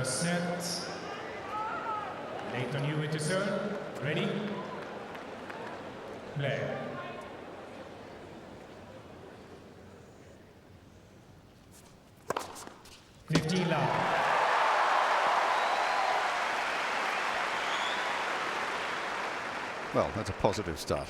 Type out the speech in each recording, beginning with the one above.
first set. Lleyton Hewitt to serve. Ready? Play. love. Well, that's a positive start.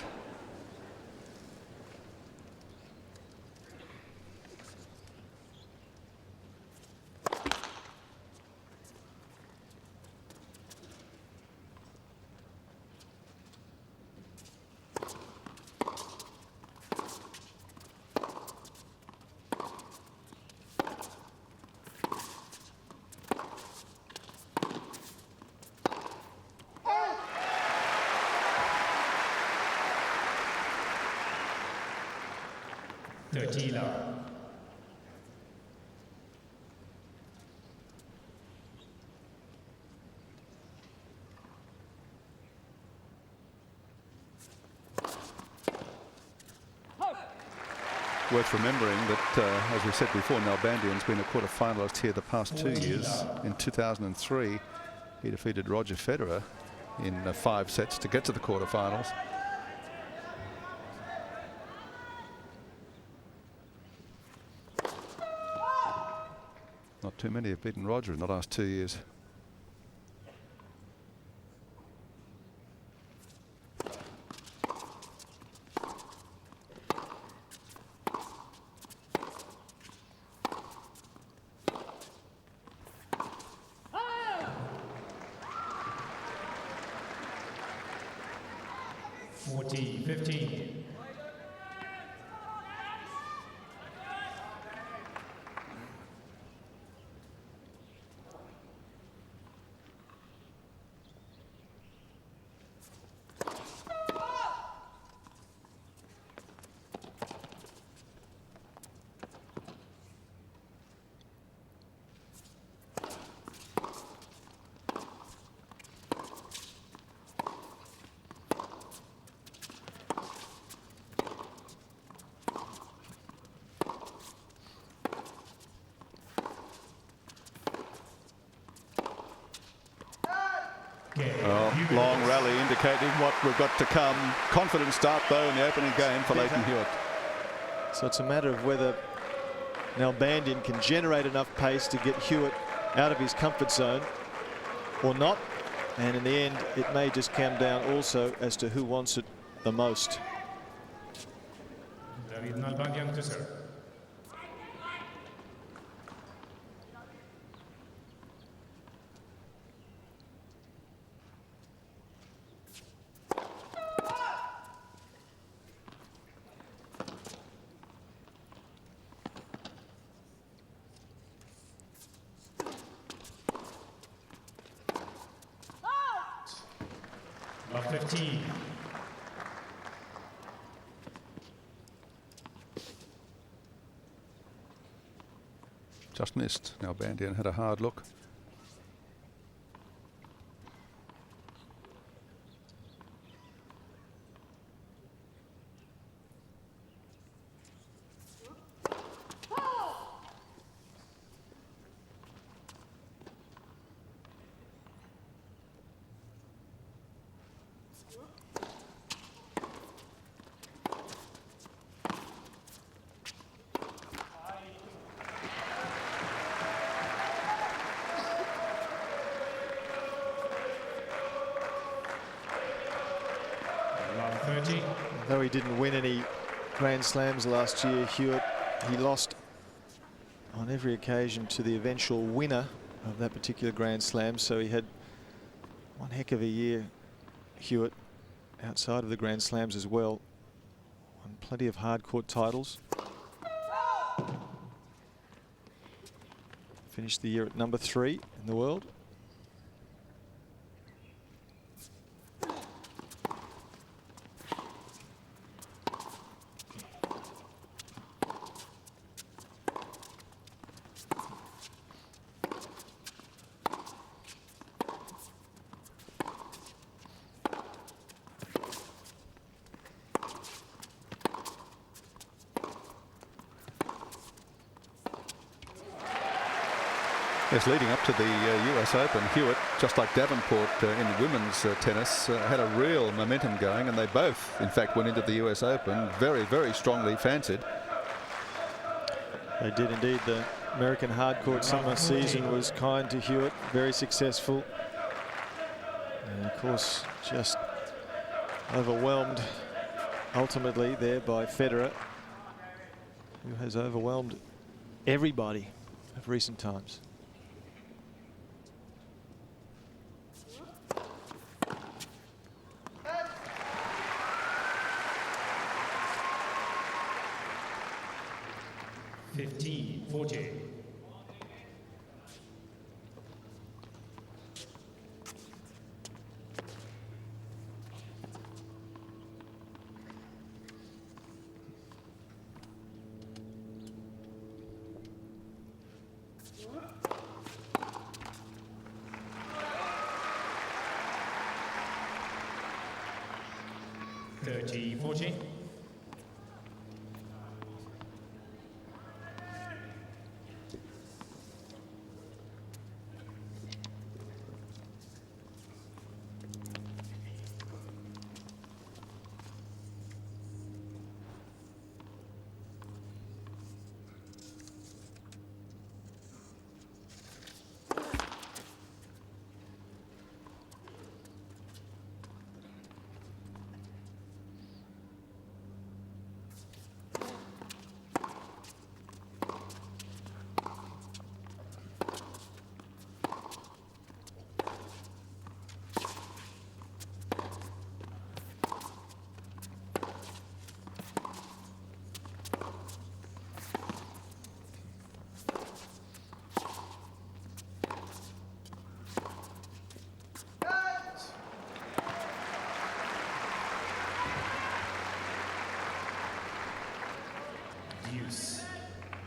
love. Worth remembering that, as we said before, Nalbandian's been a quarter-finalist here the past 2 years. In 2003, he defeated Roger Federer in 5 sets to get to the quarter-finals. Not too many have beaten Roger in the last 2 years. Long rally indicating what we've got to come. Confident start though in the opening game for Lleyton Hewitt. So it's a matter of whether Nalbandian can generate enough pace to get Hewitt out of his comfort zone or not. And in the end, it may just come down also as to who wants it the most. David Nalbandian to serve. Love 15. Just missed. Nalbandian had a hard look. Though he didn't win any Grand Slams last year, Hewitt, he lost on every occasion to the eventual winner of that particular Grand Slam. So he had one heck of a year, Hewitt, outside of the Grand Slams as well. Won plenty of hard court titles. Finished the year at number 3 in the world. Yes, leading up to the US Open, Hewitt, just like Davenport in women's tennis, had a real momentum going, and they both, in fact, went into the US Open very, very strongly fancied. They did indeed. The American hardcourt summer season was kind to Hewitt, very successful. And of course, just overwhelmed ultimately there by Federer, who has overwhelmed everybody of recent times.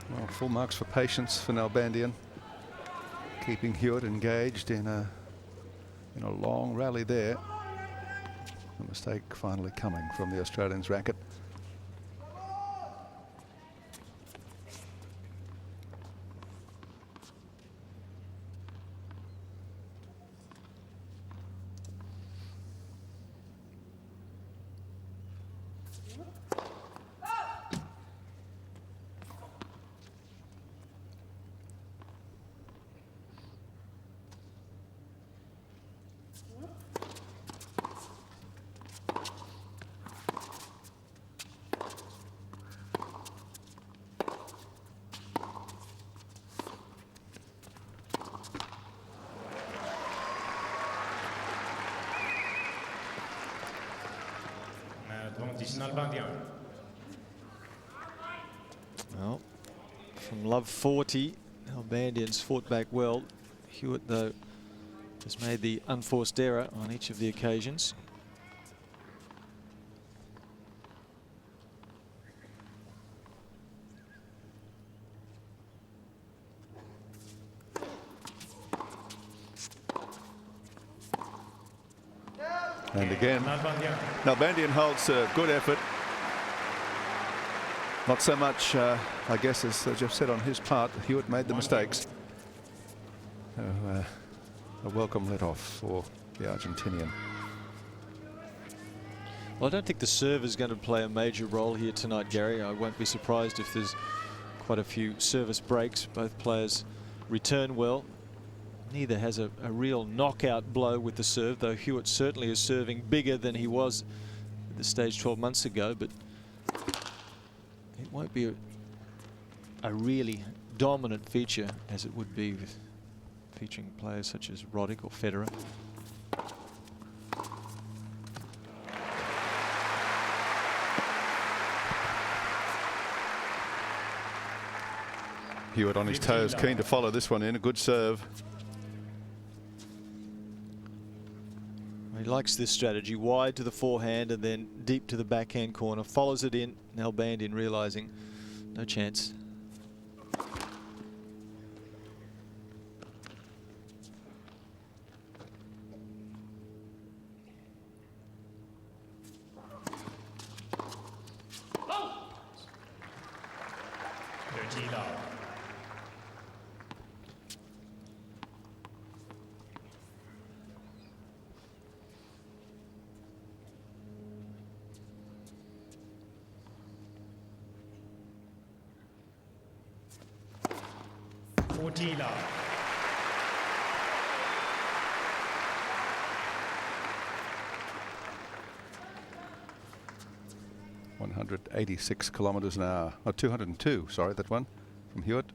Well, full marks for patience for Nalbandian, keeping Hewitt engaged in a long rally there. A mistake finally coming from the Australian's racket. Nalbandian. Well, from love 40, Nalbandian's fought back well. Hewitt, though, has made the unforced error on each of the occasions. And again, Nalbandian holds a good effort. Not so much, I guess, as Jeff said on his part. Hewitt made the mistakes. A welcome let-off for the Argentinian. Well, I don't think the serve is going to play a major role here tonight, Gary. I won't be surprised if there's quite a few service breaks. Both players return well. Neither has a real knockout blow with the serve, though Hewitt certainly is serving bigger than he was at the stage 12 months ago, but it won't be a really dominant feature as it would be with featuring players such as Roddick or Federer. Hewitt on his toes, keen to follow this one in. A good serve. He likes this strategy, wide to the forehand and then deep to the backhand corner. Follows it in. Nalbandian realizing no chance. 40 love. .186 kilometres an hour. Oh, 202, sorry, that one from Hewitt.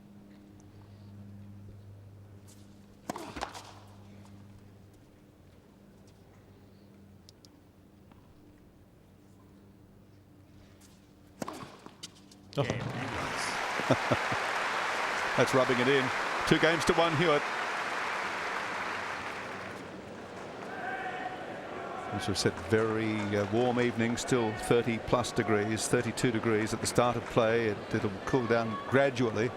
Oh. That's rubbing it in. 2 games to 1 Hewitt. This was set very warm evening, still 30 plus degrees, 32 degrees at the start of play. It'll cool down gradually.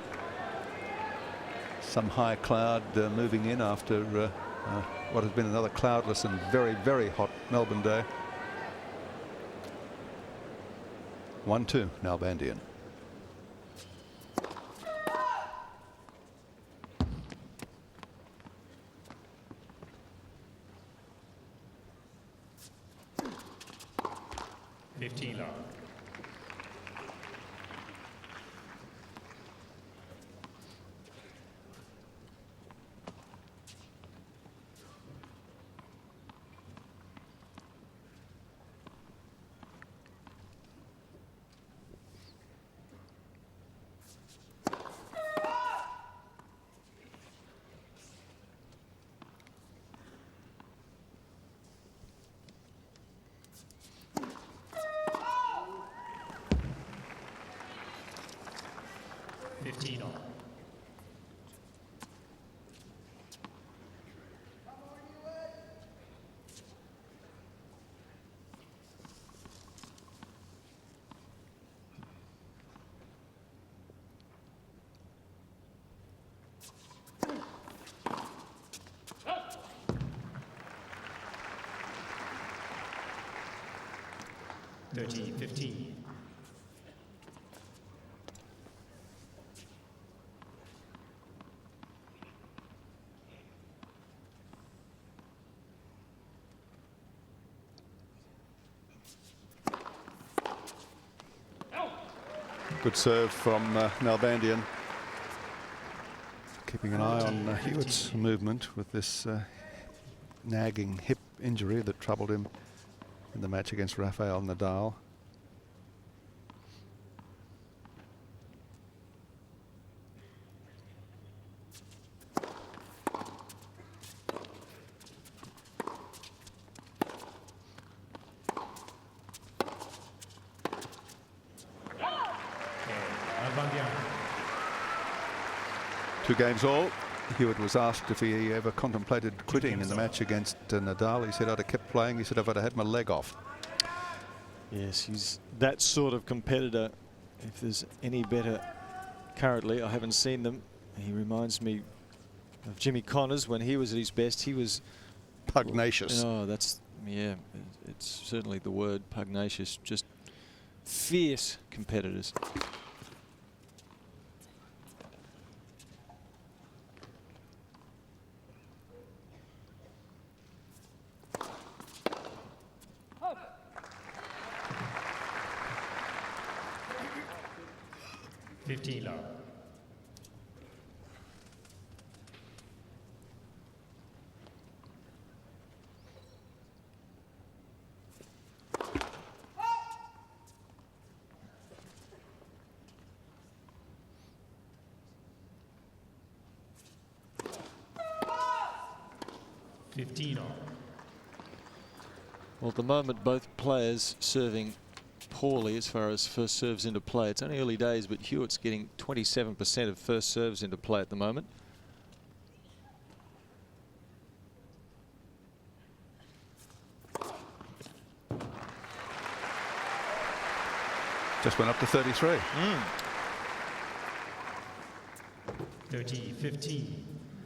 Some high cloud moving in after what has been another cloudless and very, very hot Melbourne day. 1-2 Nalbandian. $30-15. Good serve from Nalbandian. Keeping an eye on Hewitt's movement with this nagging hip injury that troubled him in the match against Rafael Nadal. Two games all. Hewitt was asked if he ever contemplated quitting in the match against Nadal. He said, I'd have kept playing. He said, if I'd have had my leg off. Yes, he's that sort of competitor. If there's any better currently, I haven't seen them. He reminds me of Jimmy Connors when he was at his best. He was pugnacious. Oh, that's, yeah, it's certainly the word, pugnacious. Just fierce competitors. Well, at the moment, both players serving poorly as far as first serves into play. It's only early days, but Hewitt's getting 27% of first serves into play at the moment. Just went up to 33. 30-15.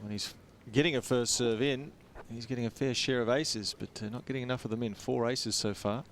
When he's getting a first serve in, he's getting a fair share of aces, but not getting enough of them in. 4 aces so far.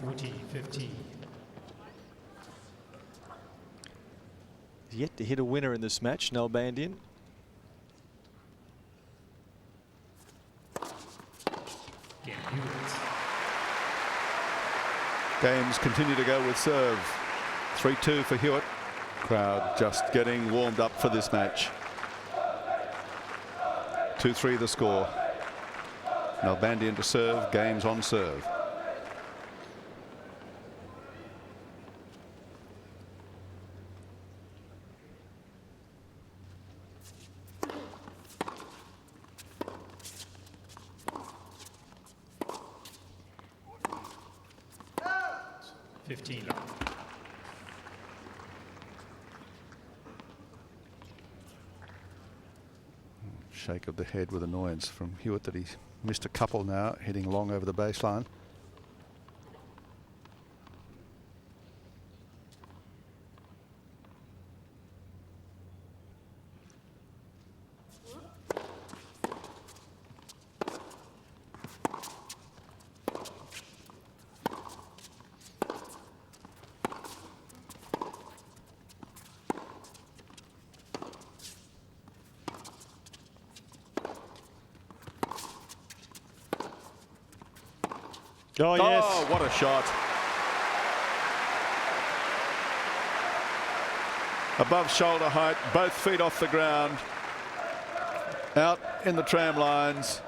40-15. He's yet to hit a winner in this match, Nalbandian. Lleyton Hewitt. Games continue to go with serve. 3-2 for Hewitt. Crowd just getting warmed up for this match. 2-3 the score. Nalbandian to serve, games on serve. Shake of the head with annoyance from Hewitt that he's missed a couple now, hitting long over the baseline. Oh, yes. Oh, what a shot. Above shoulder height, both feet off the ground. Out in the tram lines.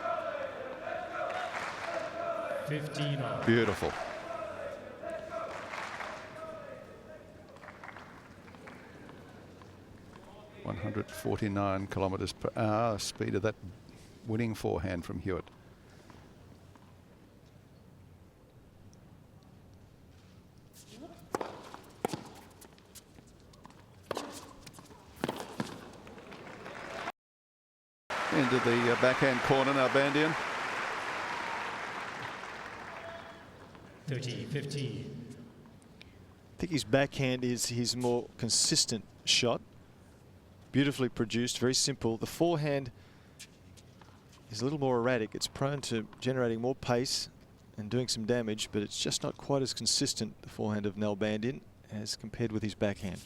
15 all. Beautiful. .149 kilometres per hour, speed of that winning forehand from Hewitt. Into the backhand corner now, Nalbandian. 30-15. I think his backhand is his more consistent shot. Beautifully produced, very simple. The forehand is a little more erratic. It's prone to generating more pace and doing some damage, but it's just not quite as consistent, the forehand of Nalbandian, as compared with his backhand.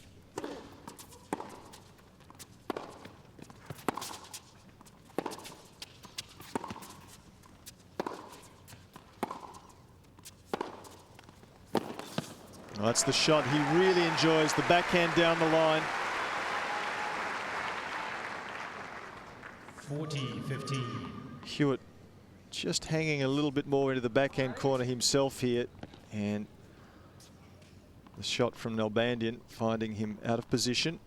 Well, that's the shot he really enjoys, the backhand down the line. 40-15. Hewitt just hanging a little bit more into the backhand corner himself here, and the shot from Nalbandian finding him out of position.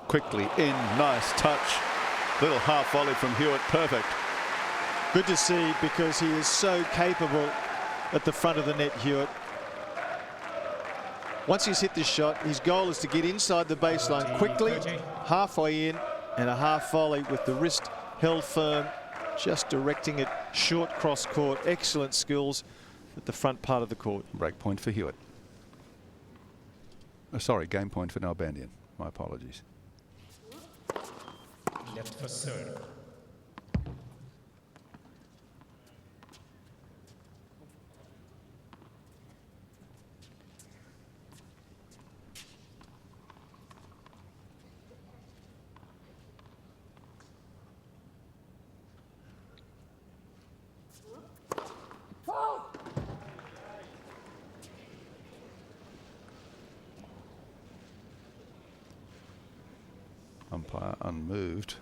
Quickly in, nice touch. Little half volley from Hewitt, perfect. Good to see, because he is so capable at the front of the net, Hewitt. Once he's hit this shot, his goal is to get inside the baseline quickly, halfway in, and a half volley with the wrist held firm, just directing it short cross court. Excellent skills at the front part of the court. Break point for Hewitt. Sorry, game point for Nalbandian. My apologies. Left for serve. Umpire unmoved.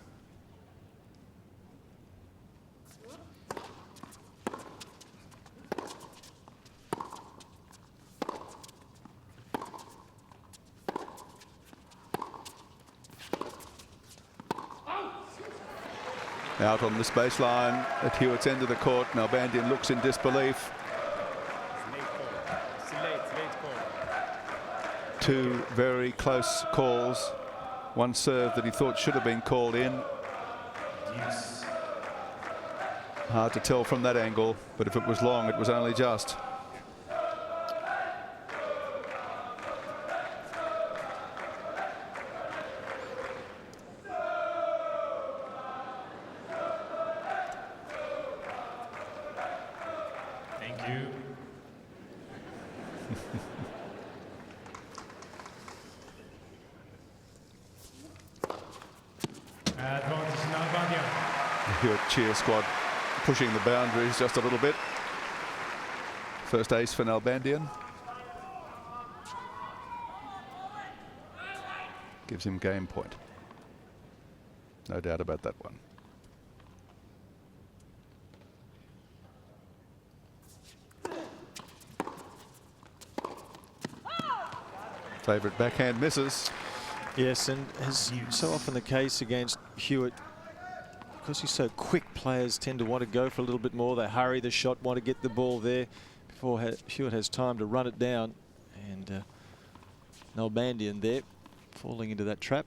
Out on this baseline at Hewitt's end of the court. Nalbandian looks in disbelief. Two very close calls. One serve that he thought should have been called in. Deuce. Hard to tell from that angle, but if it was long, it was only just. you. Advantage Nalbandian. Hewitt cheer squad pushing the boundaries just a little bit. First ace for Nalbandian. Gives him game point. No doubt about that one. Favourite backhand misses. Yes, and as so often the case against Hewitt, because he's so quick, players tend to want to go for a little bit more. They hurry the shot, want to get the ball there before Hewitt has time to run it down. And Nalbandian there, falling into that trap.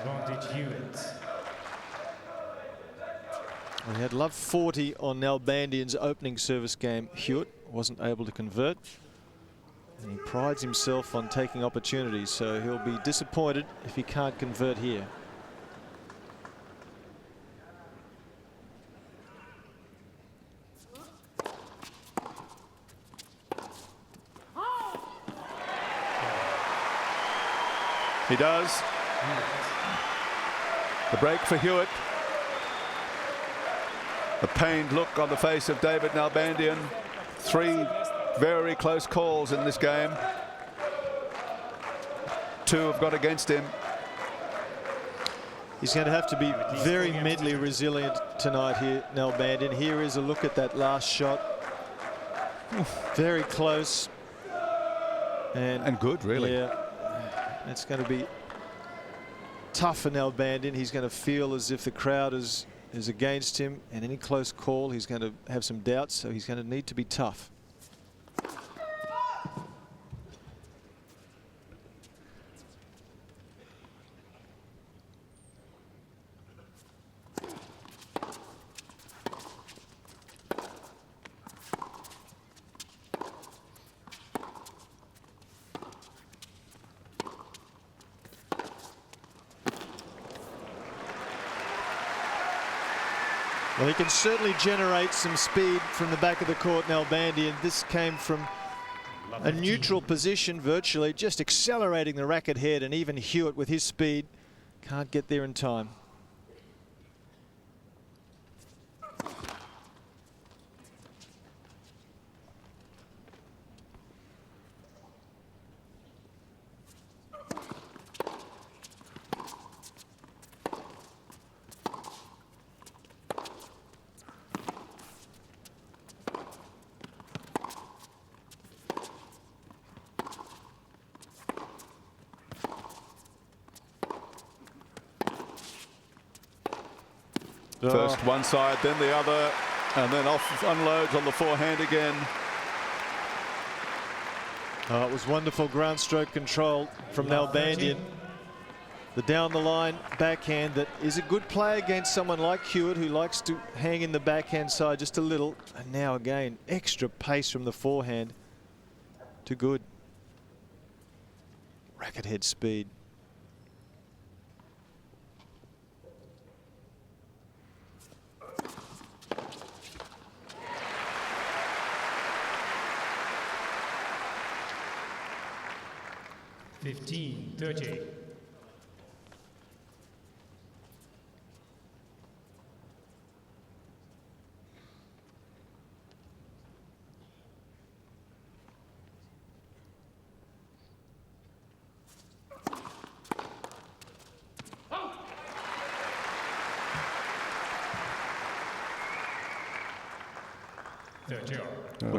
Advantage Hewitt. We had love 40 on Nalbandian's opening service game. Hewitt wasn't able to convert. And he prides himself on taking opportunities, so he'll be disappointed if he can't convert here. He does. The break for Hewitt. The pained look on the face of David Nalbandian. 3 very close calls in this game. 2 have got against him. He's going to have to be very mentally resilient tonight here, Nalbandian. Here is a look at that last shot. Very close. And good, really. Yeah, it's going to be tough for Nalbandian. He's going to feel as if the crowd is against him, and any close call he's going to have some doubts, so he's going to need to be tough. Well, he can certainly generate some speed from the back of the court, Nalbandian. This came from a neutral position, virtually, just accelerating the racket head, and even Hewitt with his speed can't get there in time. First one side, then the other, and then off unloads on the forehand again. It was wonderful ground stroke control from Nalbandian. The down the line backhand that is a good play against someone like Hewitt, who likes to hang in the backhand side just a little. And now again, extra pace from the forehand. Too good. Racket head speed. Fifteen, 30.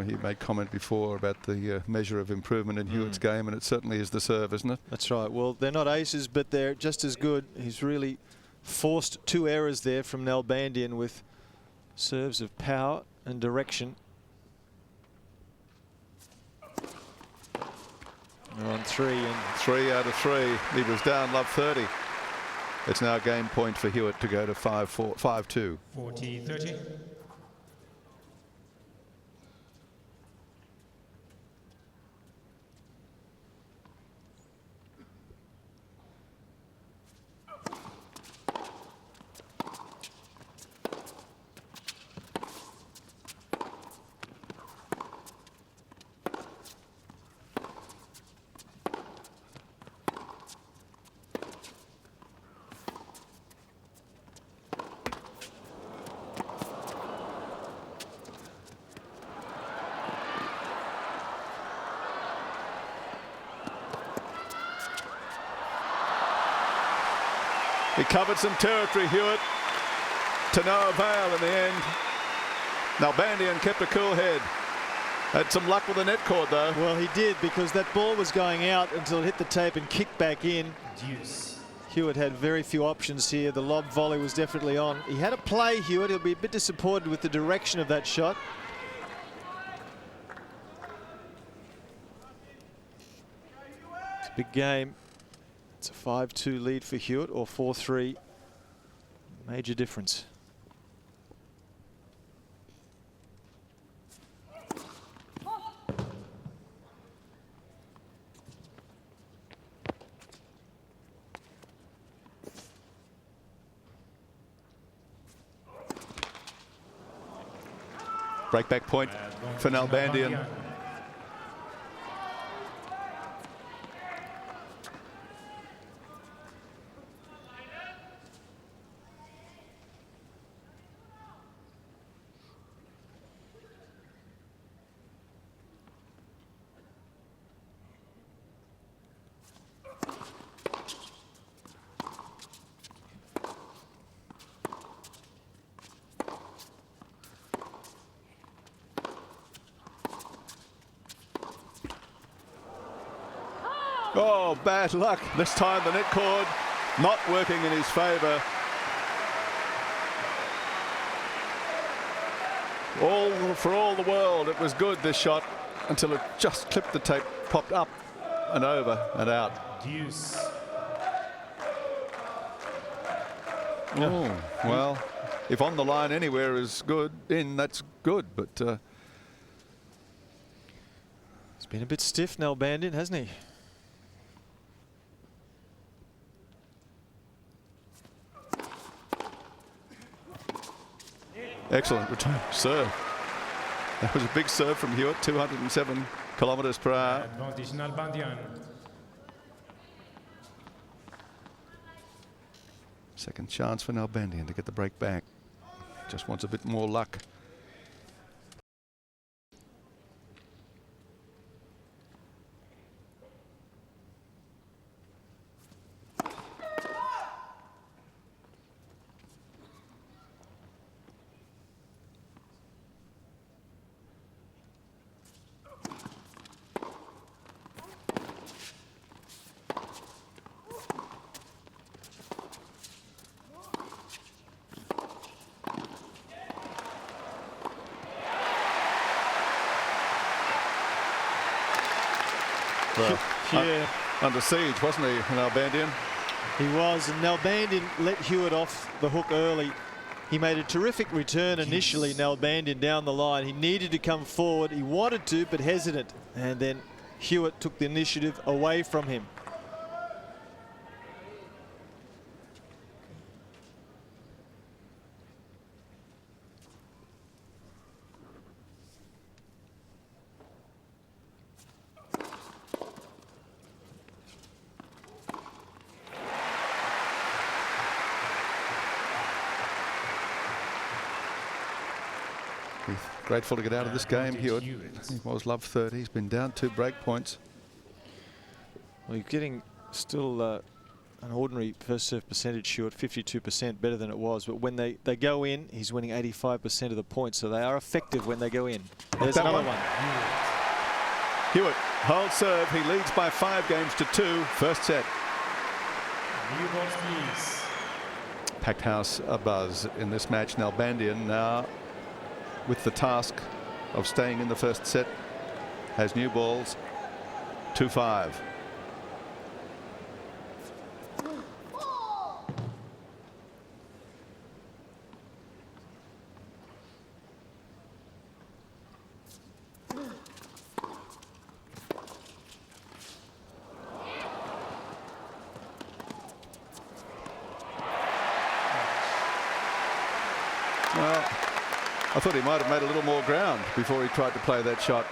He made comment before about the measure of improvement in Hewitt's game, and it certainly is the serve, isn't it? That's right. Well, they're not aces, but they're just as good. He's really forced 2 errors there from Nalbandian with serves of power and direction. They're on 3, and 3 out of 3. He was down love 30. It's now game point for Hewitt to go to 5-4, 5-2. 40-30. He covered some territory, Hewitt, to no avail in the end. Nalbandian kept a cool head. Had some luck with the net cord, though. Well, he did, because that ball was going out until it hit the tape and kicked back in. Deuce. Hewitt had very few options here. The lob volley was definitely on. He had a play, Hewitt. He'll be a bit disappointed with the direction of that shot. It's a big game. It's a 5-2 lead for Hewitt, or 4-3. Major difference. Breakback point for Nalbandian. Oh, bad luck. This time the net cord not working in his favour. For all the world, it was good, this shot, until it just clipped the tape, popped up and over and out. Deuce. Oh, well, if on the line anywhere is good, in, that's good, but... He's been a bit stiff, Nalbandian, hasn't he? Excellent return serve. That was a big serve from Hewitt, 207 kilometres per hour. Advantage Nalbandian. Second chance for Nalbandian to get the break back. Just wants a bit more luck. Well, Yeah. Under siege, wasn't he, Nalbandian? He was, and Nalbandian let Hewitt off the hook early. He made a terrific return initially, Nalbandian, down the line. He needed to come forward. He wanted to, but hesitant. And then Hewitt took the initiative away from him. He's grateful to get out of this game, Hewitt. He was love 30. He's been down 2 break points. Well, you're getting still an ordinary first serve percentage, Hewitt, 52%, better than it was. But when they go in, he's winning 85% of the points. So they are effective when they go in. There's another one. Hewitt holds serve. He leads by 5 games to 2. First set. New balls, please. Packed house abuzz in this match. Nalbandian now with the task of staying in the first set has new balls. 2-5. Well, I thought he might have made a little more ground before he tried to play that shot.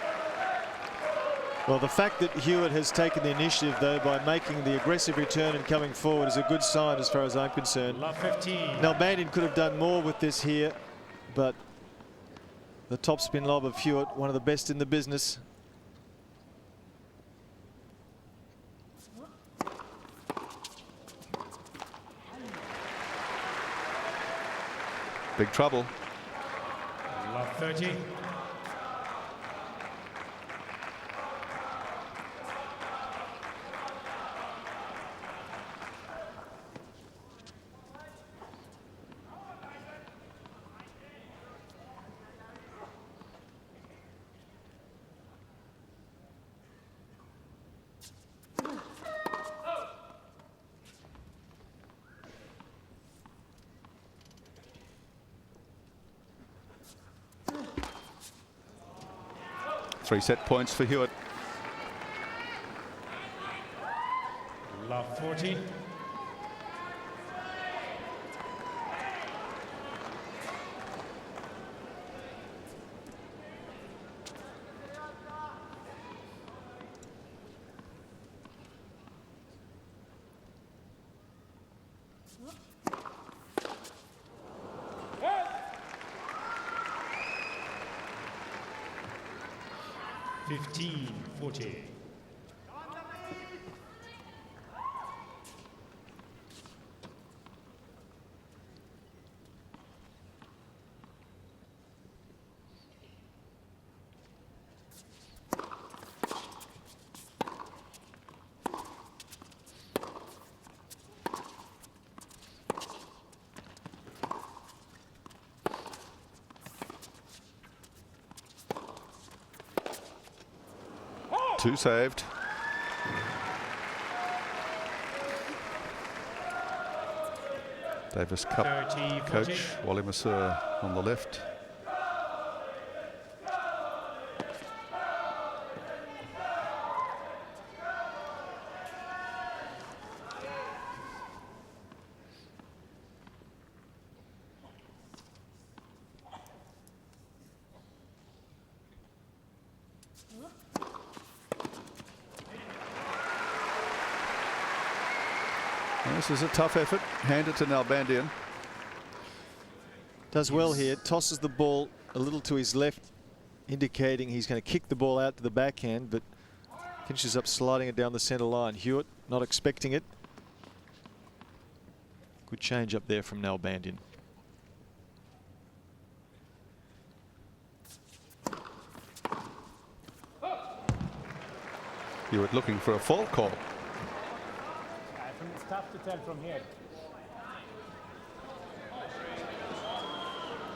Well, the fact that Hewitt has taken the initiative, though, by making the aggressive return and coming forward is a good sign as far as I'm concerned. Love 15. Nalbandian could have done more with this here, but the topspin lob of Hewitt, one of the best in the business. Big trouble. Love 30. Three set points for Hewitt. Love 40. $15.40. Two saved. Davis Cup 30, coach Wally Masur on the left. This is a tough effort. Hand it to Nalbandian. Does well here. Tosses the ball a little to his left, indicating he's going to kick the ball out to the backhand, but finishes up sliding it down the centre line. Hewitt not expecting it. Good change up there from Nalbandian. Hewitt looking for a fault call. It's tough to tell from here.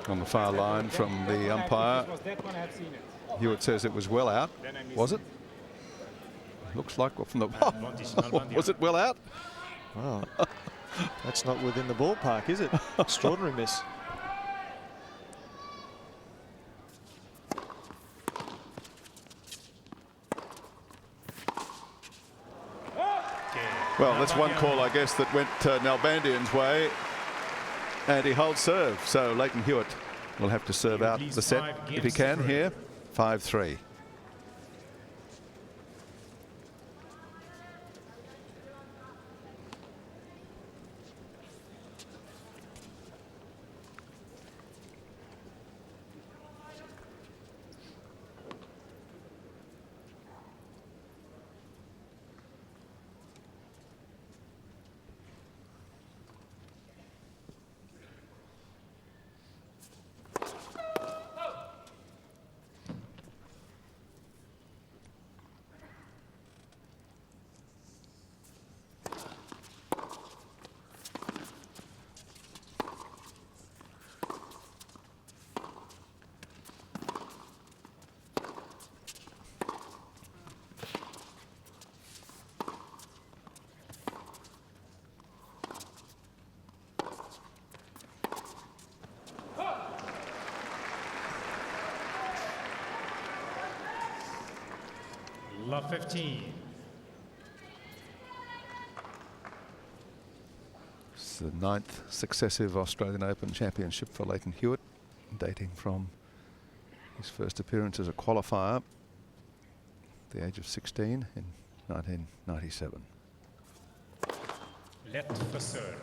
On the far line from the umpire. Hewitt says it was well out. Was it? Looks like from the... Was it well out? Wow. That's not within the ballpark, is it? Extraordinary miss. Well, that's one call, I guess, that went Nalbandian's way. And he holds serve. So Lleyton Hewitt will have to serve out the set if he can here. 5-3. Love 15. It's the 9th successive Australian Open championship for Lleyton Hewitt. dating from his first appearance as a qualifier at the age of 16 in 1997. Left for serve.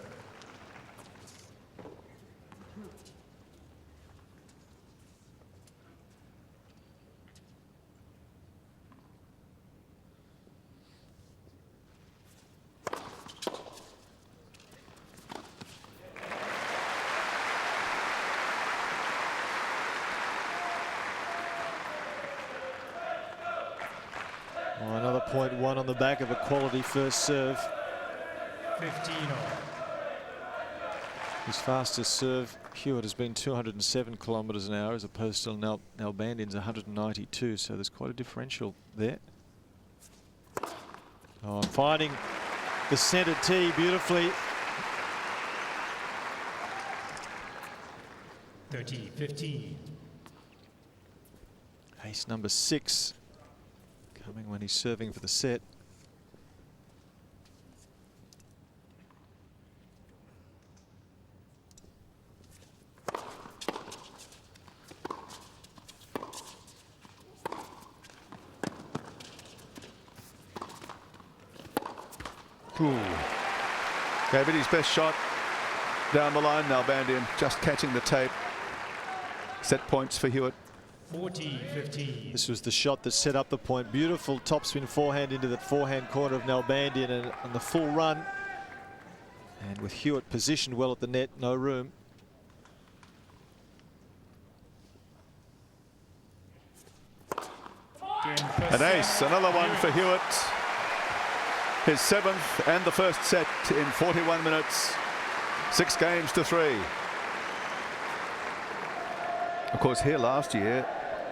Oh, another point one on the back of a quality first serve. 15 all. His fastest serve, Hewitt, has been 207 kilometres an hour as opposed to Nalbandian's 192, so there's quite a differential there. Oh, finding the centre tee beautifully. 30-15. Ace number 6 coming when he's serving for the set. Ooh. Gave it his best shot down the line. Nalbandian just catching the tape. Set points for Hewitt. 40-15. This was the shot that set up the point. Beautiful topspin forehand into the forehand corner of Nalbandian, and on the full run. And with Hewitt positioned well at the net, no room. An ace, another one for Hewitt. His 7th and the first set in 41 minutes. 6 games to 3. Of course, here last year,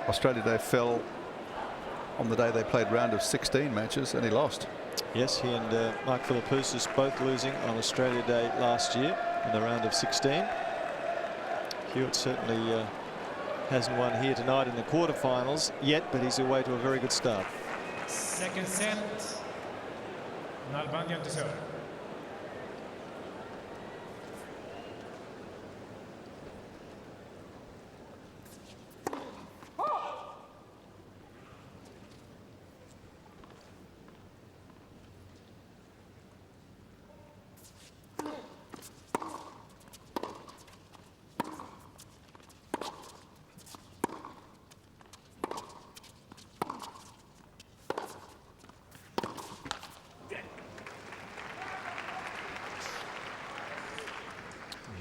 Australia Day fell on the day they played round of 16 matches, and he lost. Yes, he and Mark Philippoussis both losing on Australia Day last year in the round of 16. Hewitt certainly hasn't won here tonight in the quarterfinals yet, but he's away to a very good start. Second set. Nalbandian to serve.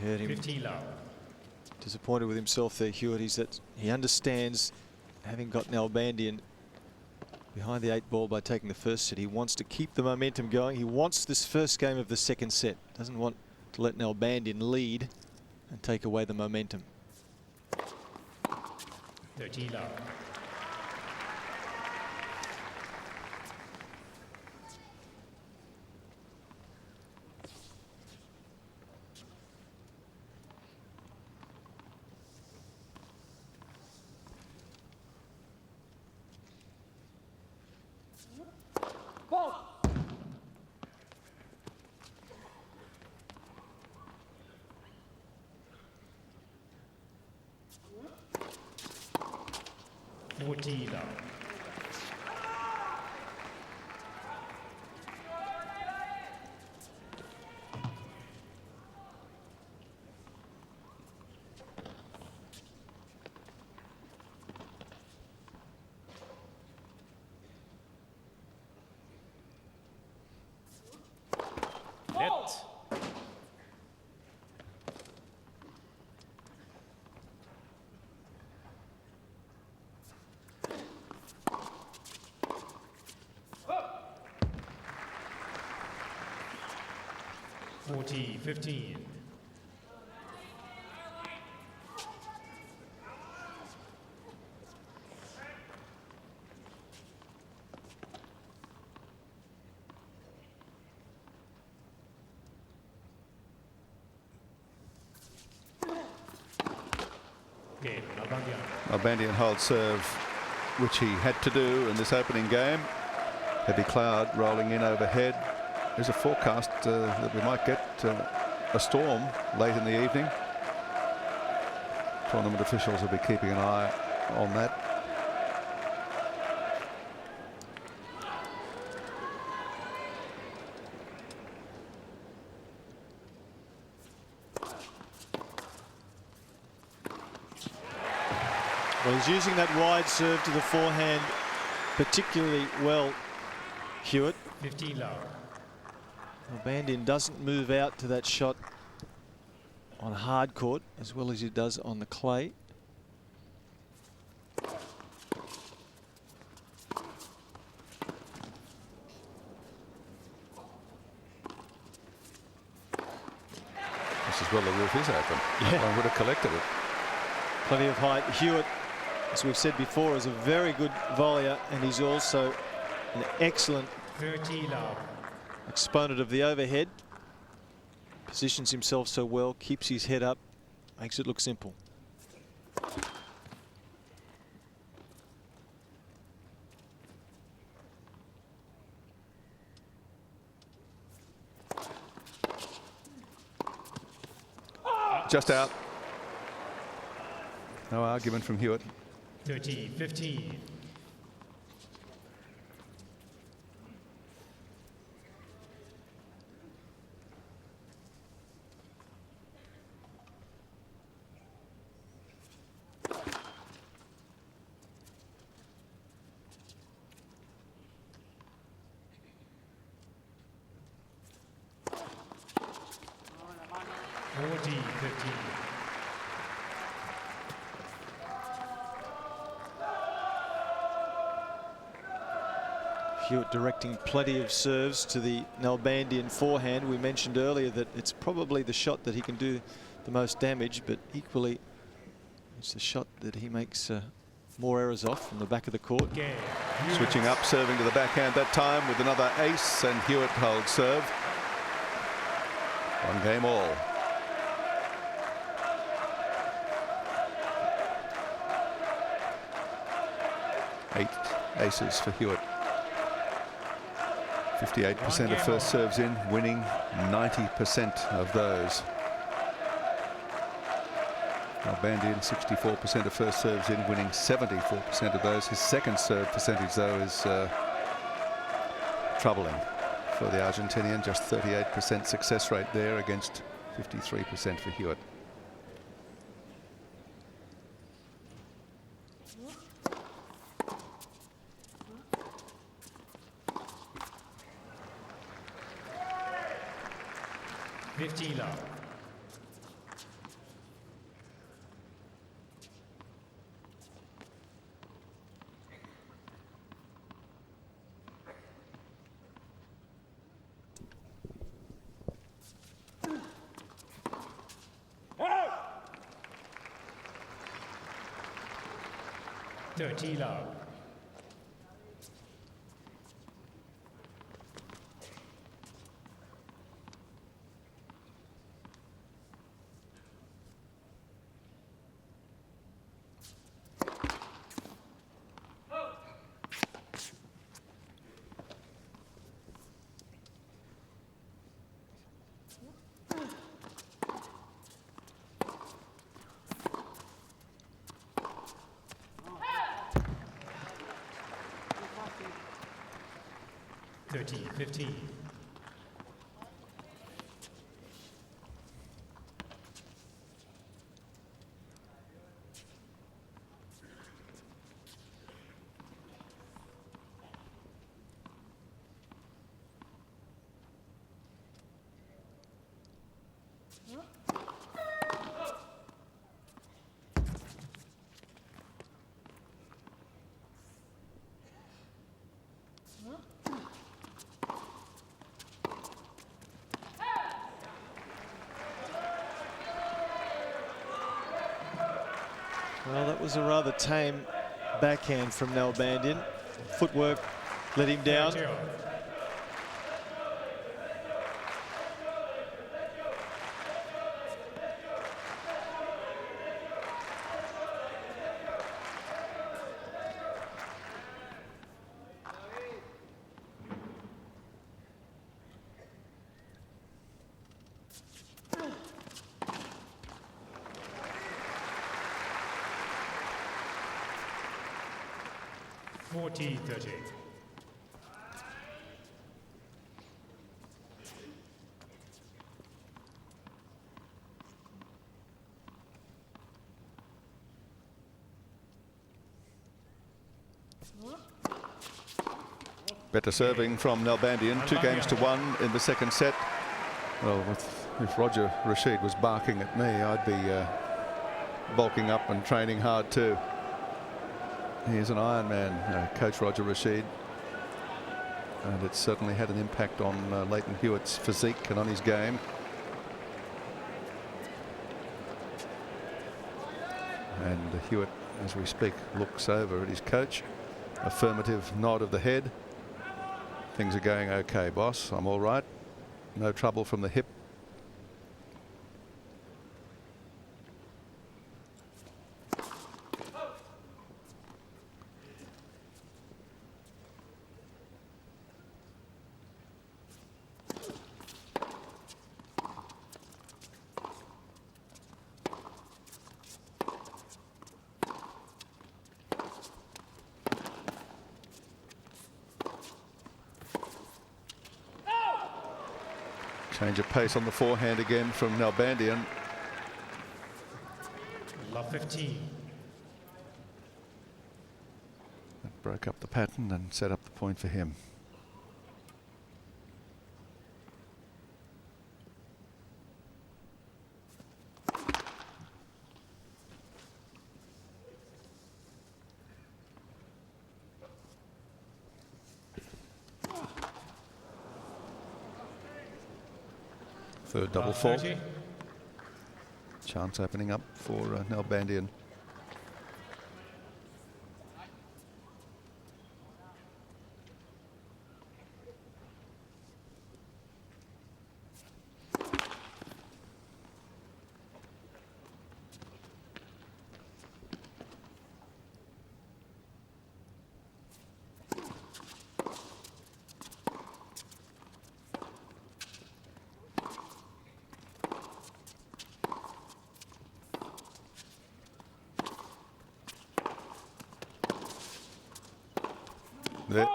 You heard him 15 love. disappointed with himself there, Hewitt. He's that he understands, having got Nalbandian behind the 8 ball by taking the first set, he wants to keep the momentum going. He wants this first game of the second set. Doesn't want to let Nalbandian lead and take away the momentum. 30 love. Net. Forty 15. Nalbandian holds serve, which he had to do in this opening game. Heavy cloud rolling in overhead. There's a forecast that we might get a storm late in the evening. Tournament officials will be keeping an eye on that. Well, he's using that wide serve to the forehand particularly well, Hewitt. 15 love. Nalbandian doesn't move out to that shot on hard court as well as he does on the clay. This is well, the roof is open. Yeah. One would have collected it. Plenty of height. Hewitt, as we've said before, is a very good volleyer, and he's also an excellent 30 love. exponent of the overhead. Positions himself so well, keeps his head up, makes it look simple. Just out. No argument from Hewitt. 30-15. Hewitt directing plenty of serves to the Nalbandian forehand. We mentioned earlier that it's probably the shot that he can do the most damage, but equally it's the shot that he makes more errors off from the back of the court. Switching up, serving to the backhand that time with another ace, and Hewitt holds serve. One game all. Eight aces for Hewitt. 58% of first serves in, winning 90% of those. Nalbandian 64% of first serves in, winning 74% of those. His second serve percentage, though, is troubling for the Argentinian. Just 38% success rate there against 53% for Hewitt. love. 30 love. $13-15. Well, that was a rather tame backhand from Nalbandian. Footwork let him down. 40-30. Better serving from Nalbandian, 2-1 in the second set. Well, if Roger Rashid was barking at me, I'd be bulking up and training hard too. He's an Iron Man, Coach Roger Rashid. And it's certainly had an impact on Lleyton Hewitt's physique and on his game. And Hewitt, as we speak, looks over at his coach. Affirmative nod of the head. Things are going okay, boss. I'm all right. No trouble from the hip. Change of pace on the forehand again from Nalbandian. Love 15. That broke up the pattern and set up the point for him. Third double fault. Chance opening up for Nalbandian.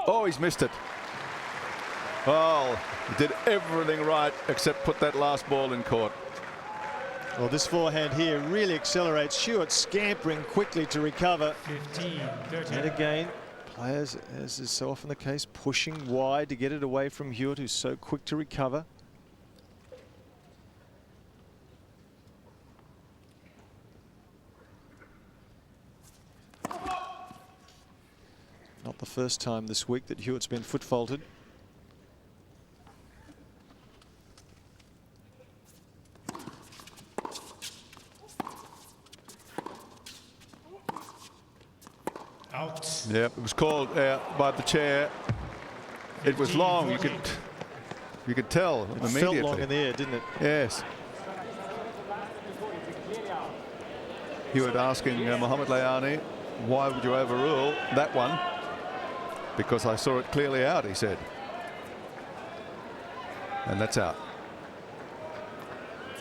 Oh, he's missed it. Oh, he did everything right except put that last ball in court. Well, this forehand here really accelerates. Hewitt scampering quickly to recover. 15-30. And again, players, as is so often the case, pushing wide to get it away from Hewitt, who's so quick to recover. Not the first time this week that Hewitt's been foot faulted. Out. Yeah, it was called by the chair. It was long. You could tell It immediately. felt long in the air, didn't it? Yes. Hewitt asking Mohamed Layani, why would you overrule that one? Because I saw it clearly out, he said. And that's out.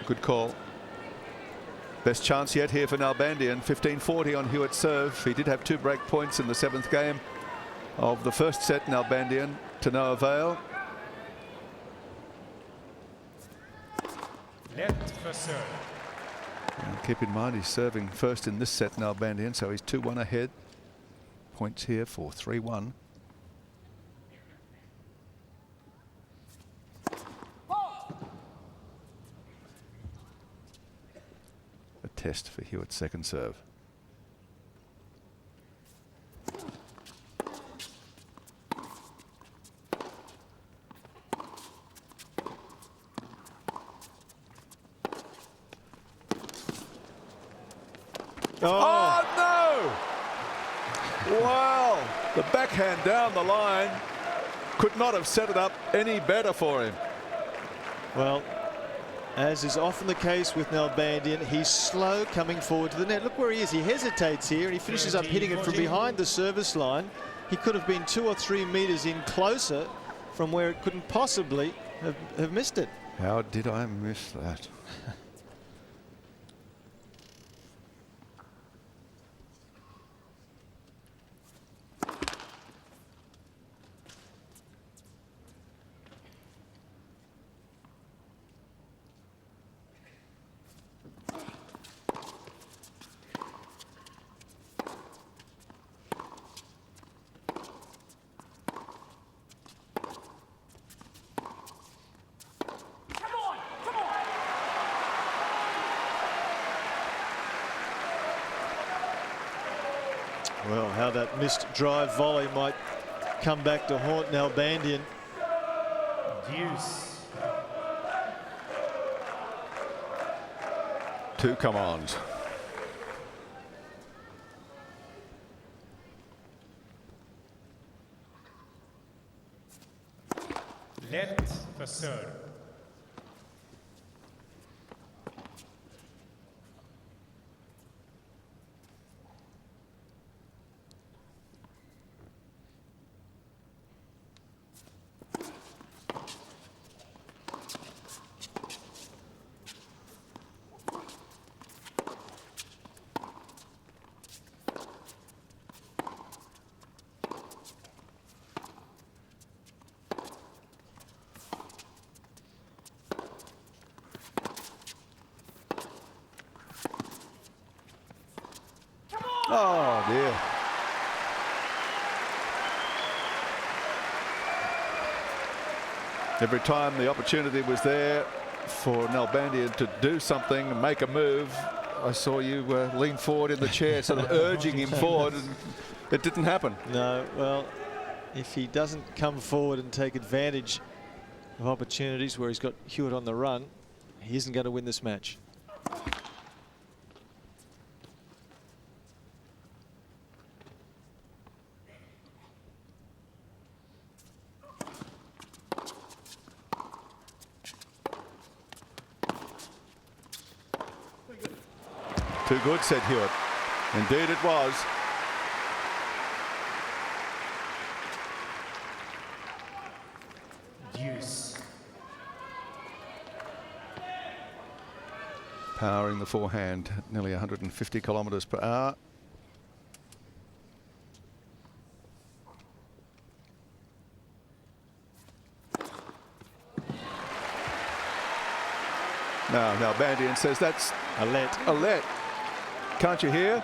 Good call. Best chance yet here for Nalbandian. 15-40 on Hewitt's serve. He did have 2 break points in the 7th game of the first set. Nalbandian to no avail. Left for serve. And keep in mind he's serving first in this set, Nalbandian, so he's 2-1 ahead. Points here for 3-1. Test for Hewitt's second serve. Oh no! Wow! The backhand down the line could not have set it up any better for him. Well, as is often the case with Nalbandian, he's slow coming forward to the net. Look where he is. He hesitates here and he finishes up hitting it from behind the service line. He could have been 2 or 3 meters in closer from where it couldn't possibly have missed it. How did I miss that? Well, how that missed drive volley might come back to haunt Nalbandian. Deuce. 2 come-ons. Let for serve. Oh, dear. Every time the opportunity was there for Nalbandian to do something and make a move, I saw you lean forward in the chair, sort of urging him forward, and it didn't happen. No, well, if he doesn't come forward and take advantage of opportunities where he's got Hewitt on the run, he isn't going to win this match. Too good, said Hewitt. Indeed it was. Deuce. Powering the forehand, nearly 150 kilometres per hour. Now Nalbandian says that's A let. a let. Can't you hear?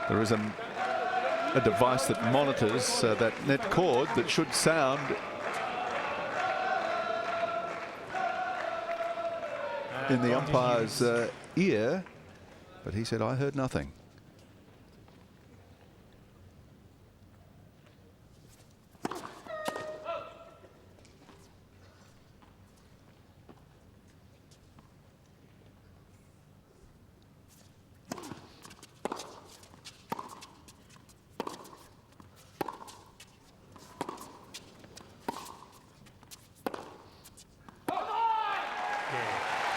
There is a device that monitors that net cord that should sound. In the umpire's ear, but he said, I heard nothing.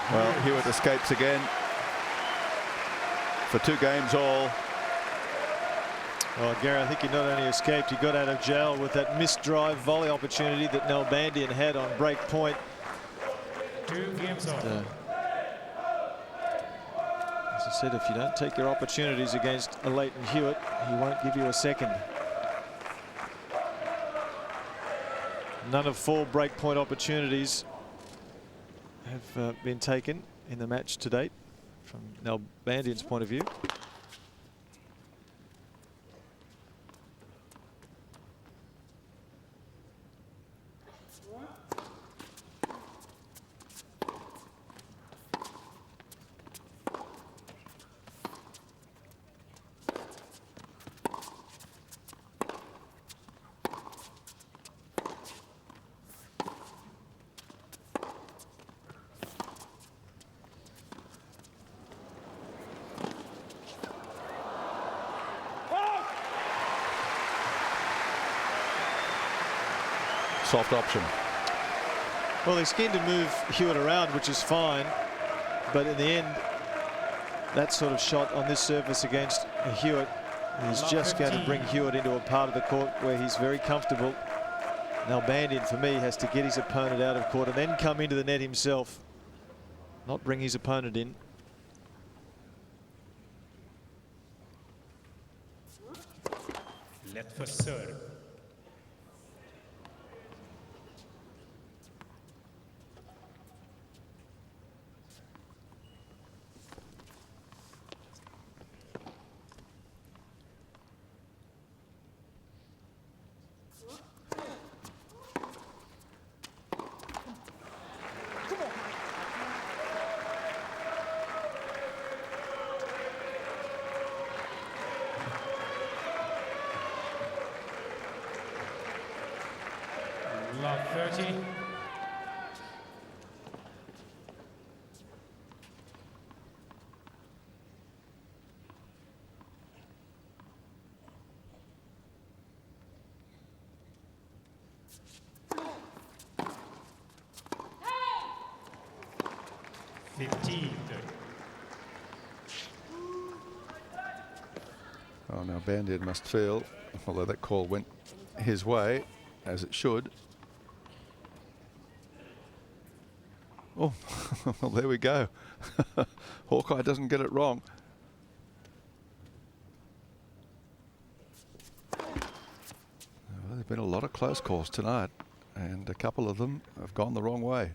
Well, Hewitt escapes again for 2 games all. Well, Gary, I think he not only escaped, he got out of jail with that missed drive volley opportunity that Nalbandian had on break point. 2 games on. As I said, if you don't take your opportunities against a Lleyton Hewitt, he won't give you a second. None of 4 break point opportunities have been taken in the match to date from Nalbandian's point of view. Soft option. Well, he's keen to move Hewitt around, which is fine, but in the end, that sort of shot on this surface against Hewitt is just going to bring Hewitt into a part of the court where he's very comfortable. Nalbandian, for me, has to get his opponent out of court and then come into the net himself, not bring his opponent in. Let for serve. 30. Oh, now Nalbandian must feel, although that call went his way, as it should. Oh, well, there we go. Hawkeye doesn't get it wrong. Well, there have been a lot of close calls tonight, and a couple of them have gone the wrong way.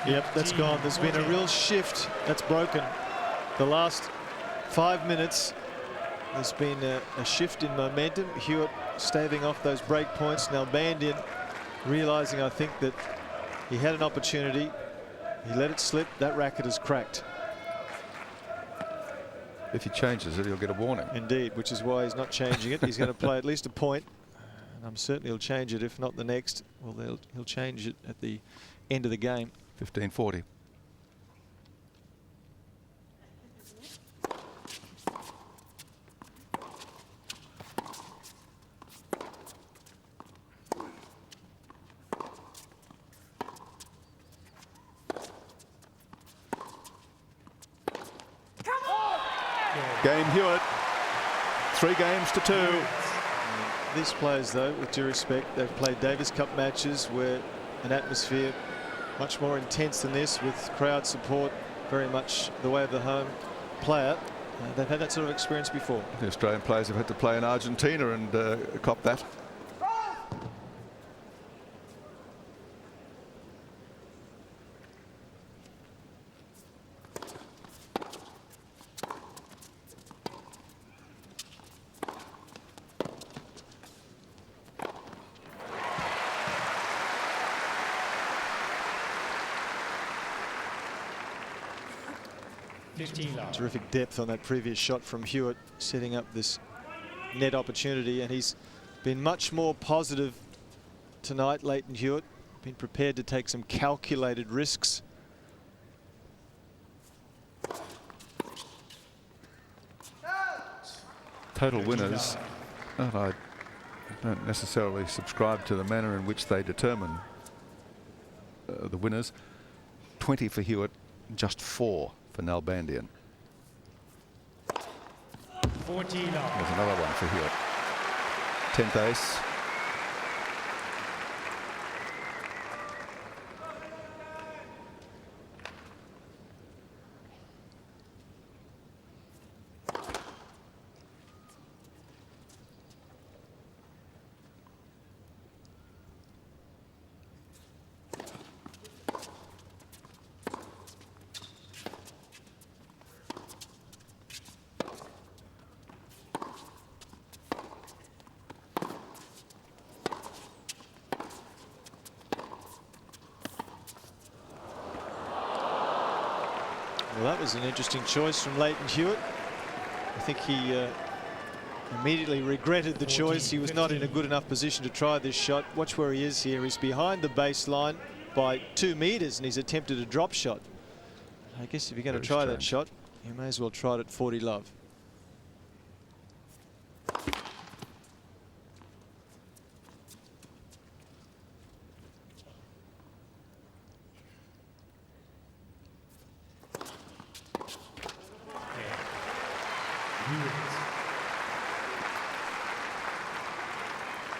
Yep, that's gone. There's been a real shift that's broken. The last 5 minutes, there's been a shift in momentum. Hewitt staving off those break points. Nalbandian realizing, I think, that he had an opportunity. He let it slip. That racket is cracked. If he changes it, he'll get a warning. Indeed, which is why he's not changing it. He's going to play at least a point. And I'm certain he'll change it. If not the next, well, he'll change it at the end of the game. 15-40. Game Hewitt. 3 games to 2. These players, though, with due respect, they've played Davis Cup matches where an atmosphere much more intense than this, with crowd support, very much the way of the home player. They've had that sort of experience before. The Australian players have had to play in Argentina and cop that. Terrific depth on that previous shot from Hewitt, setting up this net opportunity, and he's been much more positive tonight. Lleyton Hewitt been prepared to take some calculated risks. Total winners, and I don't necessarily subscribe to the manner in which they determine the winners. 20 for Hewitt, just 4 for Nalbandian. 14 love. There's another one for Hewitt. 10th ace. Well, that was an interesting choice from Lleyton Hewitt. I think he immediately regretted the choice. He was not in a good enough position to try this shot. Watch where he is here. He's behind the baseline by 2 meters, and he's attempted a drop shot. I guess if you're going to try that shot, you may as well try it at 40 love.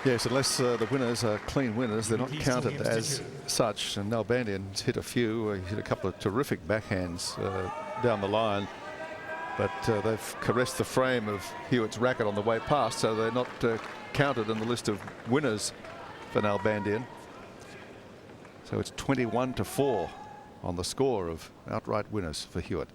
Yes, unless the winners are clean winners, they're not counted as such. And Nalbandian's hit a few. He hit a couple of terrific backhands down the line. But they've caressed the frame of Hewitt's racket on the way past, so they're not counted in the list of winners for Nalbandian. So it's 21-4 on the score of outright winners for Hewitt.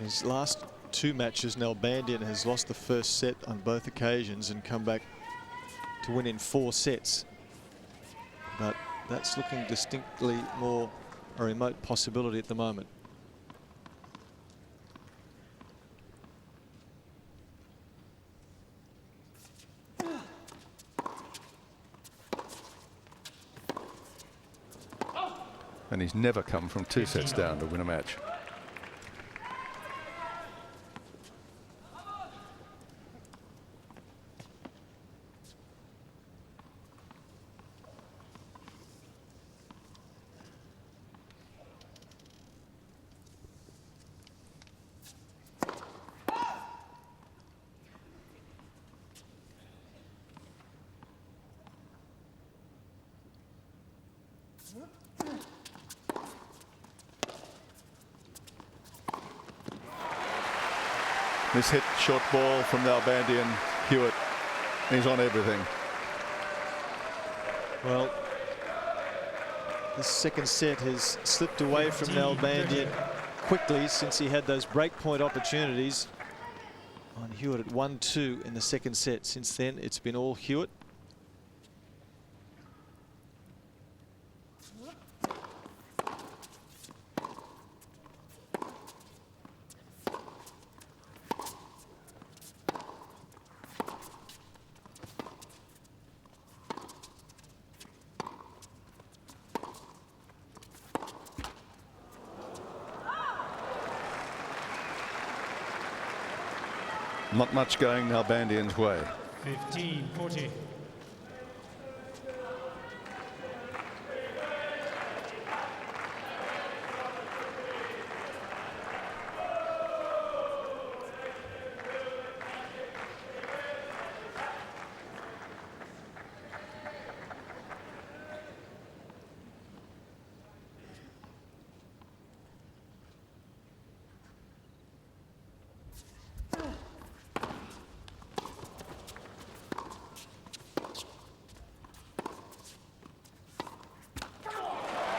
His last 2 matches, Nalbandian has lost the first set on both occasions and come back to win in 4 sets. But that's looking distinctly more a remote possibility at the moment. And he's never come from 2 sets down to win a match. This hit short ball from Nalbandian. Hewitt, he's on everything. Well, the second set has slipped away from Nalbandian quickly since he had those breakpoint opportunities on Hewitt at 1-2 in the second set. Since then, it's been all Hewitt. Not much going Nalbandian's way. 15-40.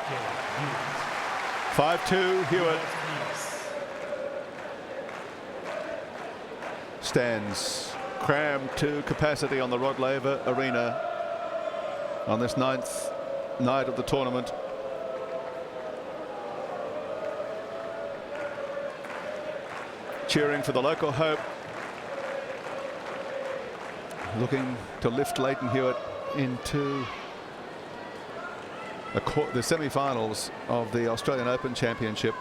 Yeah, 5-2 Hewitt. Stands crammed to capacity on the Rod Laver Arena on this 9th night of the tournament. Cheering for the local hope. Looking to lift Lleyton Hewitt into the semi-finals of the Australian Open Championship.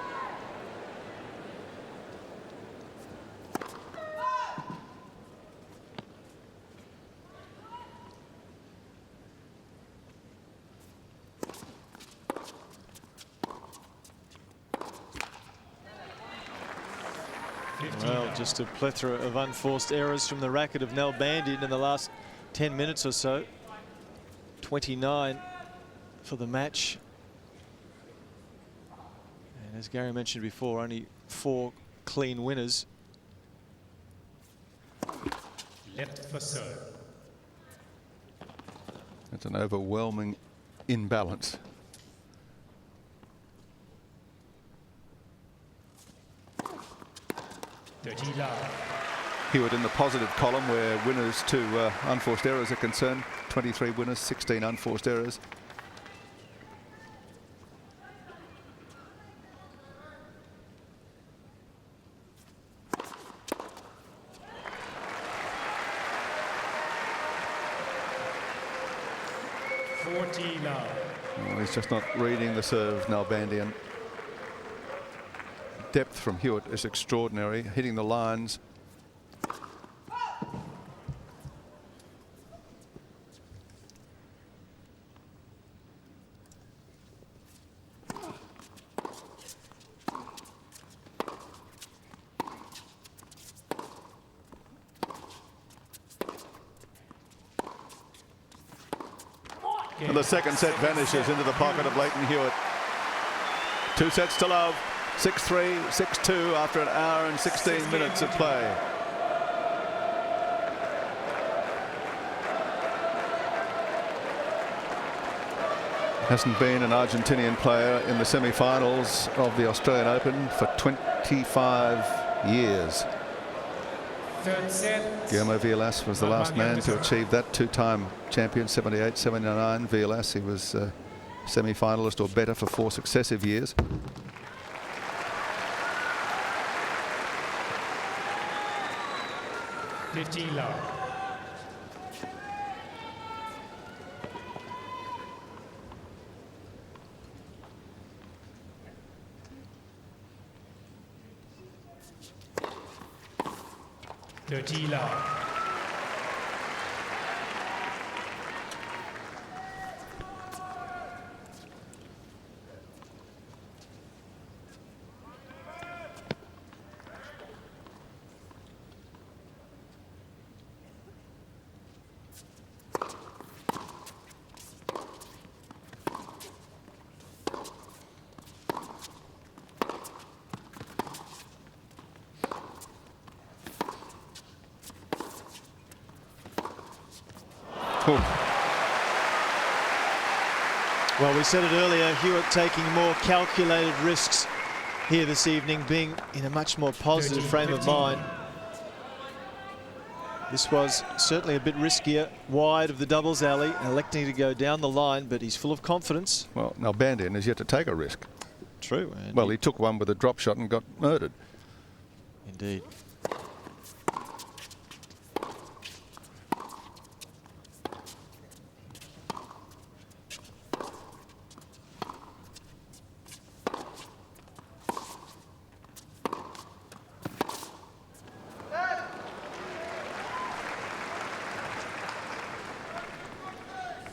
Well, just a plethora of unforced errors from the racket of Nalbandian in the last 10 minutes or so. 29 for the match. And as Gary mentioned before, only 4 clean winners. Left for serve. It's an overwhelming imbalance. Hewitt in the positive column where winners to unforced errors are concerned. 23 winners, 16 unforced errors. Well, he's just not reading the serve, Nalbandian. Depth from Hewitt is extraordinary, hitting the lines. And the second set vanishes into the pocket of Lleyton Hewitt. 2 sets to love. 6-3, 6-2 after an hour and 16 minutes of play. Hasn't been an Argentinian player in the semi-finals of the Australian Open for 25 years. Third set. Guillermo Vilas was the last Nalbandian man to to serve. achieve that. Two-time champion, 78, 79. Vilas, he was semi-finalist or better for 4 successive years. $15 love. $30 love. Well, we said it earlier, Hewitt taking more calculated risks here this evening, being in a much more positive frame of mind. This was certainly a bit riskier, wide of the doubles alley, electing to go down the line, but he's full of confidence. Well, Nalbandian is yet to take a risk. True. Well, he took one with a drop shot and got murdered. Indeed.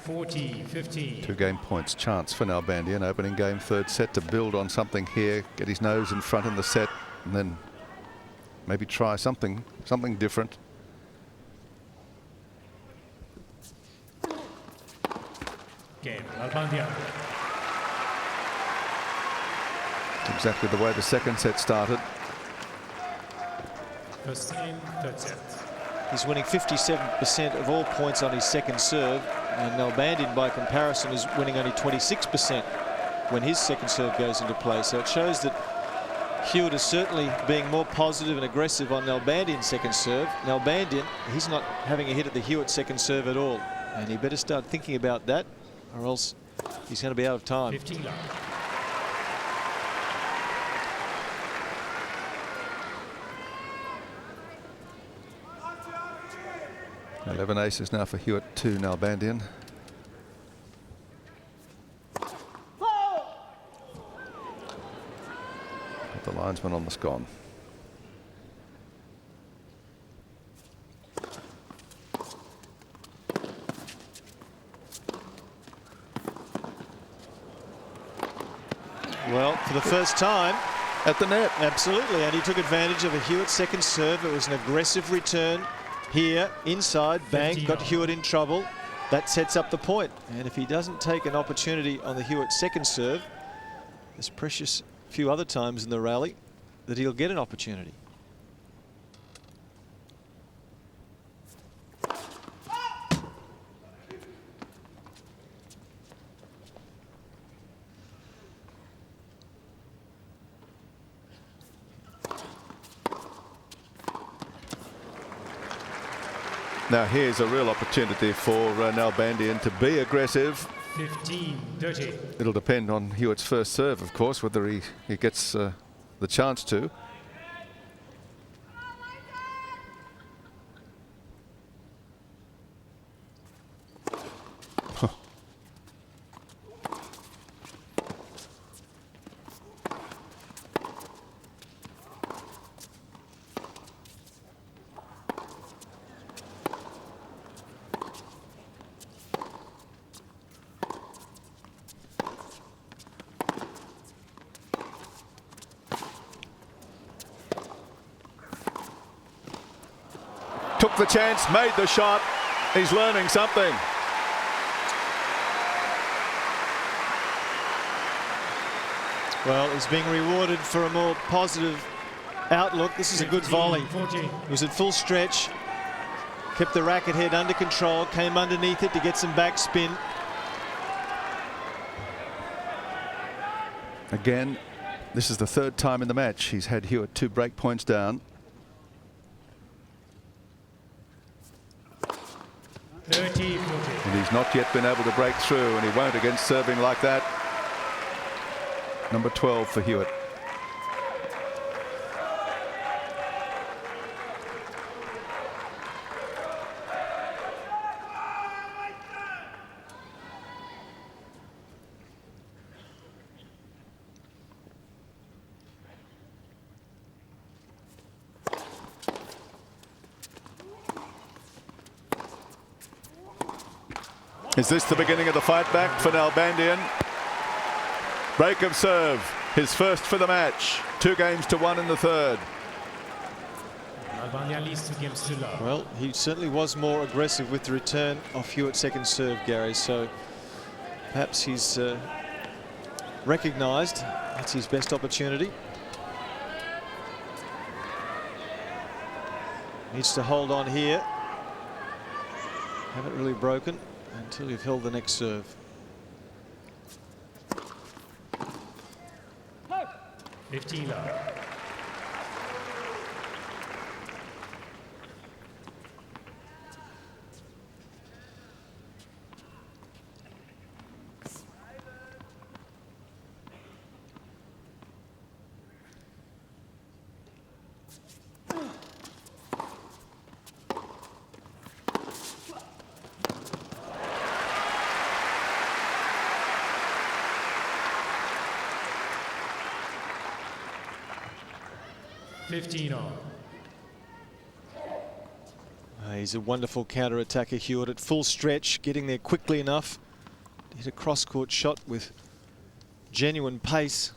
$40-15. 2 game points chance for Nalbandian. Opening game, third set, to build on something here, get his nose in front in the set, and then maybe try something different. Game, Nalbandian. Exactly the way the second set started. First game, third set. He's winning 57% of all points on his second serve, and Nalbandian, by comparison, is winning only 26% when his second serve goes into play. So it shows that Hewitt is certainly being more positive and aggressive on Nalbandian's second serve. Nalbandian, he's not having a hit at the Hewitt second serve at all, and he better start thinking about that, or else he's going to be out of time. 15 love. Eleven aces now for Hewitt, 2 Nalbandian. Got the linesman on the scone. Well, for the first time, At the net. absolutely, and he took advantage of a Hewitt second serve. It was an aggressive return here, inside, bang, got Hewitt in trouble. That sets up the point. And if he doesn't take an opportunity on the Hewitt second serve, there's precious few other times in the rally that he'll get an opportunity. Now here's a real opportunity for Nalbandian to be aggressive. 15-30. It'll depend on Hewitt's first serve, of course, whether he gets the chance to. Took the chance, made the shot. He's learning something. Well, he's being rewarded for a more positive outlook. This is a good volley. 14. He was at full stretch, kept the racket head under control, came underneath it to get some backspin. Again, This is the third time in the match he's had Hewitt 2 break points down. 30-40. And he's not yet been able to break through, and he won't against serving like that. Number 12 for Hewitt. Is this the beginning of the fight back for Nalbandian? Break of serve, his first for the match. 2 games to 1 in the third. Nalbandian leads 2 games to love. Well, he certainly was more aggressive with the return of Hewitt's second serve, Gary, so perhaps he's recognised that's his best opportunity. Needs to hold on here. Haven't really broken until you've held the next serve. Hey. 15 love. He's a wonderful counter-attacker, Hewitt, at full stretch, getting there quickly enough to hit a cross-court shot with genuine pace.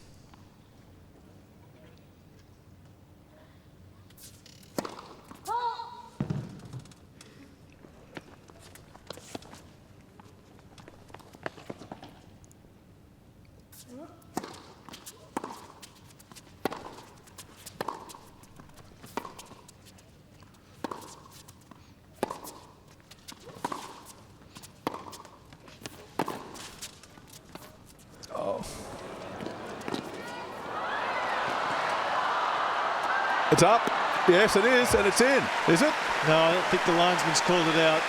It's up. Yes, it is, and it's in. Is it? No, I don't think the linesman's called it out.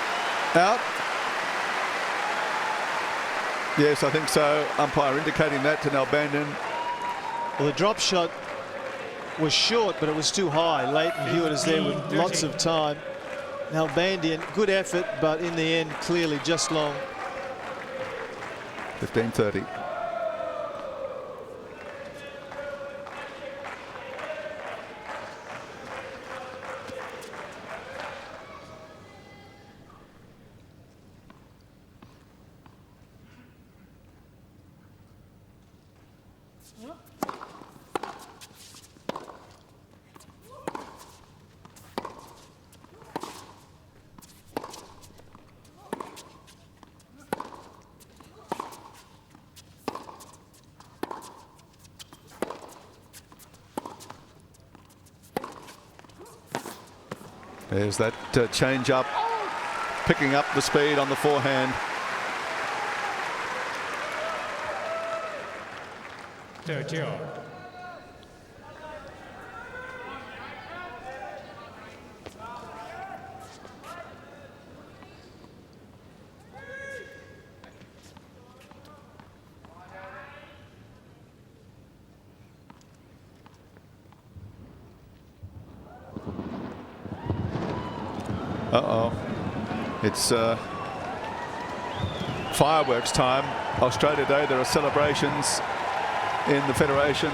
Out? Yes, I think so. Umpire indicating that to Nalbandian. Well, the drop shot was short, but it was too high. Lleyton Hewitt is there with lots of time. Nalbandian, good effort, but in the end, clearly just long. 15-30. There's that change up, picking up the speed on the forehand. Uh-oh. It's fireworks time. Australia Day, there are celebrations in the Federation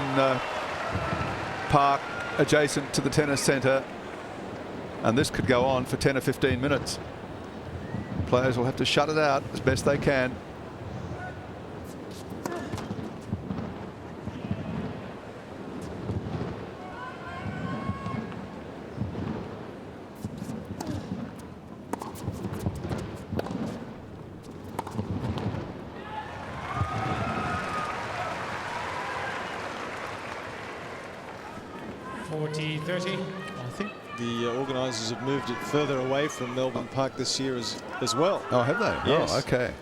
Park adjacent to the tennis centre. And this could go on for 10 or 15 minutes. Players will have to shut it out as best they can. I think the organisers have moved it further away from Melbourne Park this year as well. Oh, have they? Yes. Oh, okay.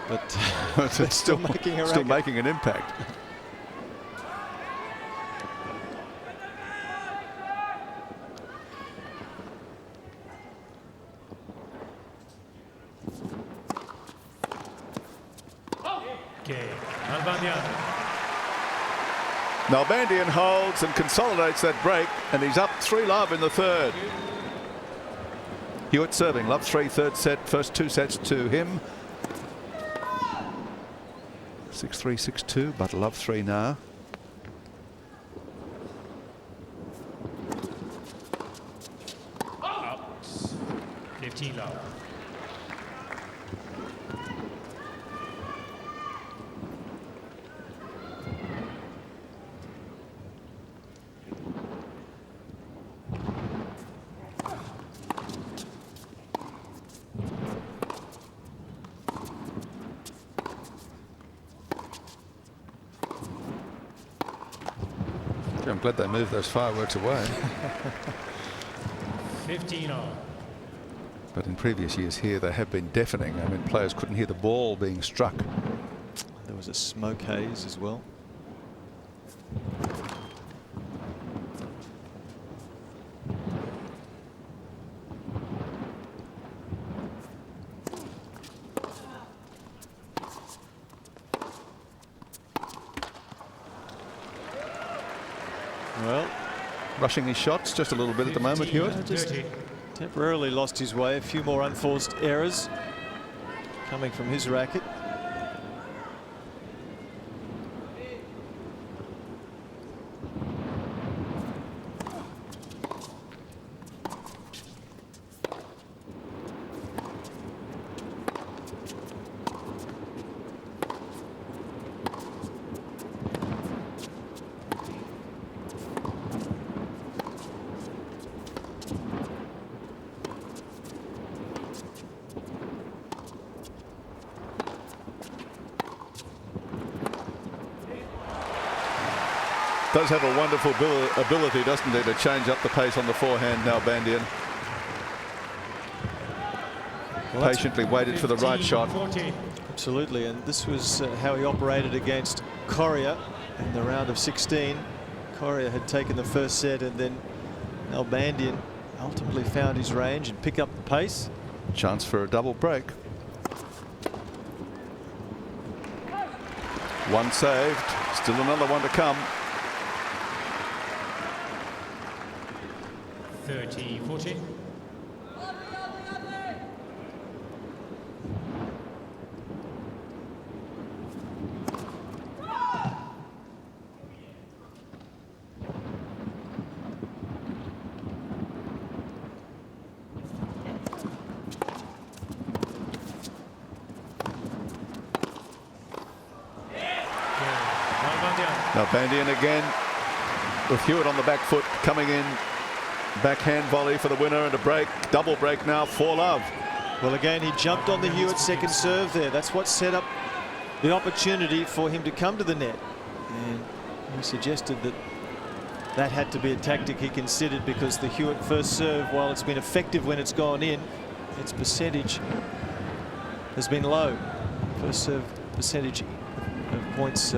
But it's still making a still making an impact. Okay. Nalbandian. Nalbandian holds and consolidates that break, and he's up 3-love in the third. Hewitt serving, love 3, third set, first 2 sets to him. 6-3, 6-2, but love 3 now. Out. 15 love. I'm glad they moved those fireworks away. 15 on. But in previous years here, they have been deafening. I mean, players couldn't hear the ball being struck. There was a smoke haze as well. Well, Rushing his shots just a little bit at the moment, Hewitt. just temporarily lost his way. A few more unforced errors coming from his racket. Does have a wonderful ability, doesn't he, to change up the pace on the forehand. Nalbandian patiently waited for the right shot. 14. Absolutely, and this was how he operated against Correa in the round of 16. Correa had taken the first set, and then Nalbandian ultimately found his range and picked up the pace. Chance for a double break. One saved, still another one to come. 30, 40. Nalbandian again with Hewitt on the back foot, coming in. Backhand volley for the winner and a break. Double break now, 4-love. Well, again, he jumped on the Hewitt second serve there. That's what set up the opportunity for him to come to the net. And he suggested that that had to be a tactic he considered, because the Hewitt first serve, while it's been effective when it's gone in, its percentage has been low. First serve percentage of points,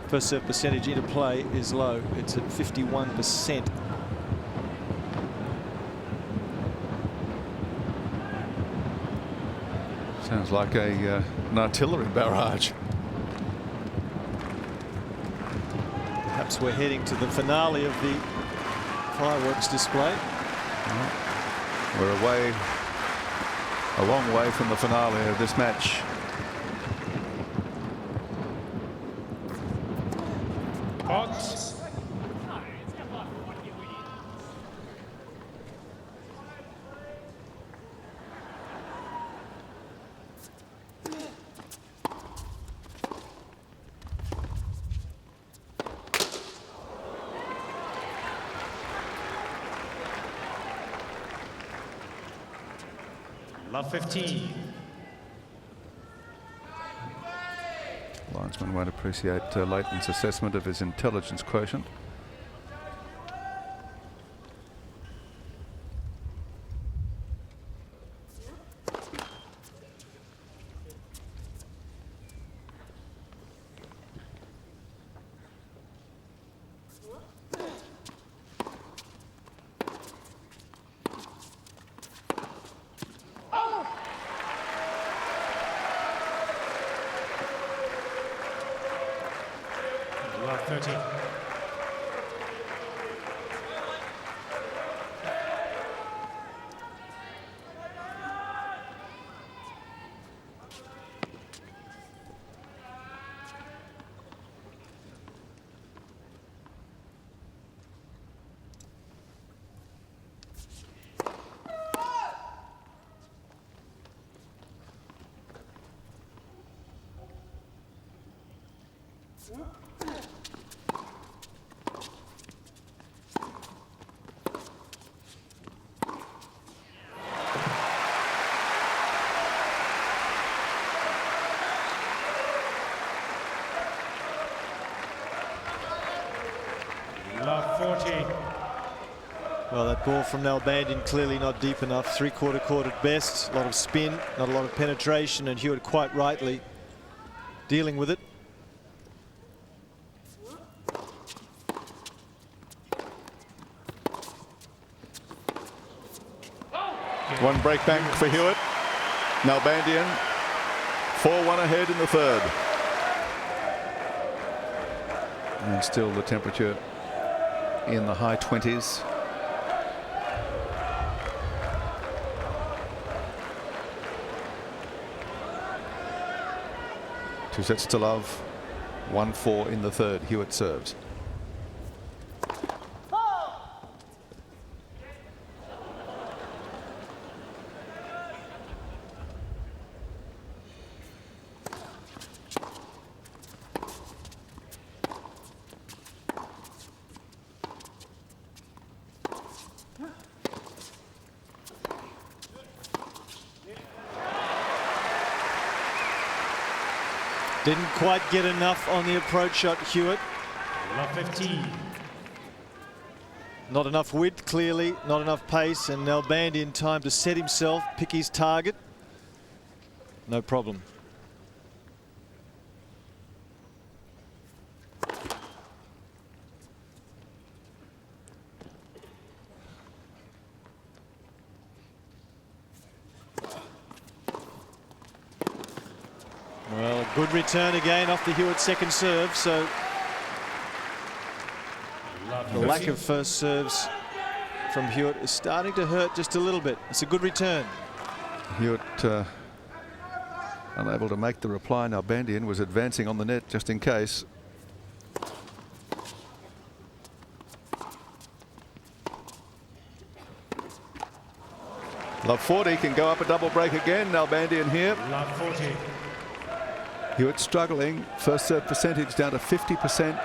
first serve percentage into play is low. It's at 51%. Sounds like an artillery barrage. Perhaps we're heading to the finale of the fireworks display. We're away, a long way from the finale of this match. Hot. Love 15. Linesman won't appreciate Lleyton's assessment of his intelligence quotient. Love 30. Love 40. Well, that ball from Nalbandian clearly not deep enough. Three-quarter court at best. A lot of spin, not a lot of penetration, and Hewitt quite rightly dealing with it. One break bank for Hewitt. Nalbandian 4-1 ahead in the third. And still the temperature in the high 20s. Two sets to love. 1-4 in the third. Hewitt serves. Didn't quite get enough on the approach shot, Hewitt. Love 15. Not enough width, clearly, not enough pace, and Nalbandian time to set himself, pick his target. No problem. Well, a good return again off the Hewitt second serve, so the lack of first serves from Hewitt is starting to hurt just a little bit. It's a good return. Hewitt unable to make the reply. Nalbandian was advancing on the net just in case. Love 40 can go up a double break again. Nalbandian here. Love 40. Hewitt struggling. First serve percentage down to 50%.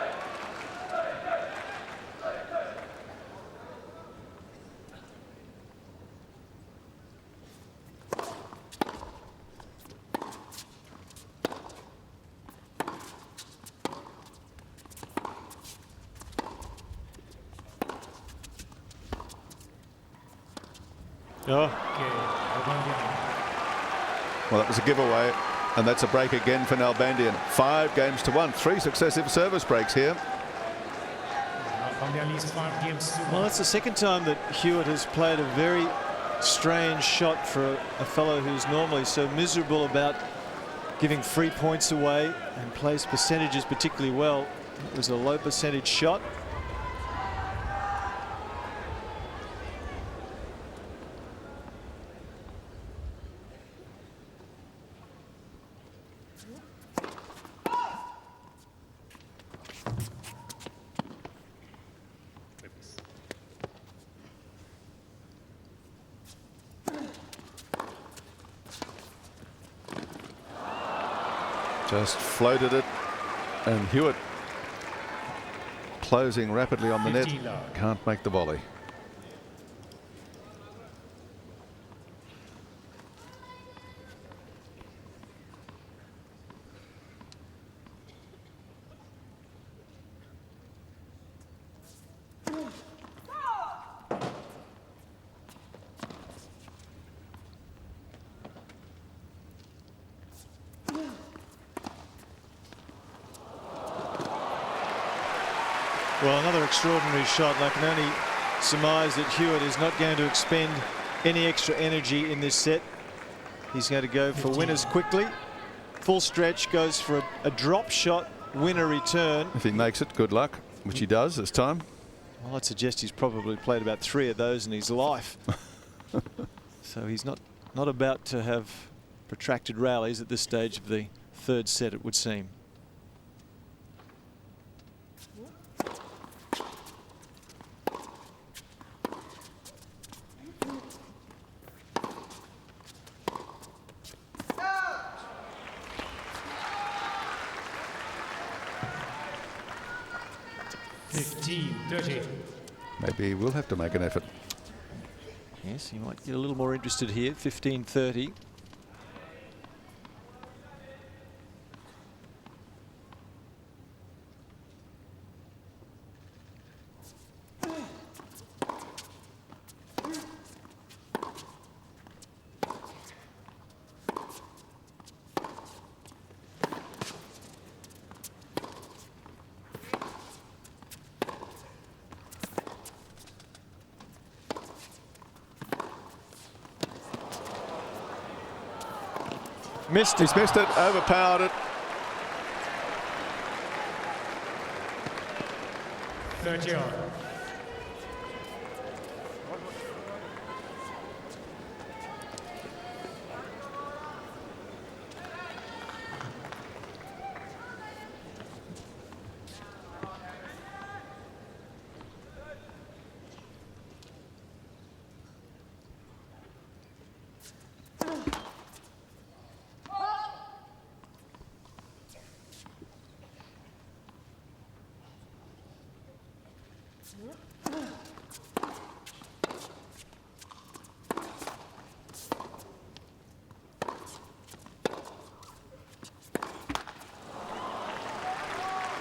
Oh. Well, that was a giveaway, and that's a break again for Nalbandian. 5 games to 1. 3 successive service breaks here. Well, that's the second time that Hewitt has played a very strange shot for a fellow who's normally so miserable about giving free points away and plays percentages particularly well. It was a low percentage shot. Just floated it, and Hewitt closing rapidly on the net. Can't make the volley. Well, another extraordinary shot. I can only surmise that Hewitt is not going to expend any extra energy in this set. He's going to go for winners quickly. Full stretch, goes for a drop shot winner return. If he makes it, good luck, which he does this time. Well, I'd suggest he's probably played about 3 of those in his life. So he's not about to have protracted rallies at this stage of the 3rd set, it would seem. Maybe we'll have to make an effort. Yes, he might get a little more interested here. 15-30. Missed it. He's missed it, overpowered it. 30 on.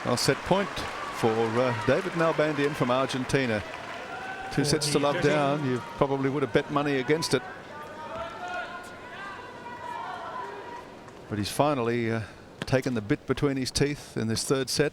Well, set point for David Nalbandian from Argentina. 2 sets to love down. You probably would have bet money against it. But he's finally taken the bit between his teeth in this 3rd set.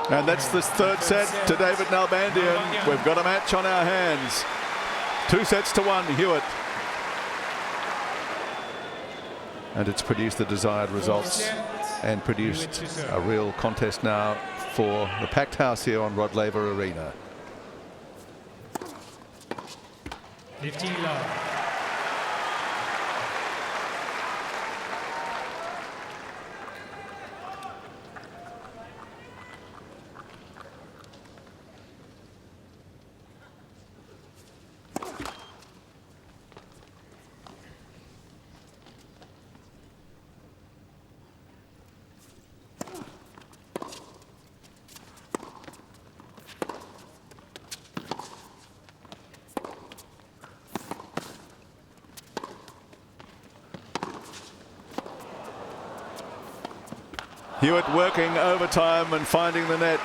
And that's the 3rd set to David Nalbandian. We've got a match on our hands. 2 sets to 1, Hewitt. And it's produced the desired results and produced a real contest now for the packed house here on Rod Laver Arena. 15 love. Hewitt working overtime and finding the net.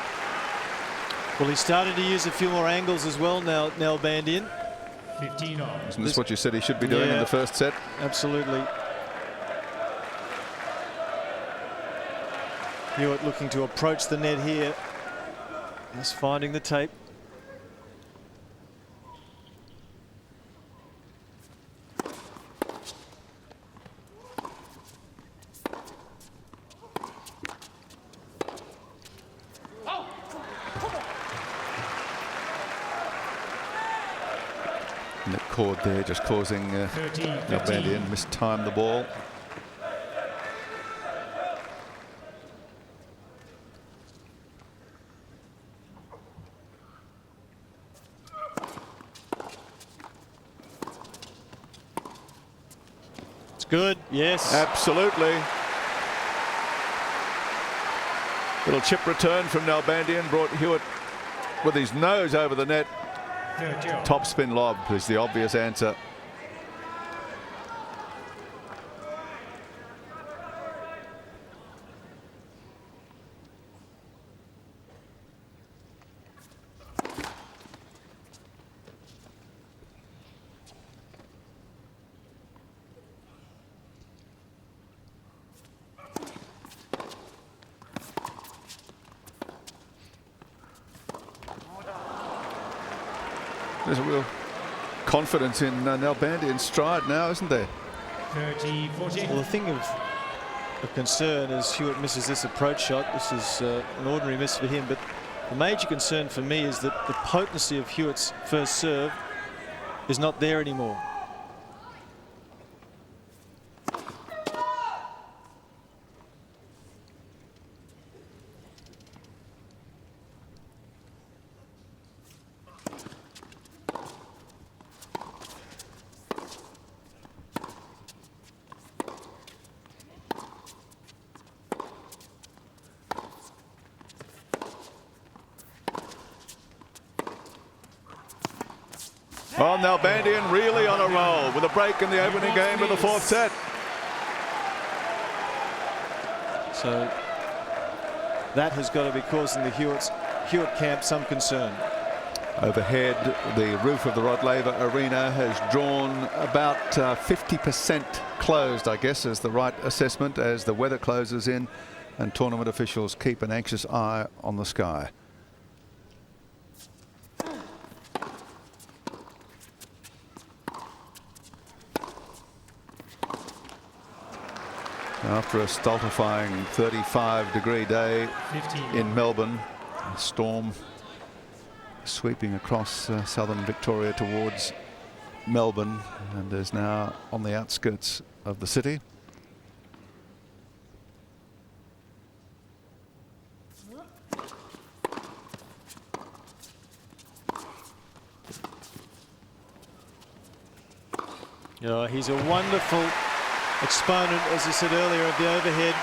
Well, he started to use a few more angles as well now, Nalbandian. 15 on. Isn't this what you said he should be doing in the 1st set? Absolutely. Hewitt looking to approach the net here. Just finding the tape. And that cord there just causing Nalbandian mistime the ball. It's good, yes. Absolutely. Little chip return from Nalbandian brought Hewitt with his nose over the net. Top spin lob is the obvious answer. There's a real confidence in Nalbandian's stride now, isn't there? 30-14. Well, the thing of concern is Hewitt misses this approach shot. This is an ordinary miss for him, but the major concern for me is that the potency of Hewitt's first serve is not there anymore. Oh, Nalbandian really on a roll with a break in the opening game of the fourth set. So that has got to be causing the Hewitt camp some concern. Overhead, the roof of the Rod Laver Arena has drawn about 50% closed, I guess, is the right assessment, as the weather closes in and tournament officials keep an anxious eye on the sky. After a stultifying 35-degree day 15. in Melbourne, a storm sweeping across southern Victoria towards Melbourne and is now on the outskirts of the city. Yeah, he's a wonderful exponent, as I said earlier, of the overhead.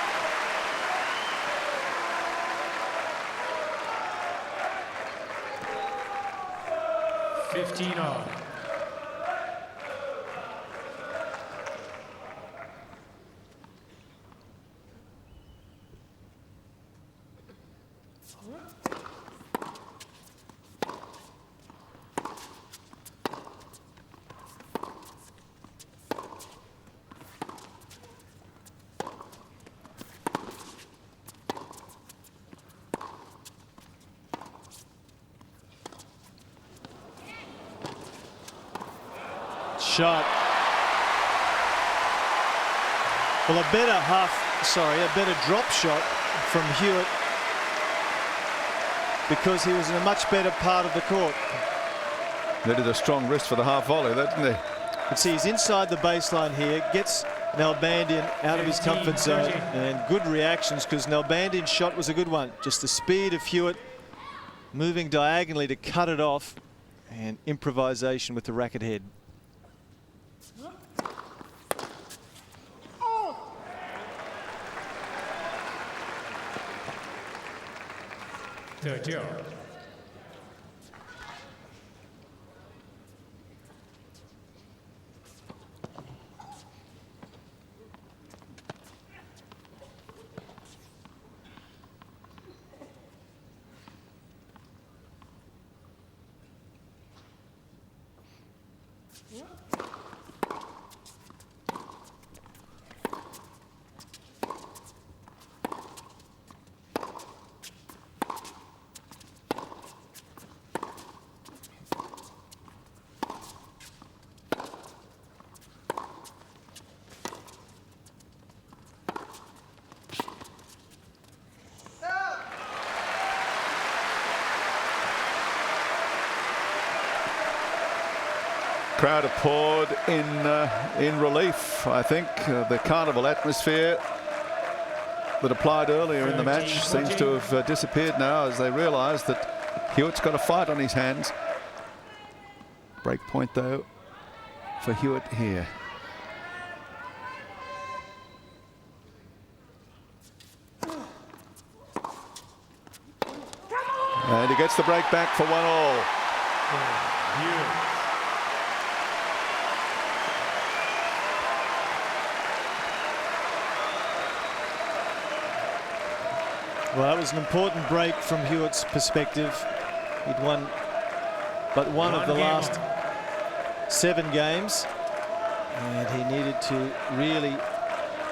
$15. Shot. Well, a better drop shot from Hewitt, because he was in a much better part of the court. Needed a strong wrist for the half volley, didn't he? You see, he's inside the baseline here, gets Nalbandian out of his comfort zone, and good reactions, because Nalbandian's shot was a good one. Just the speed of Hewitt moving diagonally to cut it off, and improvisation with the racket head. $30. Crowd applaud in relief, I think. The carnival atmosphere that applied earlier in the match seems to have disappeared now, as they realise that Hewitt's got a fight on his hands. Break point, though, for Hewitt here. And he gets the break back for 1-all. Well, that was an important break from Hewitt's perspective. He'd won but one of the last 7 games, and he needed to really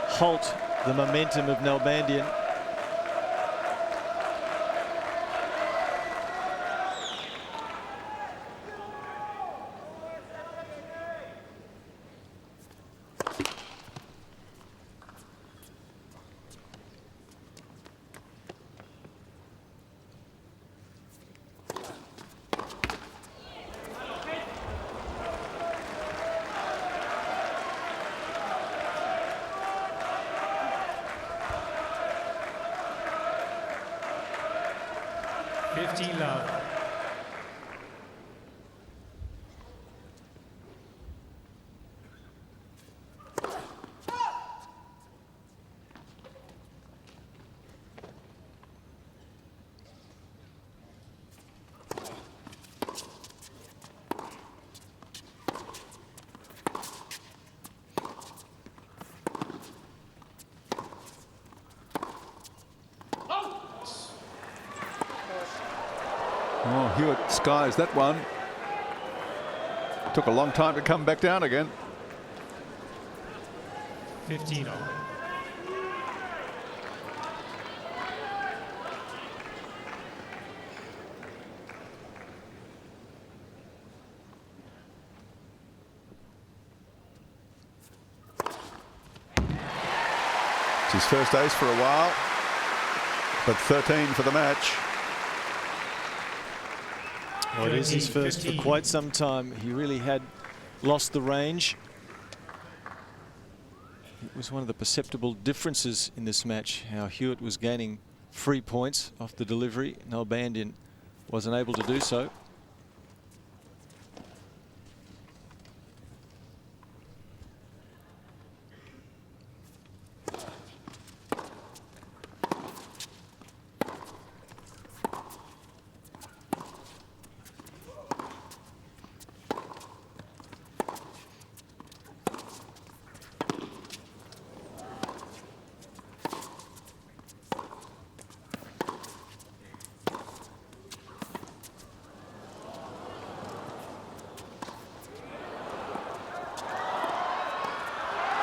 halt the momentum of Nalbandian. 15 love. Oh, Hewitt skies that one. Took a long time to come back down again. 15 all. It's his first ace for a while, but 13 for the match. Well, it is his first for quite some time. He really had lost the range. It was one of the perceptible differences in this match, how Hewitt was gaining free points off the delivery. Nalbandian wasn't able to do so.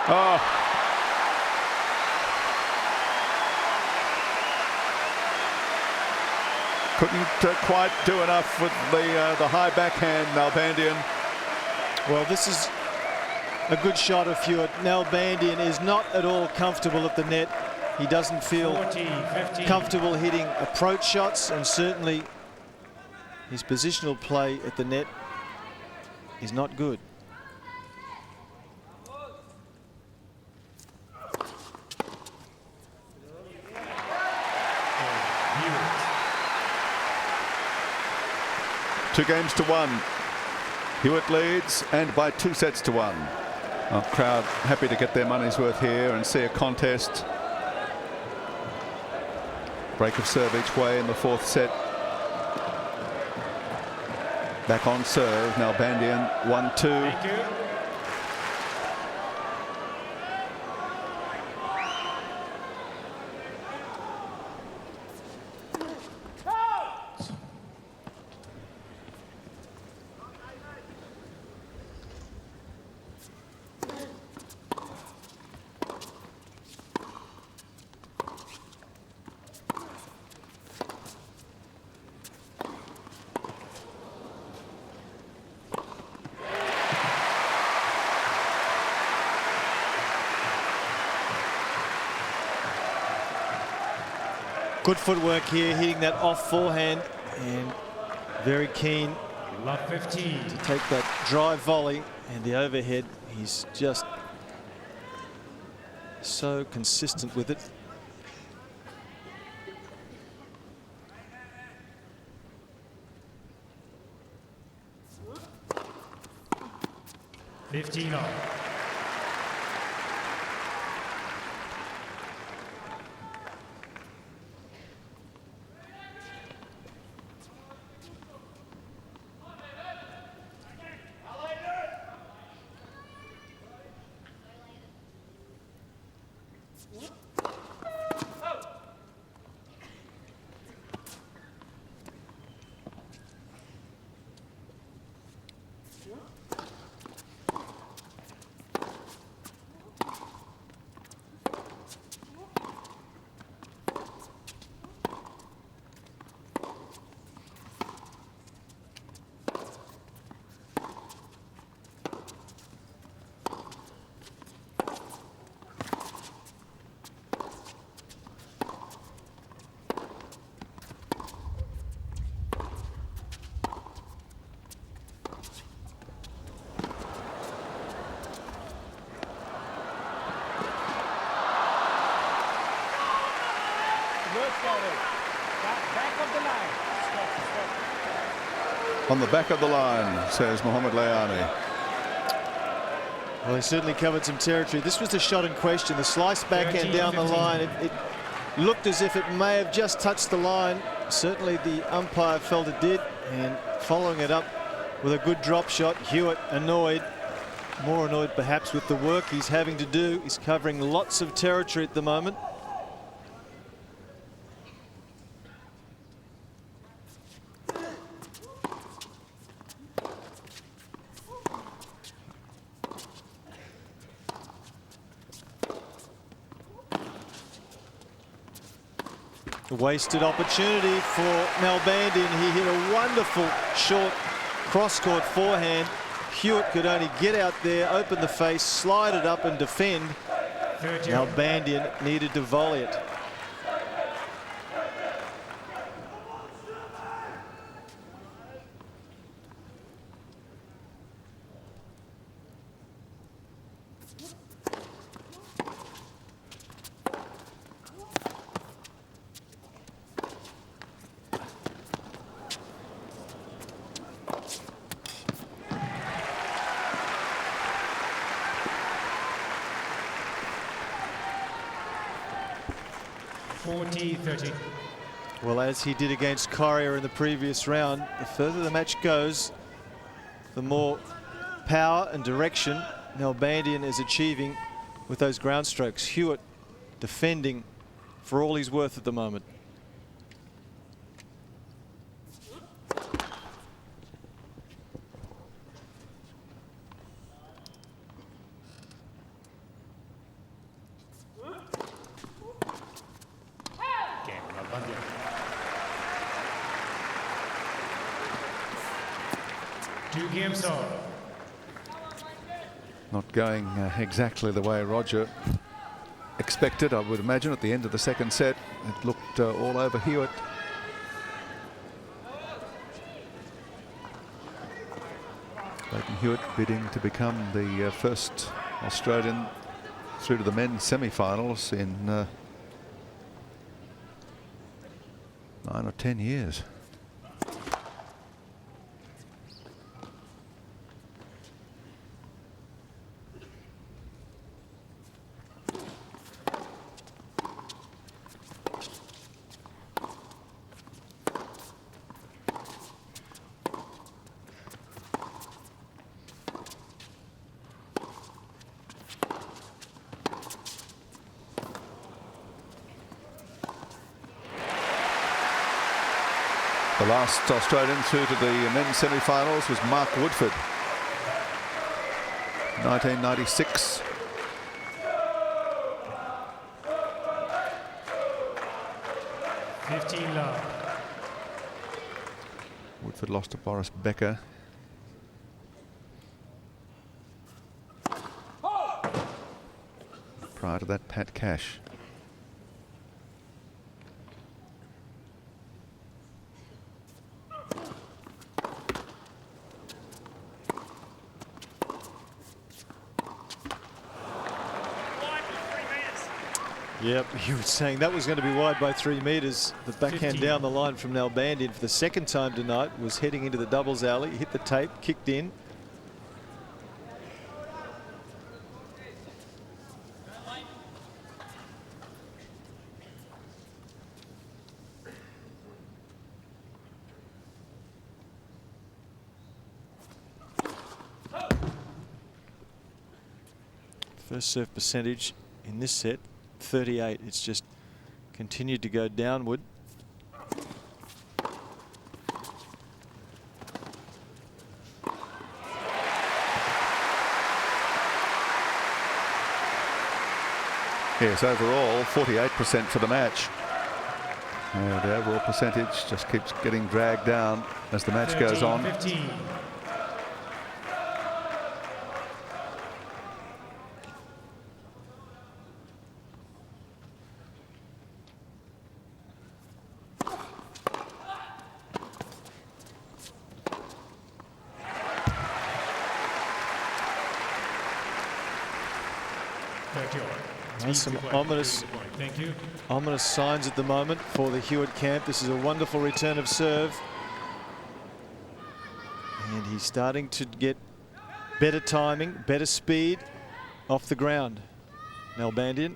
Oh. Couldn't quite do enough with the high backhand, Nalbandian. Well, this is a good shot of Hewitt. Nalbandian is not at all comfortable at the net. He doesn't feel 15. comfortable hitting approach shots, and certainly his positional play at the net is not good. Two games to one. Hewitt leads, and by 2 sets to 1. Our crowd happy to get their money's worth here and see a contest. Break of serve each way in the 4th set. Back on serve, Nalbandian 1-2. Thank you. Good footwork here, hitting that off forehand, and very keen Love 15. to take that drive volley and the overhead. He's just so consistent with it. $15 all. on the back of the line, says Mohamed Layani. Well, he certainly covered some territory. This was the shot in question, the slice backhand down the line. It looked as if it may have just touched the line. Certainly the umpire felt it did, and following it up with a good drop shot. Hewitt annoyed, more annoyed perhaps with the work he's having to do. He's covering lots of territory at the moment. Wasted opportunity for Nalbandian. He hit a wonderful short cross-court forehand. Hewitt could only get out there, open the face, slide it up and defend. Nalbandian needed to volley it. Well, as he did against Correa in the previous round, the further the match goes, the more power and direction Nalbandian is achieving with those ground strokes. Hewitt defending for all he's worth at the moment. Not going exactly the way Roger expected, I would imagine. At the end of the second set, it looked all over Hewitt. Lleyton Hewitt bidding to become the first Australian through to the men's semi-finals in 9 or 10 years. The last Australian through to the men's semi-finals was Mark Woodford, 1996. Woodford lost to Boris Becker. Prior to that, Pat Cash. Yep, you were saying that was going to be wide by 3 metres. The backhand down the line from Nalbandian for the second time tonight was heading into the doubles alley, hit the tape, kicked in. First serve percentage in this set, 38. It's just continued to go downward. Yes, overall 48% for the match. The overall percentage just keeps getting dragged down as the match goes on. 15. Some ominous signs at the moment for the Hewitt camp. This is a wonderful return of serve. He's starting to get better timing, better speed off the ground. Nalbandian.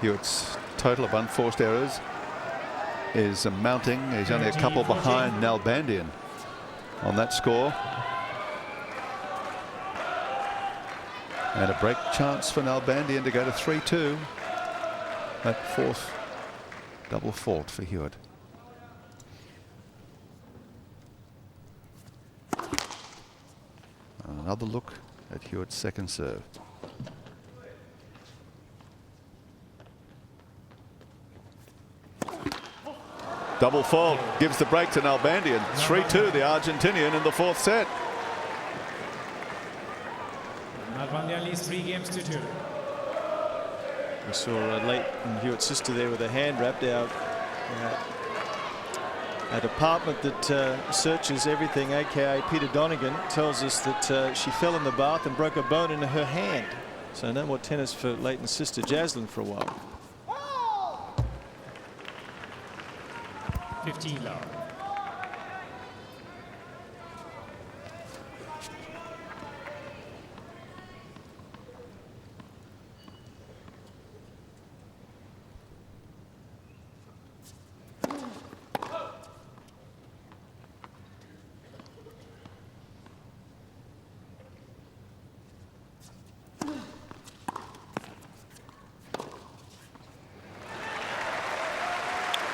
Hewitt's total of unforced errors is mounting. He's only a couple behind Nalbandian on that score. And a break chance for Nalbandian to go to 3-2. That fourth double fault for Hewitt. Another look at Hewitt's second serve. Double fault gives the break to Nalbandian. 3-2 the Argentinian in the fourth set. Nalbandian leads 3 games to 2. We saw Lleyton Hewitt's sister there with her hand wrapped out. A department that searches everything, aka Peter Donegan, tells us that she fell in the bath and broke a bone in her hand. So no more tennis for Lleyton's sister Jaslyn for a while. 15 love.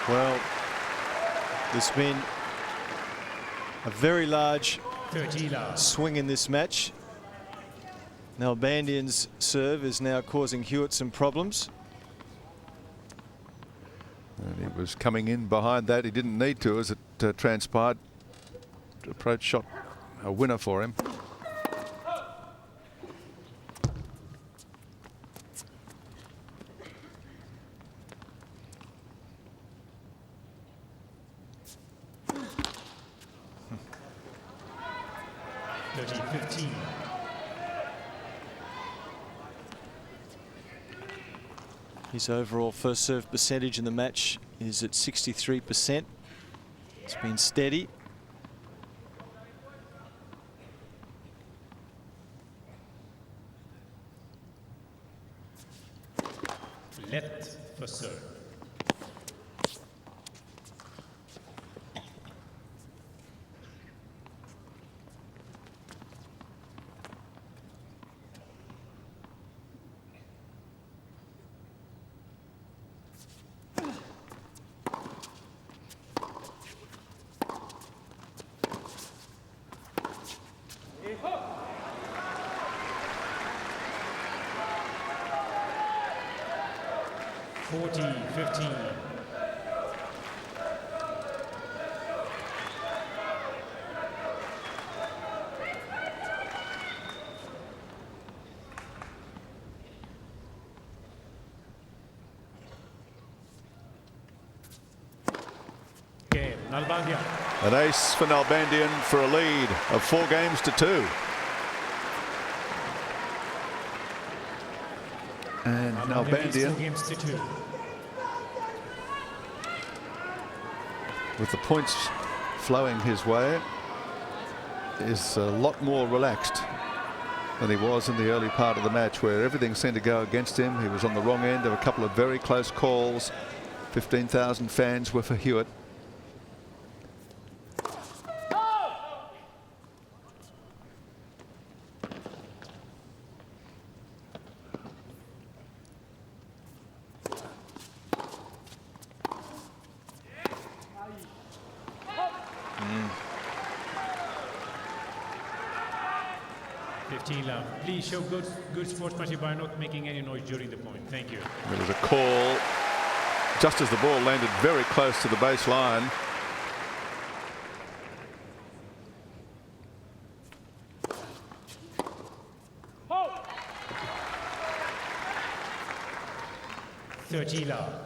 Well, there's been a very large 30 love. swing in this match. Nalbandian's serve is now causing Hewitt some problems. And he was coming in behind that. He didn't need to, as it transpired. Approach shot a winner for him. His overall first serve percentage in the match is at 63%. It's been steady. Let for serve. Nalbandian. An ace for Nalbandian for a lead of 4 games to 2. And Nalbandian, 4 games to 2. with the points flowing his way, is a lot more relaxed than he was in the early part of the match, where everything seemed to go against him. He was on the wrong end of a couple of very close calls. 15,000 fans were for Hewitt. Please show good sportsmanship by not making any noise during the point. Thank you. There was a call just as the ball landed very close to the baseline. Thirtila.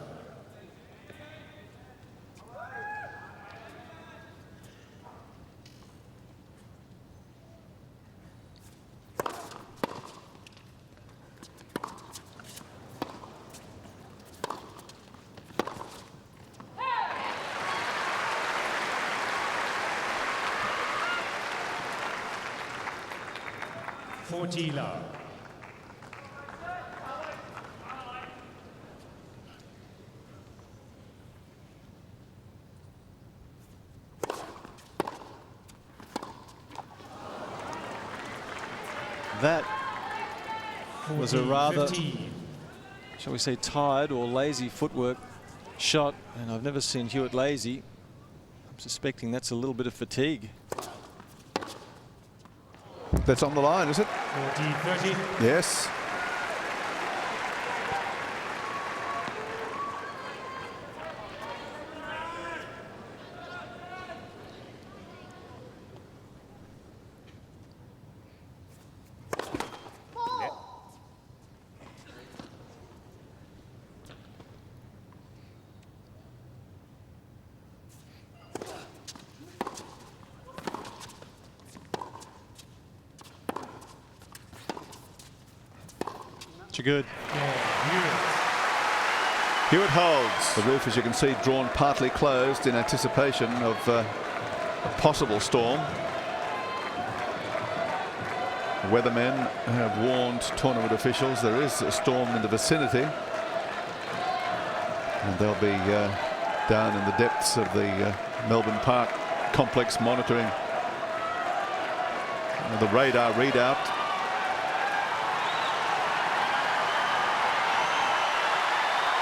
40 love. That was a rather, 15. shall we say, tired or lazy footwork shot, and I've never seen Hewitt lazy. I'm suspecting that's a little bit of fatigue. That's on the line, is it? 40-30. Yes. Good. Hewitt holds. The roof, as you can see, drawn partly closed in anticipation of a possible storm. The weathermen have warned tournament officials there is a storm in the vicinity, and they'll be down in the depths of the Melbourne Park complex monitoring the radar readout.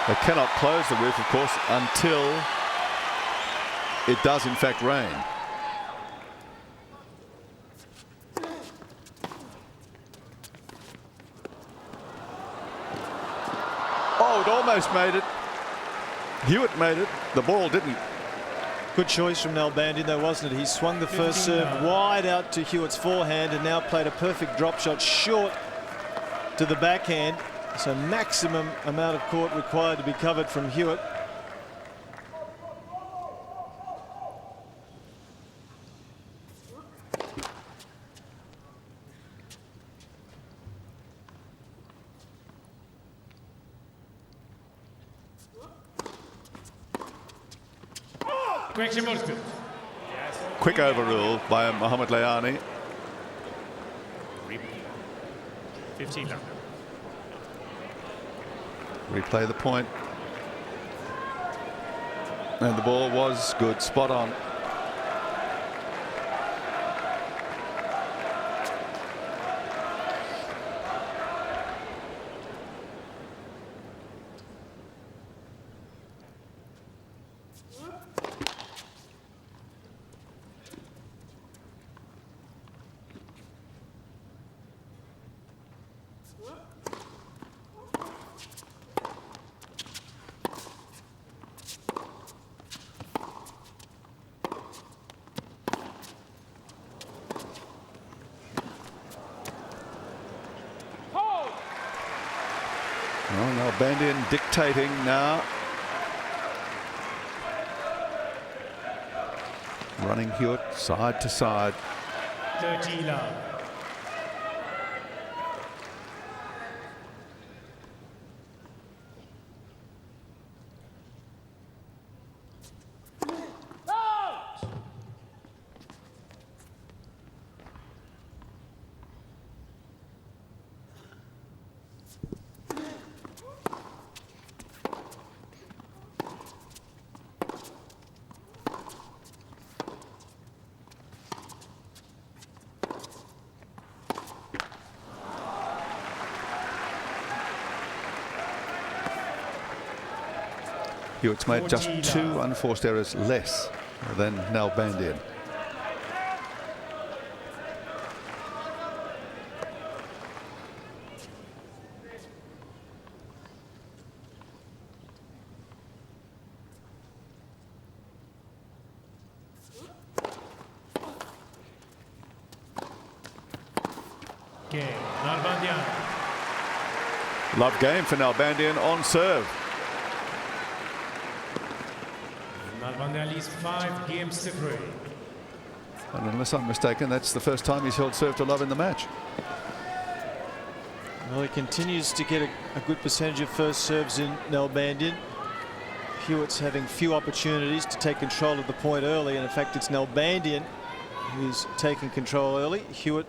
They cannot close the roof, of course, until it does in fact rain. Oh, it almost made it. Hewitt made it. The ball didn't. Good choice from Nalbandian, though, wasn't it? He swung the first serve wide out to Hewitt's forehand and now played a perfect drop shot short to the backhand. So maximum amount of court required to be covered from Hewitt. Correction, Moscow. Quick overrule by Mohamed Layani. 15 love. Replay the point. And the ball was good, spot on. Well, Nalbandian dictating now. Running Hewitt side to side. 30 love. Hewitt's made just 2 unforced errors less than Nalbandian. Okay, Nalbandian. Love game for Nalbandian on serve. Nalbandian leads 5 games to 3. And unless I'm mistaken, that's the first time he's held serve to love in the match. Well, he continues to get a good percentage of first serves in Nalbandian. Hewitt's having few opportunities to take control of the point early, and in fact it's Nalbandian who's taking control early. Hewitt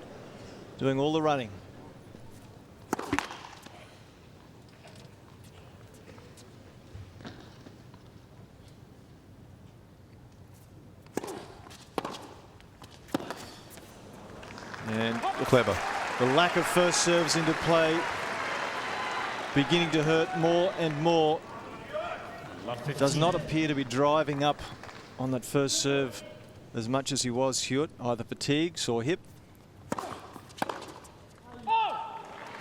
doing all the running. Clever. The lack of first serves into play beginning to hurt more and more. Does not appear to be driving up on that first serve as much as he was, Hewitt, either fatigue, sore hip.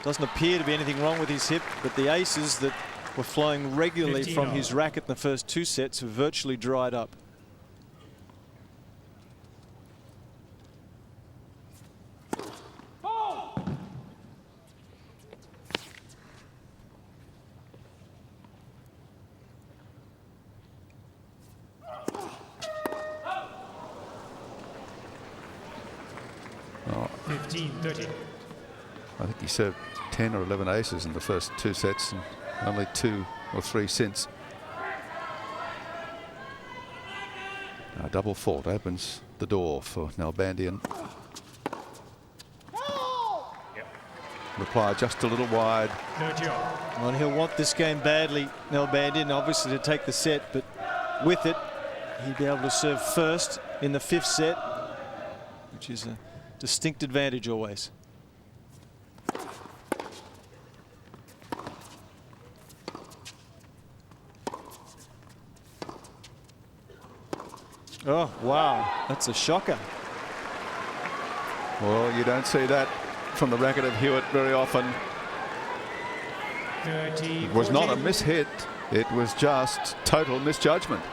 Doesn't appear to be anything wrong with his hip, but the aces that were flowing regularly from his racket in the first 2 sets have virtually dried up. Oh. 15-30. I think he served 10 or 11 aces in the first 2 sets and only 2 or 3 since. Now double fault opens the door for Nalbandian. Reply just a little wide. 30 all. Well, and he'll want this game badly, Nalbandian, obviously to take the set, but with it, he'd be able to serve first in the 5th set, which is a distinct advantage always. Oh, wow, that's a shocker. Well, you don't see that from the racket of Hewitt very often. 30, It was not a 40. mishit, it was just total misjudgment.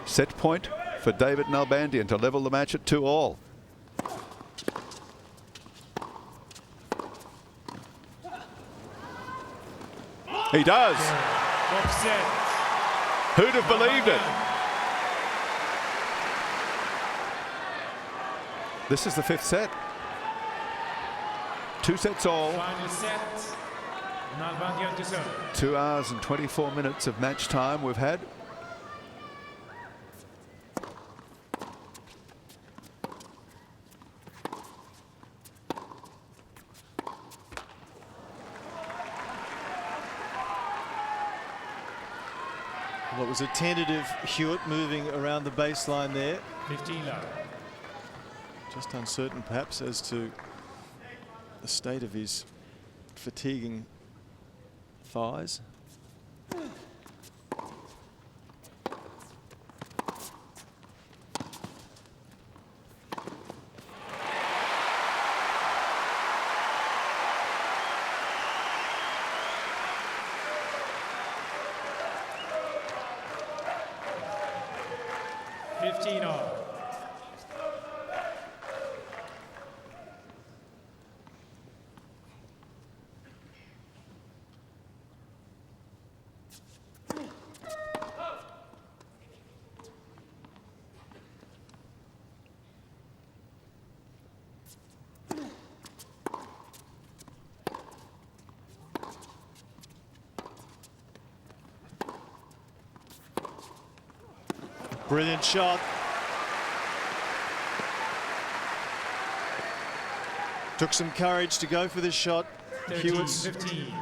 Set point for David Nalbandian to level the match at 2-all. He does. Offset. Who'd have believed it? This is the 5th set. 2 sets all. Final set. Nalbandian to serve. 2 hours and 24 minutes of match time we've had. Well, it was a tentative Hewitt moving around the baseline there. 15 love. Just uncertain perhaps as to the state of his fatiguing thighs. All. Brilliant shot. Took some courage to go for this shot. 13, Hewitt's 15.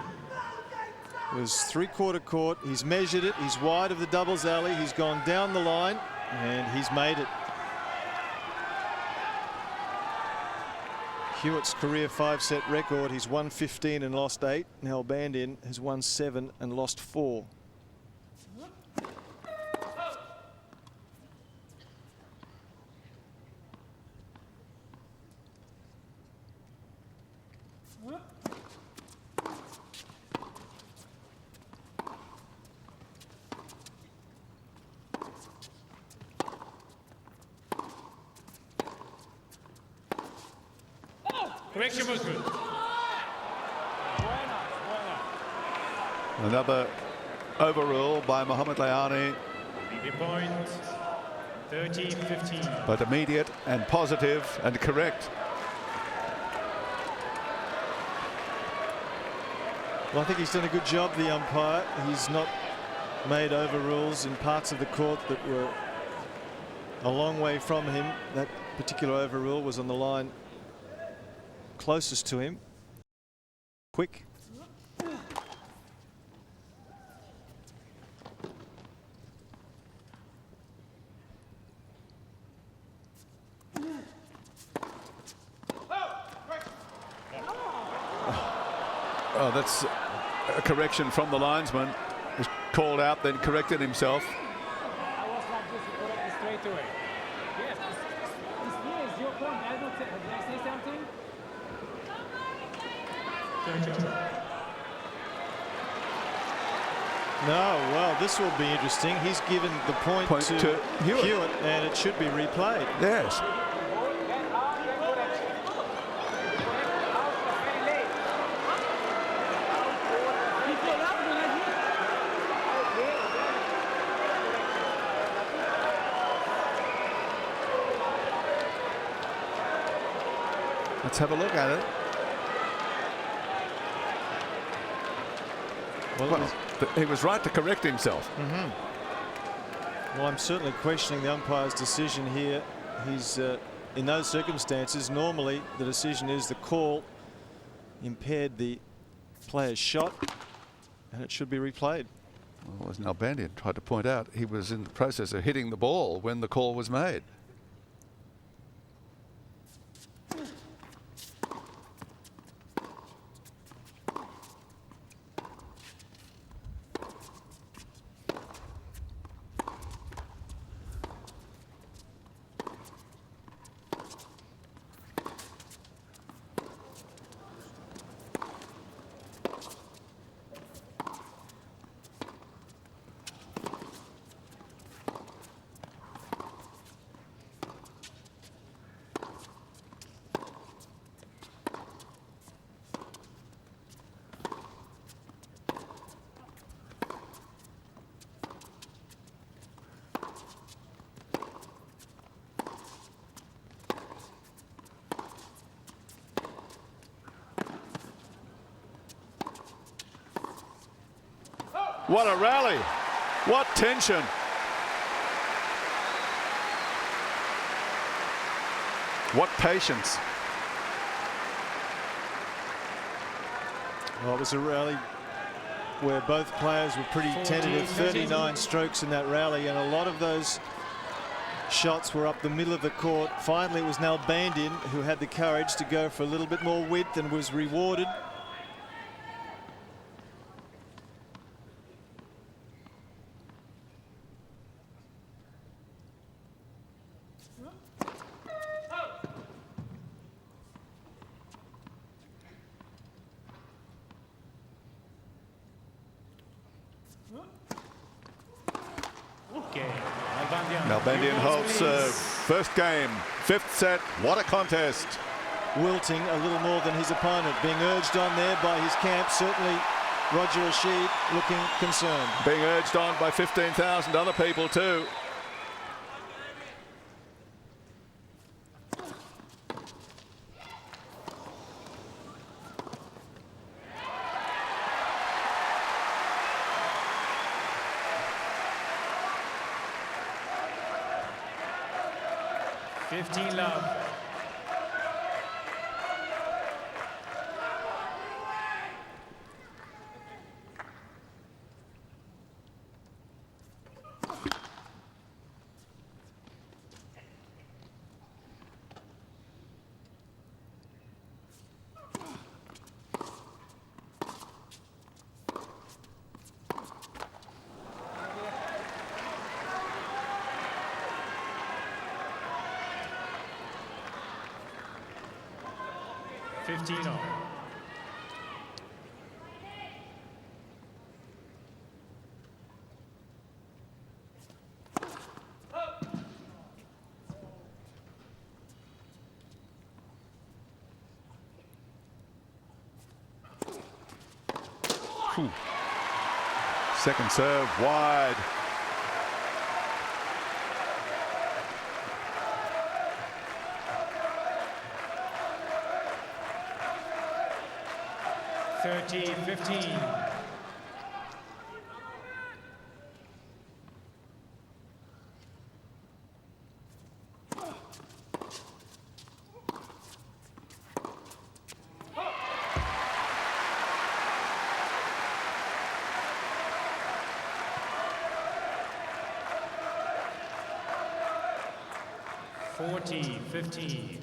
was 3/4 court. He's measured it. He's wide of the doubles alley. He's gone down the line and he's made it. Hewitt's career 5-set record. He's won 15 and lost 8. Nalbandian has won 7 and lost 4. Correction was good. Another overrule by Mohamed Layani, BB point. 13-15. but immediate and positive and correct. Well, I think he's done a good job, the umpire. He's not made overrules in parts of the court that were a long way from him. That particular overrule was on the line closest to him. Quick. Oh, that's a correction from the linesman. He's called out, then corrected himself. I was like this, you correct it straight away. Yes, this here is your point. Did I say something? No, well, this will be interesting. He's given the point to Hewitt, and it should be replayed. Yes. Let's have a look at it. Well, he was right to correct himself. Well, I'm certainly questioning the umpire's decision here. He's in those circumstances, normally the decision is the call impaired the player's shot, and it should be replayed. Well, as Nalbandian tried to point out, he was in the process of hitting the ball when the call was made. What a rally. What tension. What patience. Well, it was a rally where both players were pretty tentative. 39 strokes in that rally, and a lot of those shots were up the middle of the court. Finally, it was Nalbandian who had the courage to go for a little bit more width and was rewarded. Nalbandian holds serve. First game, fifth set. What a contest. Wilting a little more than his opponent, being urged on there by his camp. Certainly Roger Rashid looking concerned. Being urged on by 15,000 other people too. Love. Second serve wide. Thirteen, 15. Fourteen, 15.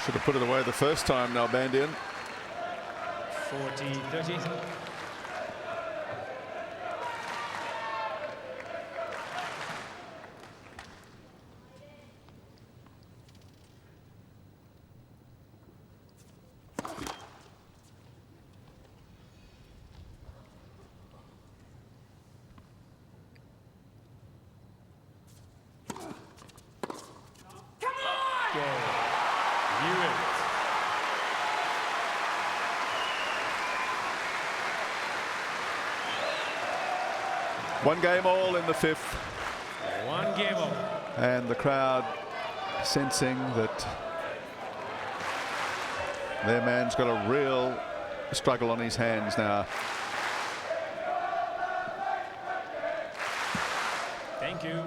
Should have put it away the first time, Nalbandian. 40-30. One game all in the fifth. One game all. And the crowd sensing that their man's got a real struggle on his hands now. Thank you.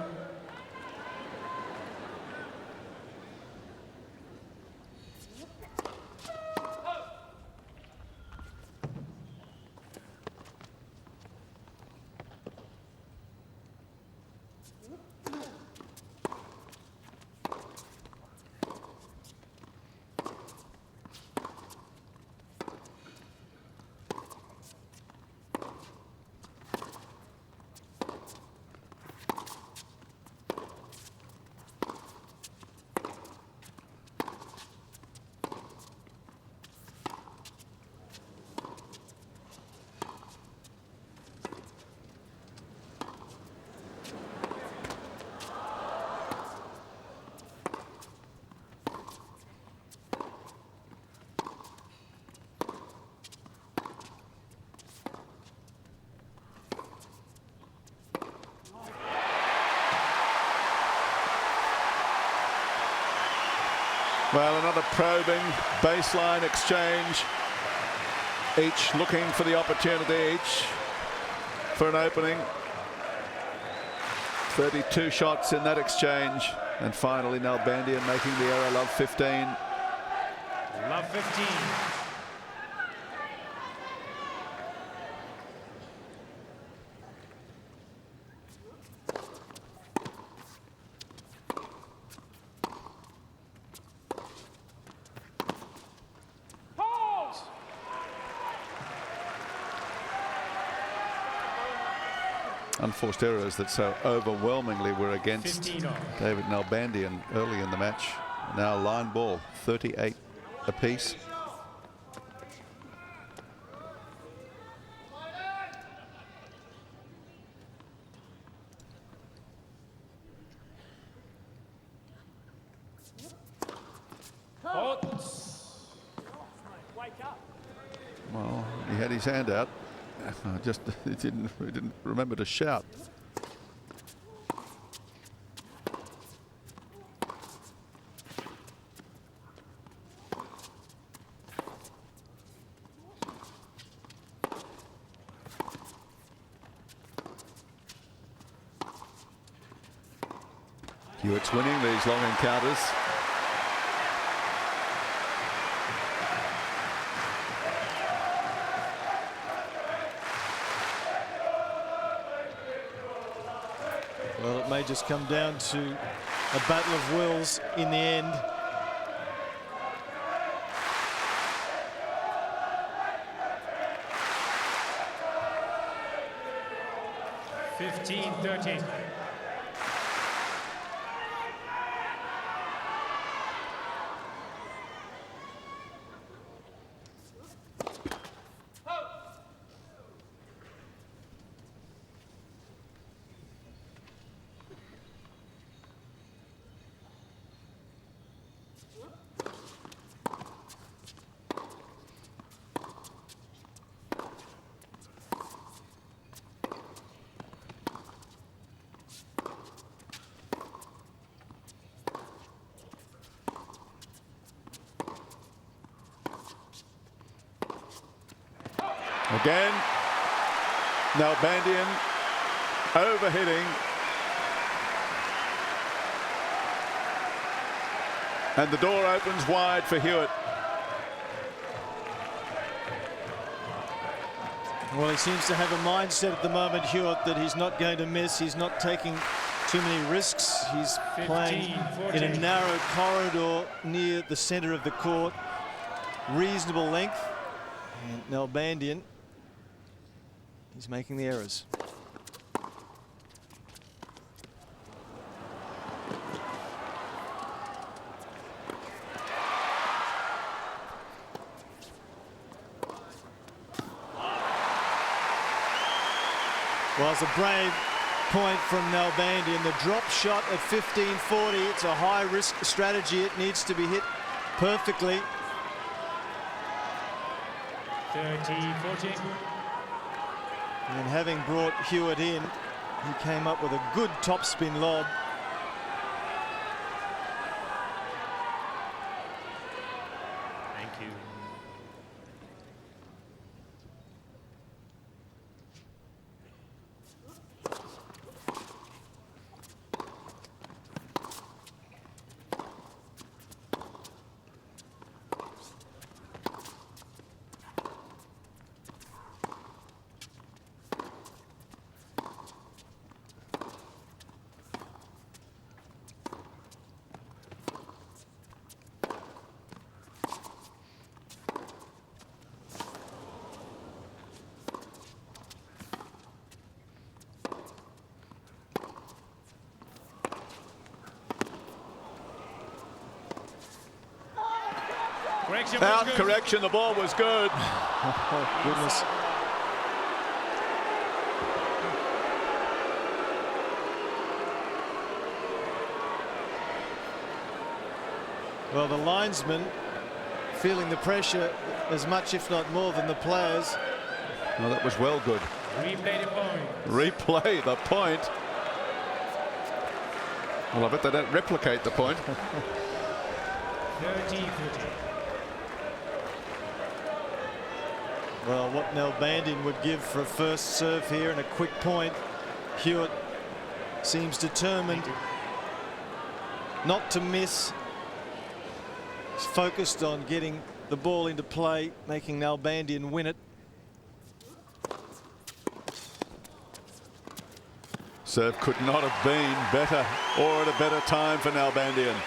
Well, another probing baseline exchange. Each looking for the opportunity, each for an opening. 32 shots in that exchange. And finally, Nalbandian making the error. Love 15. Love 15. Unforced errors that so overwhelmingly were against David Nalbandian early in the match. Now line ball, 38 apiece. Well, he had his hand out. Just he didn't remember to shout. Hewitt's winning these long encounters. Well, it may just come down to a battle of wills in the end. $15-13. Again, Nalbandian overhitting. And the door opens wide for Hewitt. Well, he seems to have a mindset at the moment, Hewitt, that he's not going to miss. He's not taking too many risks. He's playing 14. in a narrow corridor near the centre of the court. Reasonable length. And Nalbandian, he's making the errors. Well, it's a brave point from Nalbandian. The drop shot at 15-40. It's a high-risk strategy. It needs to be hit perfectly. 30-14. And having brought Hewitt in, he came up with a good topspin lob. Thank you. Out correction, the ball was good. Oh, goodness. Well, the linesman feeling the pressure as much, if not more, than the players. Well, that was well good. Replay the point. Replay the point. Well, I bet they don't replicate the point. 30-14. Well, what Nalbandian would give for a first serve here and a quick point. Hewitt seems determined not to miss. He's focused on getting the ball into play, making Nalbandian win it. Serve could not have been better or at a better time for Nalbandian.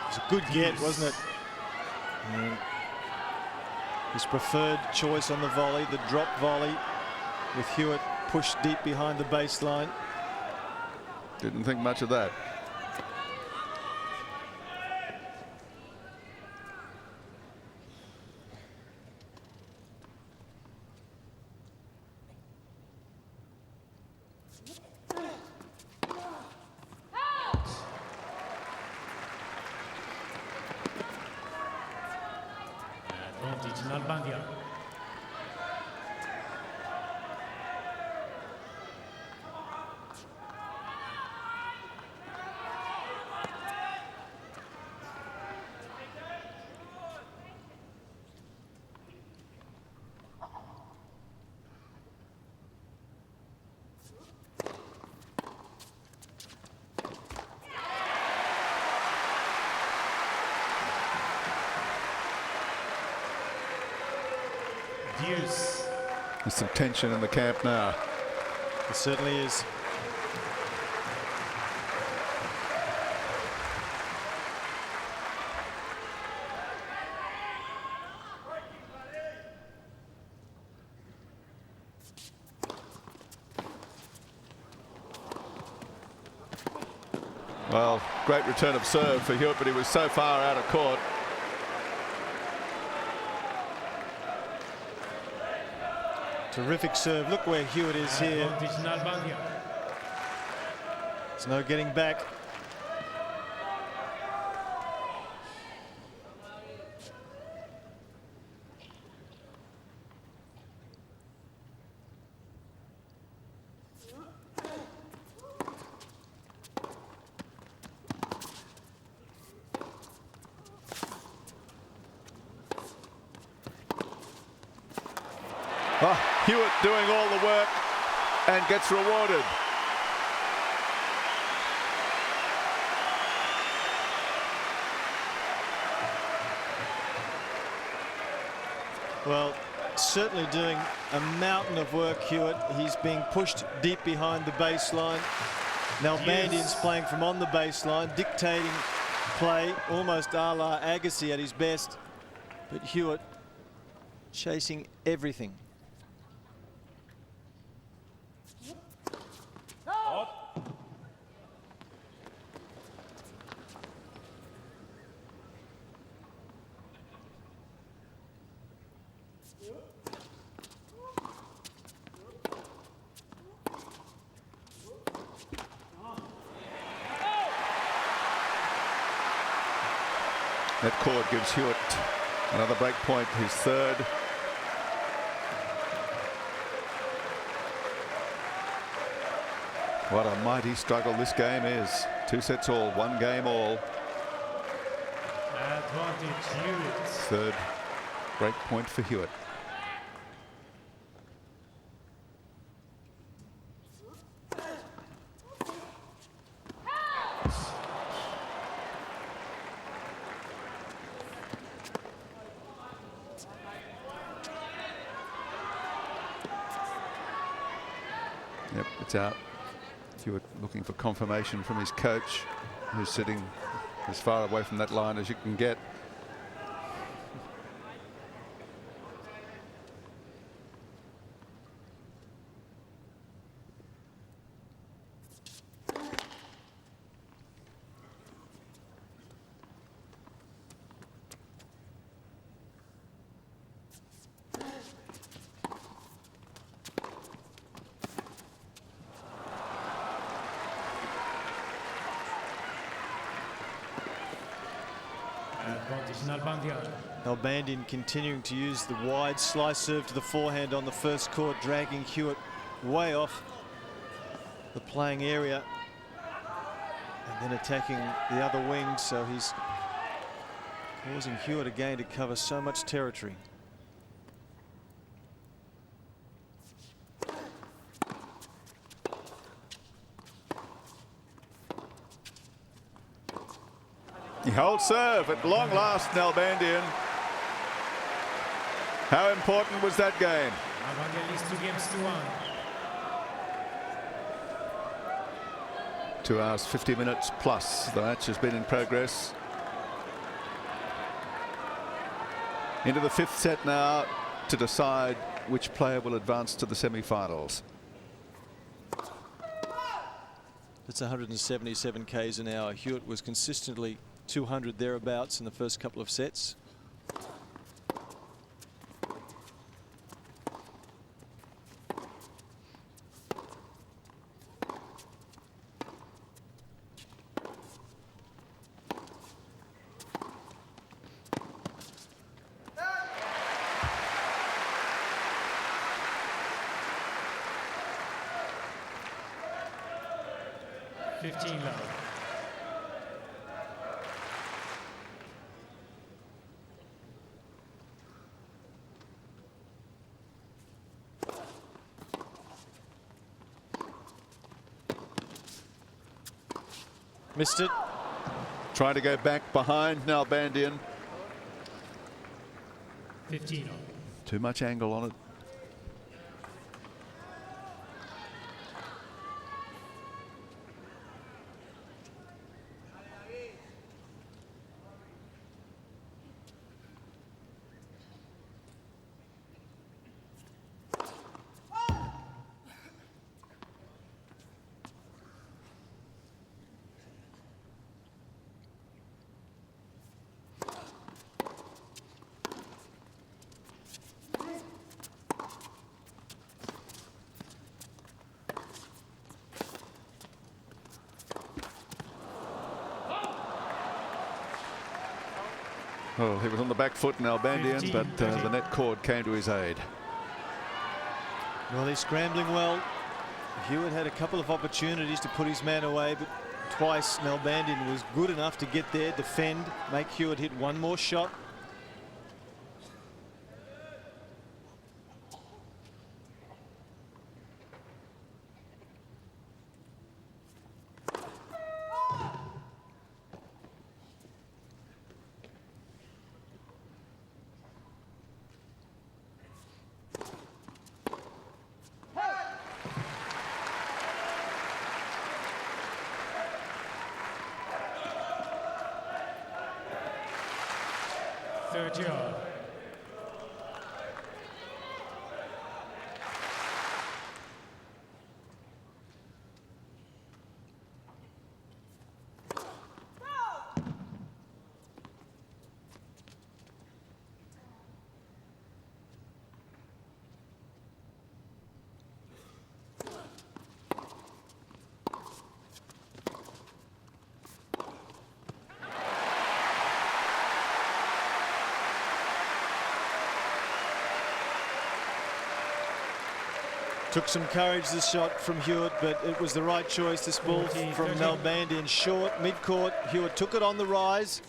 It was a good get, wasn't it? And his preferred choice on the volley, the drop volley, with Hewitt pushed deep behind the baseline. Didn't think much of that. David Nalbandian. There's some tension in the camp now. It certainly is. Well, great return of serve for Hewitt, but he was so far out of court. Terrific serve. Look where Hewitt is here. There's no getting back. Oh, Hewitt doing all the work and gets rewarded. Well, certainly doing a mountain of work, Hewitt. He's being pushed deep behind the baseline. Nalbandian's playing from on the baseline, dictating play, almost a la Agassi at his best. But Hewitt chasing everything. That cord gives Hewitt another break point, his third. What a mighty struggle this game is. 2 sets all, 1 game all. Advantage Hewitt. Third break point for Hewitt. Yep, it's out. Hewitt looking for confirmation from his coach, who's sitting as far away from that line as you can get. Advantage Nalbandian. Nalbandian continuing to use the wide slice serve to the forehand on the first court, dragging Hewitt way off the playing area and then attacking the other wing, so he's causing Hewitt again to cover so much territory. He holds serve at long last, Nalbandian. How important was that game? Nalbandian leads 2 games to 1. 2 hours, 50 minutes plus. The match has been in progress. Into the 5th set now to decide which player will advance to the semi-finals. It's 177 k's an hour. Hewitt was consistently 200 thereabouts in the first couple of sets. Love. Missed it. Trying to go back behind Nalbandian. 15. Too much angle on it. Oh, he was on the back foot, Nalbandian, but the net cord came to his aid. Well, he's scrambling well. Hewitt had a couple of opportunities to put his man away, but twice Nalbandian was good enough to get there, defend, make Hewitt hit one more shot. Roger. Took some courage, this shot from Hewitt, but it was the right choice. This ball from Nalbandian short, mid-court. Hewitt took it on the rise,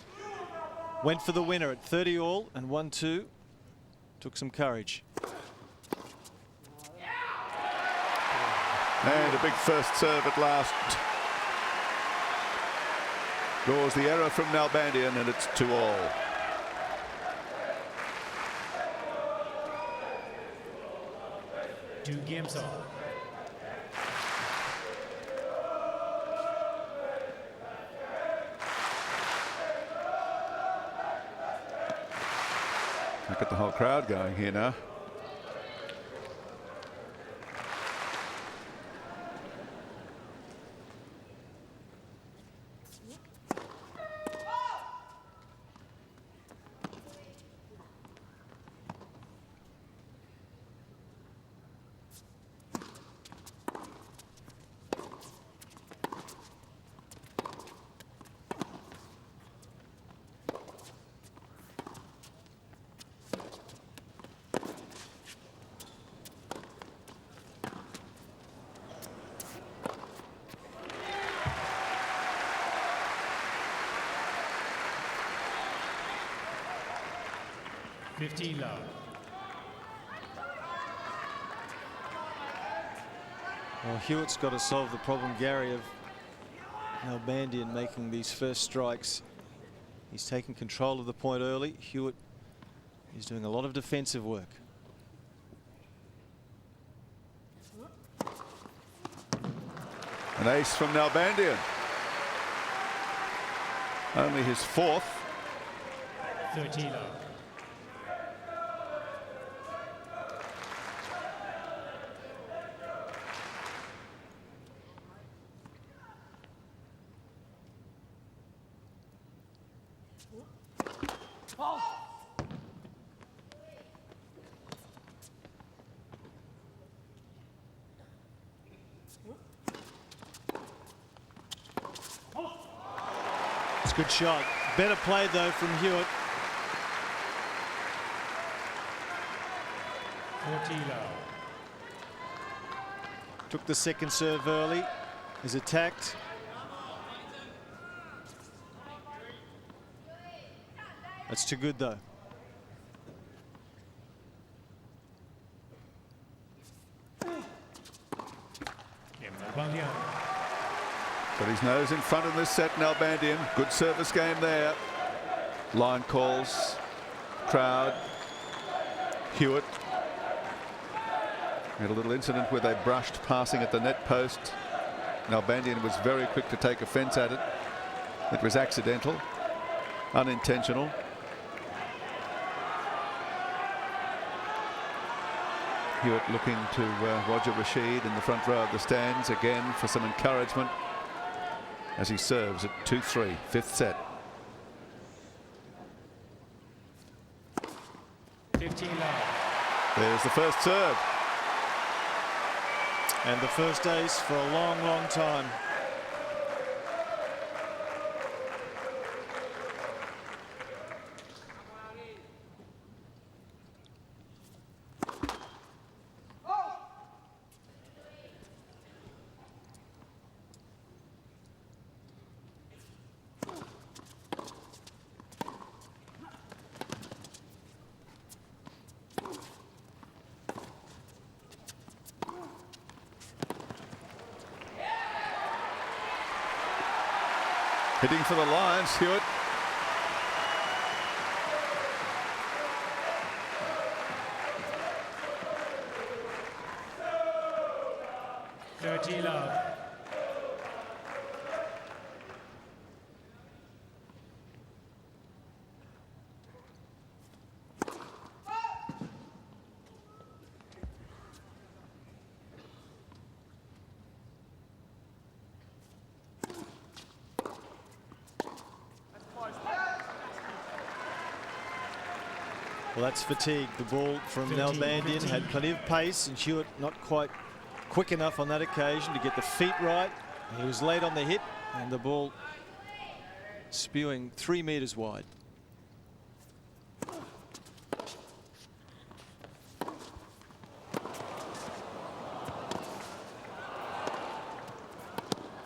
went for the winner at 30 all and 1-2. Took some courage. And a big first serve at last. Draws the error from Nalbandian, and it's 2 all. Two games on. Look at the whole crowd going here now. Love. Well, Hewitt's got to solve the problem, Gary, of Nalbandian making these first strikes. He's taking control of the point early. Hewitt is doing a lot of defensive work. An ace from Nalbandian. Only his 4th. 30 love. It's a good shot. Better played though from Hewitt. 40 love. Took the second serve early. Is attacked. That's too good though. Got his nose in front of this set, Nalbandian. Good service game there. Line calls, crowd. Hewitt. Had a little incident where they brushed passing at the net post. Nalbandian was very quick to take offence at it. It was accidental, unintentional. Hewitt looking to Roger Rashid in the front row of the stands again for some encouragement as he serves at 2-3, 5th set. 15 love. There's the first serve. And the first ace for a long, long time. Hitting for the Lions, Hewitt. Love. Well, that's fatigue. The ball from Nalbandian had plenty of pace, and Hewitt not quite quick enough on that occasion to get the feet right. He was late on the hit, and the ball spewing 3 metres wide.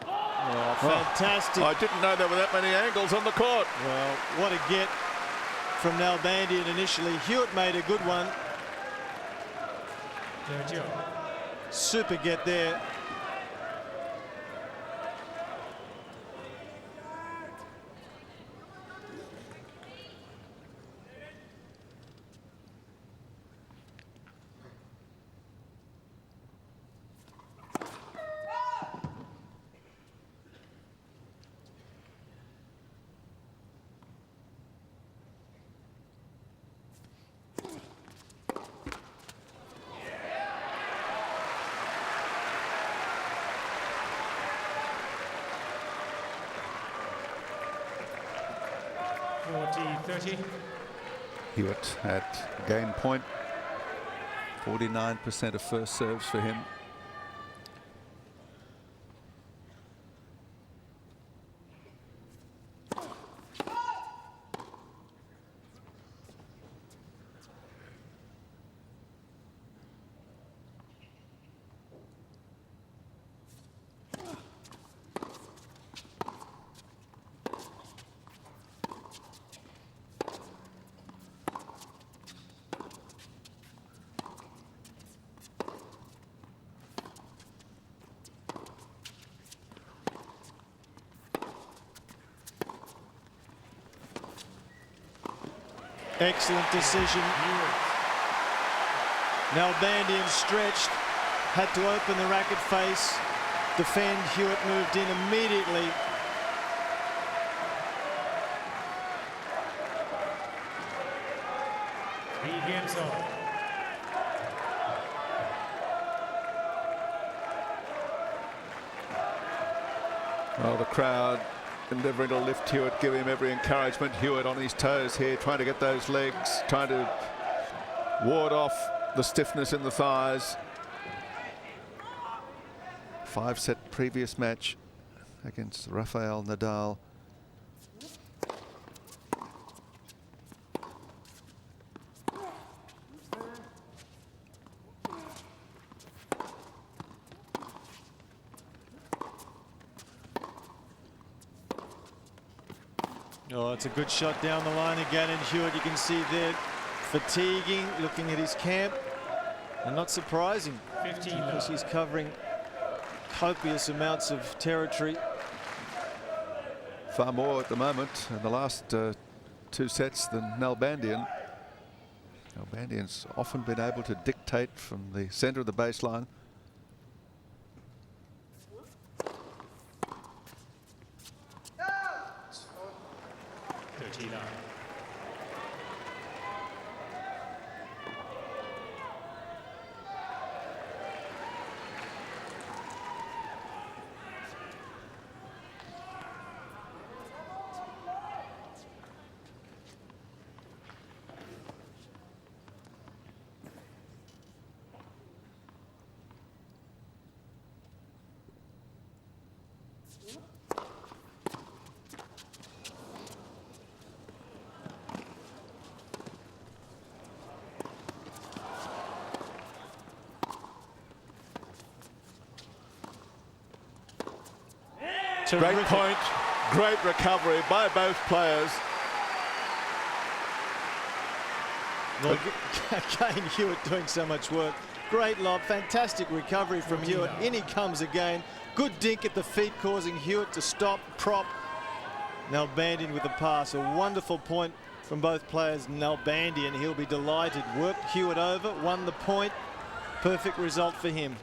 Oh, fantastic. I didn't know there were that many angles on the court. Well, what a get from Nalbandian initially. Hewitt made a good one. Super get there. Hewitt at game point. 49% of first serves for him. Excellent decision. Nalbandian stretched, had to open the racket face, defend. Hewitt moved in immediately. Well, the crowd endeavouring to lift Hewitt, give him every encouragement. Hewitt on his toes here, trying to get those legs, trying to ward off the stiffness in the thighs. 5-set previous match against Rafael Nadal. Oh, it's a good shot down the line again, and Hewitt, you can see there, fatiguing, looking at his camp, and not surprising, because he's covering copious amounts of territory. Far more at the moment in the last 2 sets than Nalbandian. Nalbandian's often been able to dictate from the centre of the baseline. Terrific. Great point, great recovery by both players. Well, again, Hewitt doing so much work. Great lob, fantastic recovery from Hewitt. In he comes again. Good dink at the feet, causing Hewitt to stop, prop. Nalbandian with the pass. A wonderful point from both players. Nalbandian, he'll be delighted. Worked Hewitt over, won the point. Perfect result for him.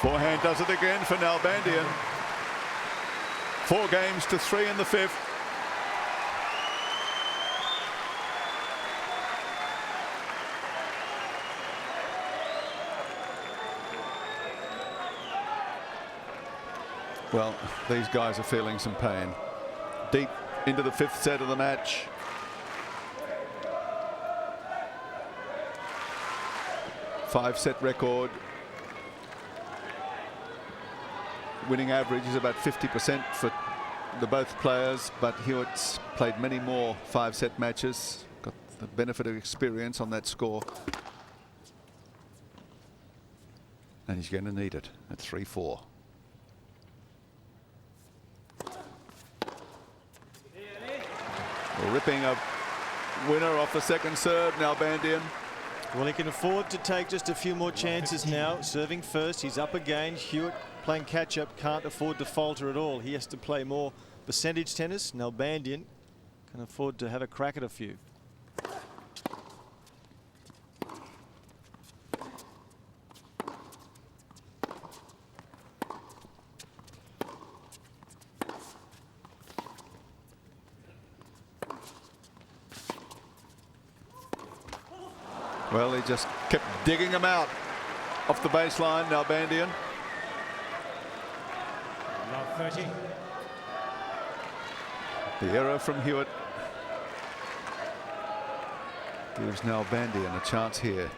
Forehand does it again for Nalbandian. 4 games to 3 in the 5th. Well, these guys are feeling some pain. Deep into the 5th set of the match. Five-set record. Winning average is about 50% for the both players, but Hewitt's played many more 5-set matches. Got the benefit of experience on that score. And he's going to need it at 3-4. Ripping a winner off the second serve, Nalbandian. Well, he can afford to take just a few more chances now. Serving first, he's up again. Hewitt playing catch-up, can't afford to falter at all. He has to play more percentage tennis. Nalbandian can afford to have a crack at a few. Well, he just kept digging them out off the baseline, Nalbandian. Love 30. The error from Hewitt gives Nalbandian a chance here.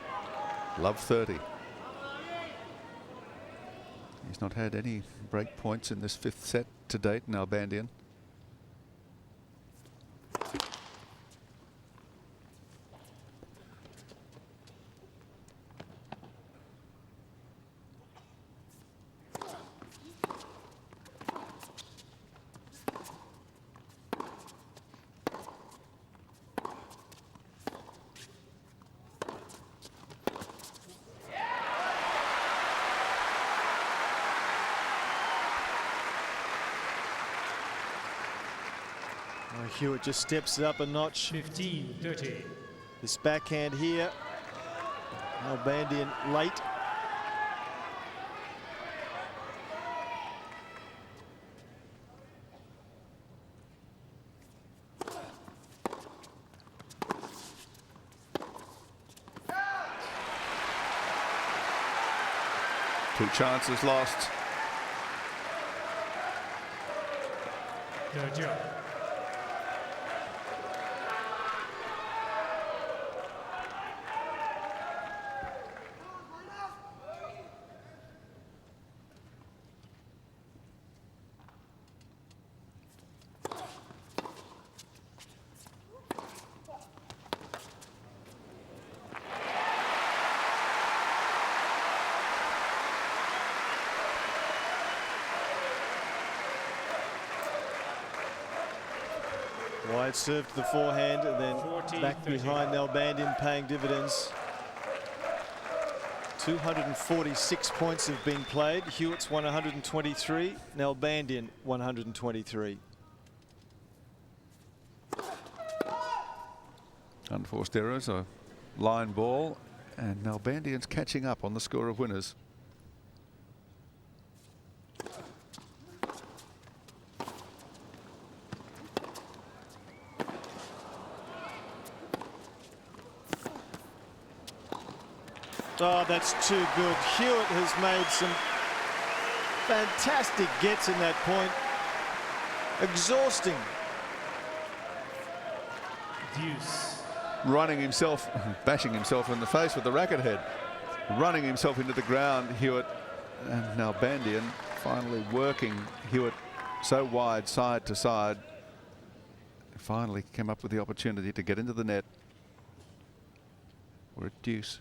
Love 30. He's not had any break points in this 5th set to date, Nalbandian. Hewitt just steps it up a notch. 15-30. This backhand here. Nalbandian late. Two chances lost. Third job. Wide serve to the forehand and then 40, back 30. behind Nalbandian, paying dividends. 246 points have been played. Hewitt's won 123. Nalbandian 123. Unforced errors, a line ball, and Nalbandian's catching up on the score of winners. Oh, that's too good. Hewitt has made some fantastic gets in that point. Exhausting. Deuce. Running himself, bashing himself in the face with the racket head. Running himself into the ground, Hewitt, and Nalbandian finally working Hewitt so wide, side to side. Finally came up with the opportunity to get into the net. We're at deuce.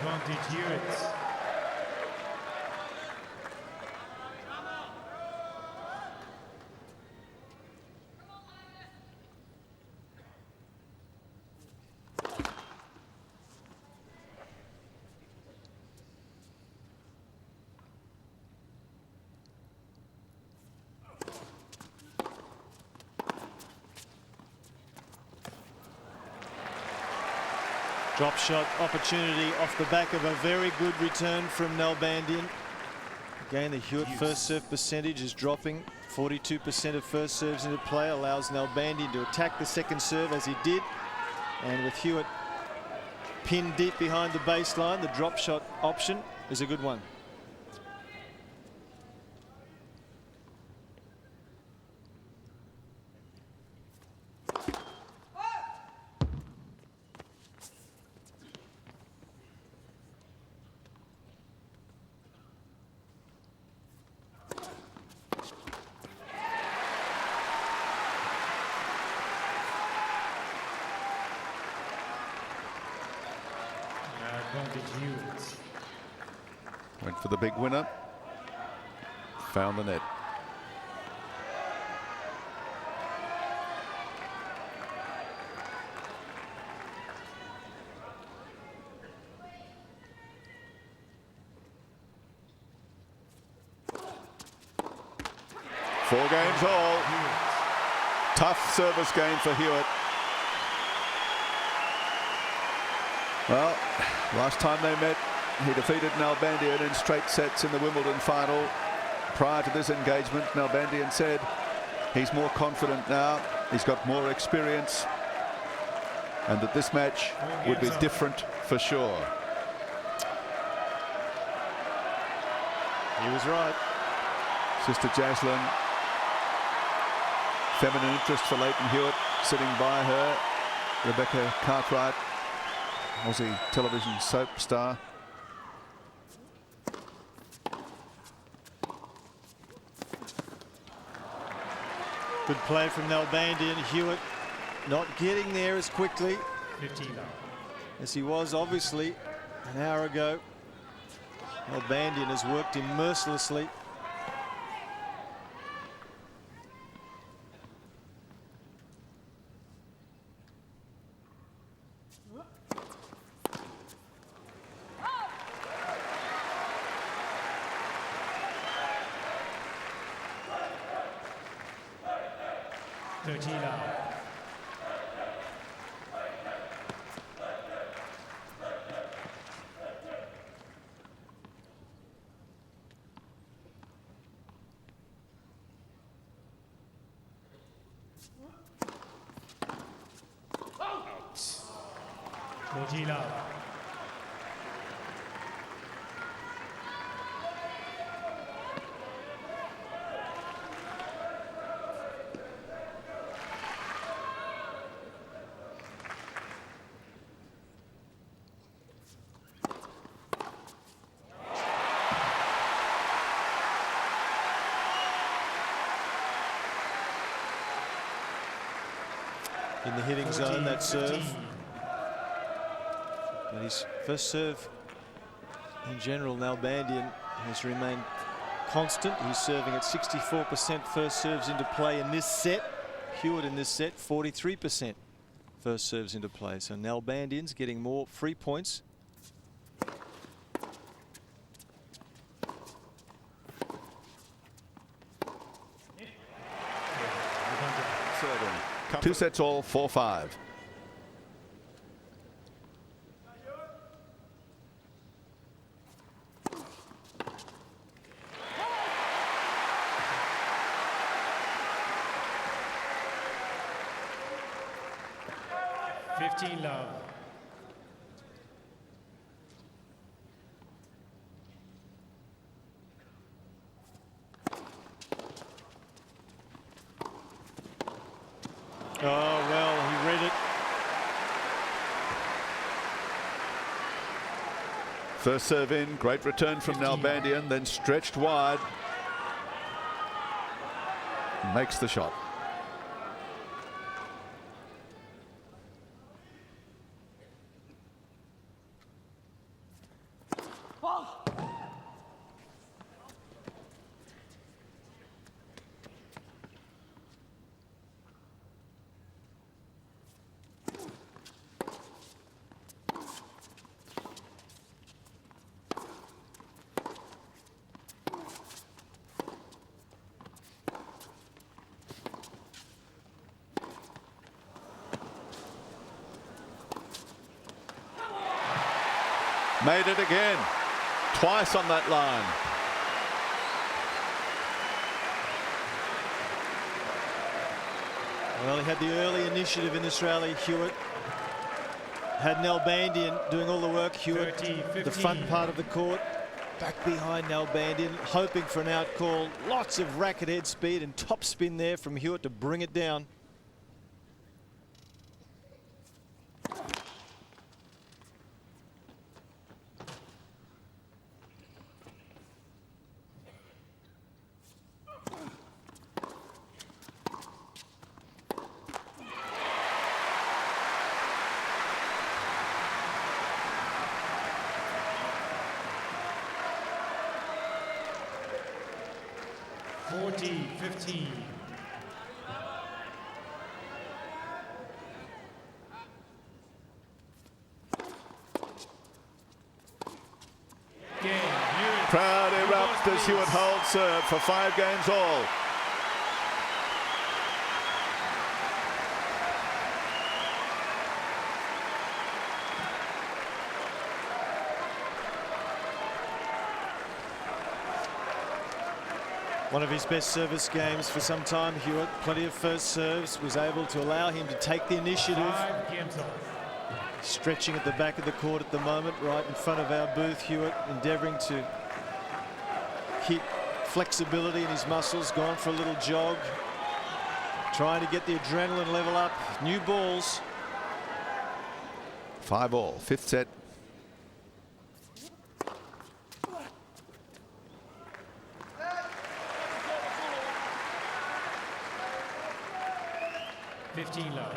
Advantage Hewitt. Drop shot opportunity off the back of a very good return from Nalbandian. Again, the Hewitt first serve percentage is dropping. 42% of first serves into play allows Nalbandian to attack the second serve as he did. And with Hewitt pinned deep behind the baseline, the drop shot option is a good one. Went for the big winner. Found the net. Four games all. Tough service game for Hewitt. Well, last time they met, he defeated Nalbandian in straight sets in the Wimbledon final. Prior to this engagement, Nalbandian said he's more confident now, he's got more experience, and that this match would be different for sure. He was right. Sister Jaslyn, feminine interest for Lleyton Hewitt, sitting by her. Rebecca Cartwright, Aussie television soap star. Good play from Nalbandian. Hewitt not getting there as quickly 15 as he was obviously an hour ago. Nalbandian has worked him mercilessly. In the hitting zone, that serve. But his first serve in general, Nalbandian has remained constant. He's serving at 64% first serves into play in this set. Hewitt in this set, 43% first serves into play. So Nalbandian's getting more free points. Two sets all, 4-5. love. Oh, well, he read it. First serve in, great return from Nalbandian, then stretched wide. Makes the shot. Made it again. Twice on that line. Well, he had the early initiative in this rally, Hewitt. Had Nalbandian doing all the work. Hewitt, the front part of the court, back behind Nalbandian, hoping for an out call. Lots of racket head speed and top spin there from Hewitt to bring it down. Crowd erupt as Hewitt holds serve for 5 games all. One of his best service games for some time, Hewitt. Plenty of first serves, was able to allow him to take the initiative. Stretching at the back of the court at the moment, right in front of our booth. Hewitt endeavouring to keep flexibility in his muscles, gone for a little jog, trying to get the adrenaline level up. New balls. 5 all, 5th set. Low.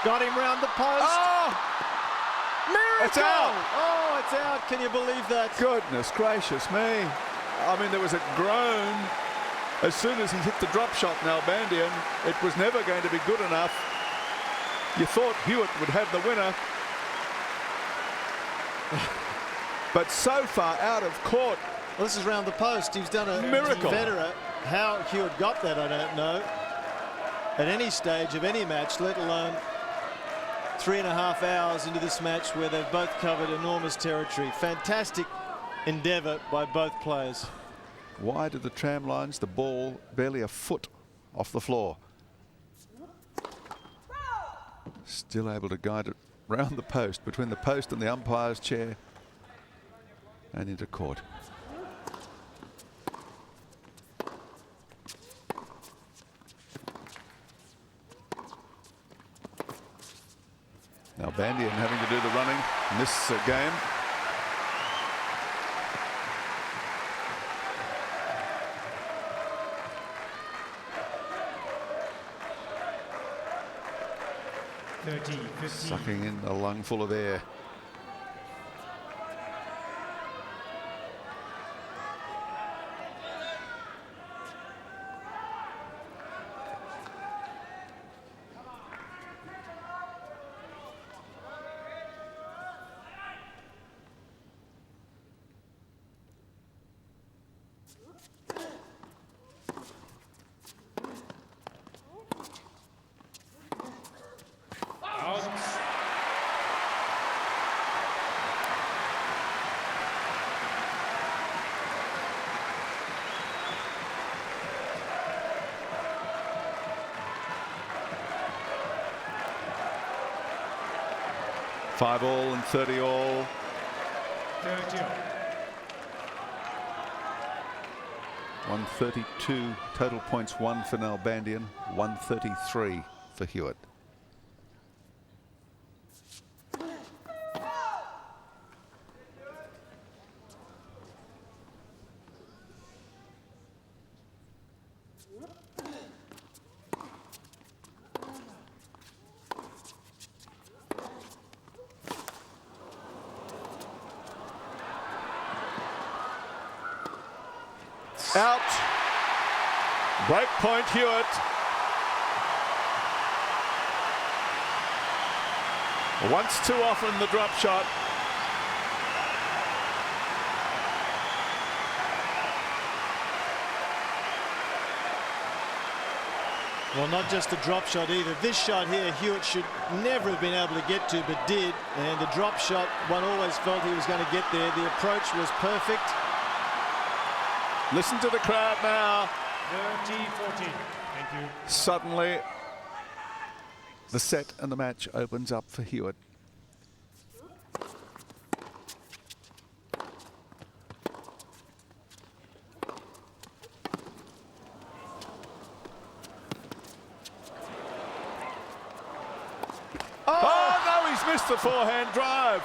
Got him round the post. Oh! Miracle! It's out! Oh, it's out. Can you believe that? Goodness gracious me. I mean, there was a groan as soon as he hit the drop shot, Nalbandian. It was never going to be good enough. You thought Hewitt would have the winner. But so far out of court. Well, this is round the post. He's done a Miracle. Federer. How Hewitt got that, I don't know. At any stage of any match, let alone 3.5 hours into this match where they've both covered enormous territory. Fantastic endeavour by both players. Wide of the tram lines, the ball barely a foot off the floor. Still able to guide it round the post, between the post and the umpire's chair, and into court. Nalbandian having to do the running in this game. Sucking in a lungful of air. Five all and 30 all. 132 total points won for Nalbandian, 133 for Hewitt. Out. Break point Hewitt. Once too often the drop shot. Well, not just the drop shot either. This shot here, Hewitt should never have been able to get to, but did. And the drop shot, one always felt he was going to get there. The approach was perfect. Listen to the crowd now. 30-14. Thank you. Suddenly, the set and the match opens up for Hewitt. Oh, no, he's missed the forehand drive.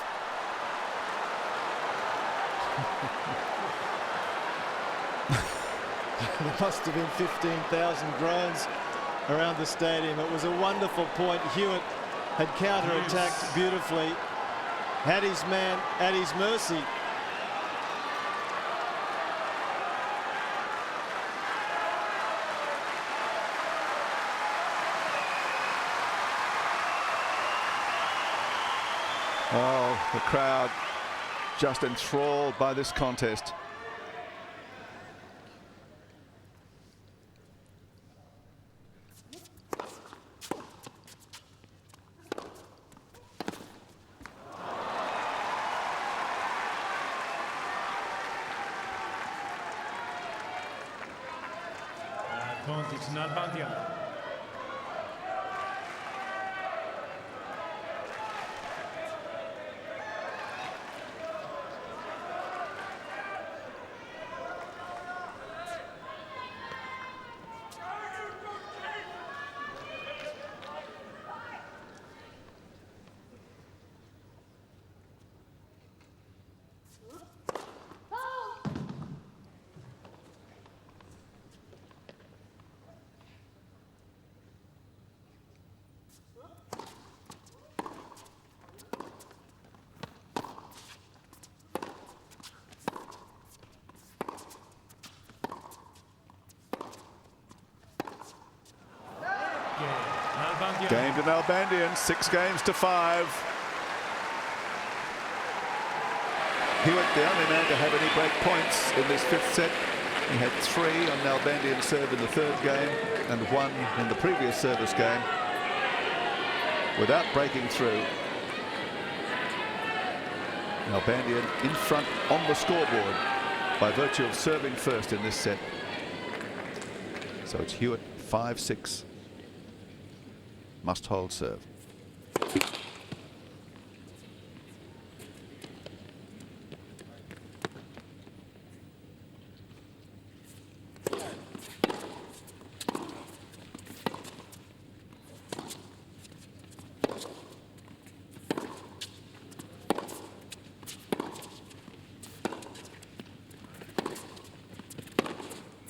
There must have been 15,000 groans around the stadium. It was a wonderful point. Hewitt had counter-attacked beautifully, had his man at his mercy. Oh, the crowd just enthralled by this contest. Advantage Nalbandian. Game to Nalbandian, 6 games to 5. Hewitt, the only man to have any break points in this 5th set. He had 3 on Nalbandian's serve in the 3rd game and 1 in the previous service game without breaking through. Nalbandian in front on the scoreboard by virtue of serving first in this set. So it's Hewitt 5-6. Must hold serve.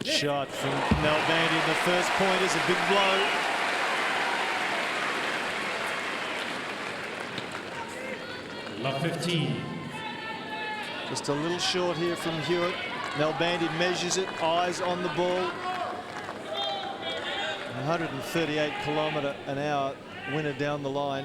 Shot from Nalbandian. The first point is a big blow. Love 15. Just a little short here from Hewitt. Nalbandian measures it, eyes on the ball. 138 km/h winner down the line.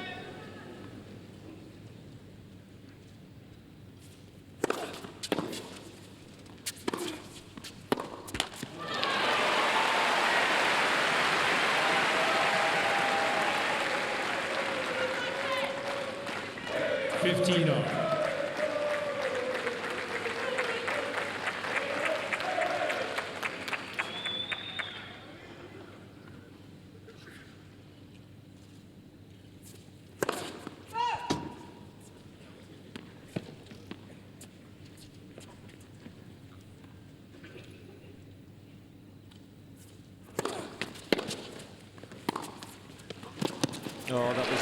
Oh, that was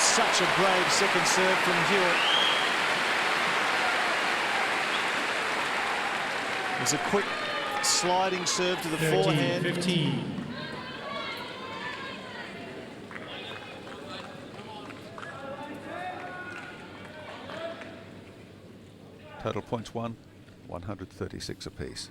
such a brave second serve from Hewitt. It was a quick sliding serve to the 13, forehand. 15. Total points won, 136 apiece.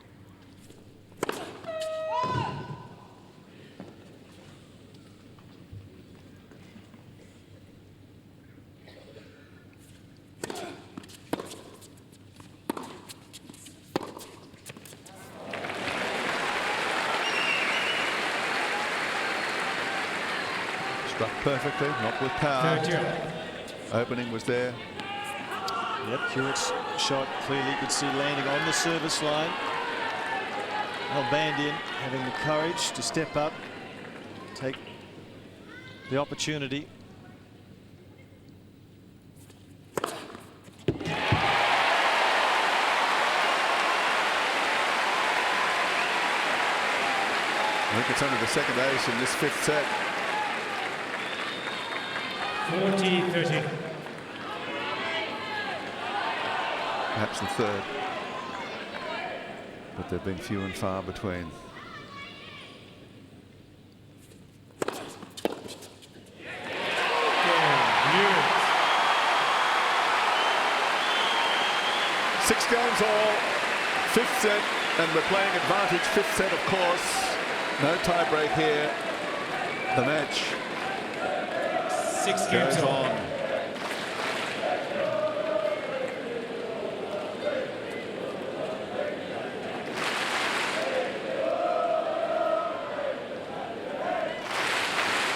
Struck perfectly, not with power. Opening was there. Yep, Hewitt's shot clearly you could see landing on the service line. Nalbandian having the courage to step up, take the opportunity. I think it's only the second ace in this fifth set. 40-30. Perhaps the third. But they've been few and far between. Six games all, fifth set, and we're playing advantage. Fifth set, of course. No tie break here. The match 6 games goes all. on.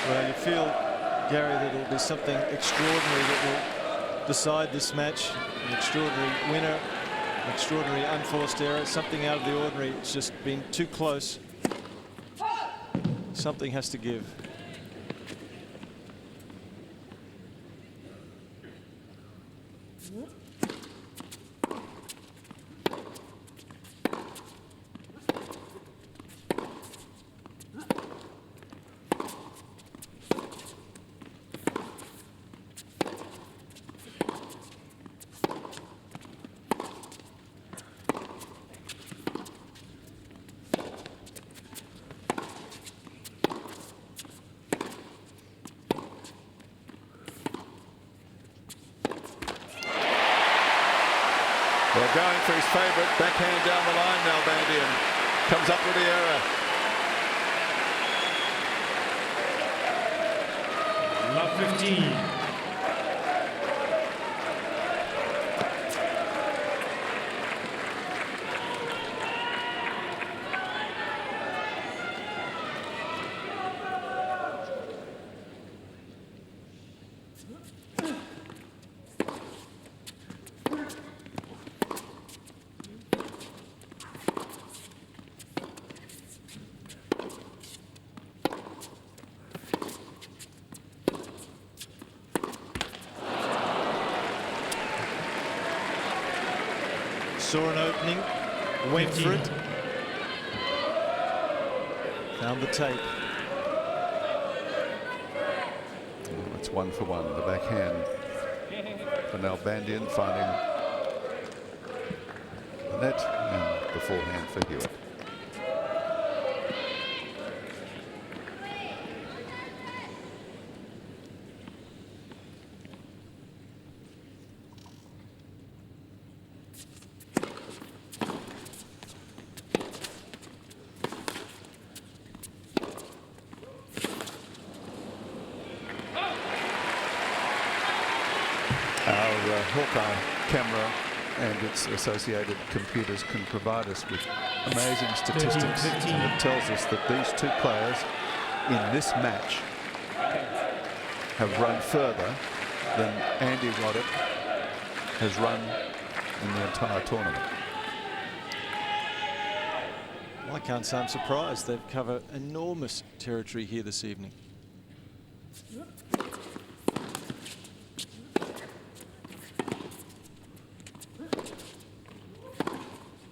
Well, you feel, Gary, that it'll be something extraordinary that will decide this match. An extraordinary winner, an extraordinary unforced error, something out of the ordinary. It's just been too close. Something has to give. Well, going for his favourite backhand down the line. Nalbandian comes up with the error. Love 15. Saw an opening, went for it, found the tape. It's 1 for 1. The backhand for Nalbandian, finding the net, and the forehand for Hewitt. Our Hawkeye camera and its associated computers can provide us with amazing statistics, and it tells us that these two players in this match have run further than Andy Roddick has run in the entire tournament. Well, I can't say I'm surprised. They've covered enormous territory here this evening.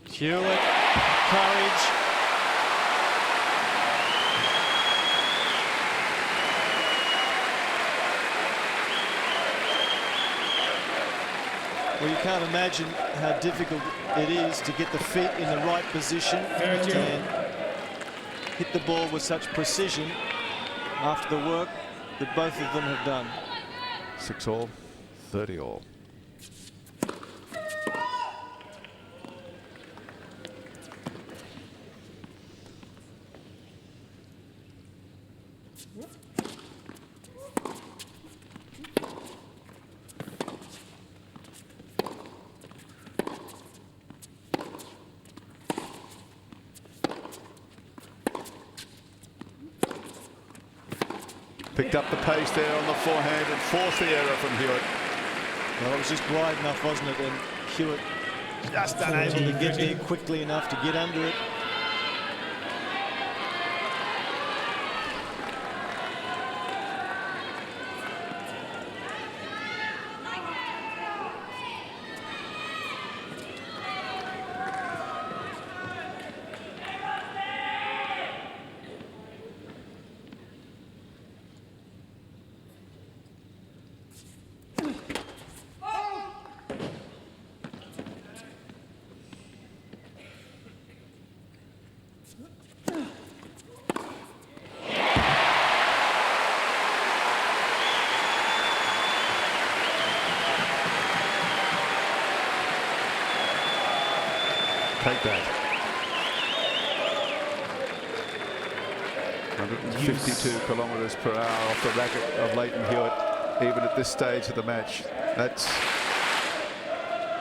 Hewitt, courage. Well, you can't imagine how difficult it is to get the feet in the right position and hit the ball with such precision after the work that both of them have done. 6 all, 30 all. Picked up the pace there on the forehand and forced the error from Hewitt. Well, it was just wide enough, wasn't it? And Hewitt just unable to get there quickly enough to get under it. Take that. 152 kilometres per hour off the racket of Lleyton Hewitt, even at this stage of the match. That's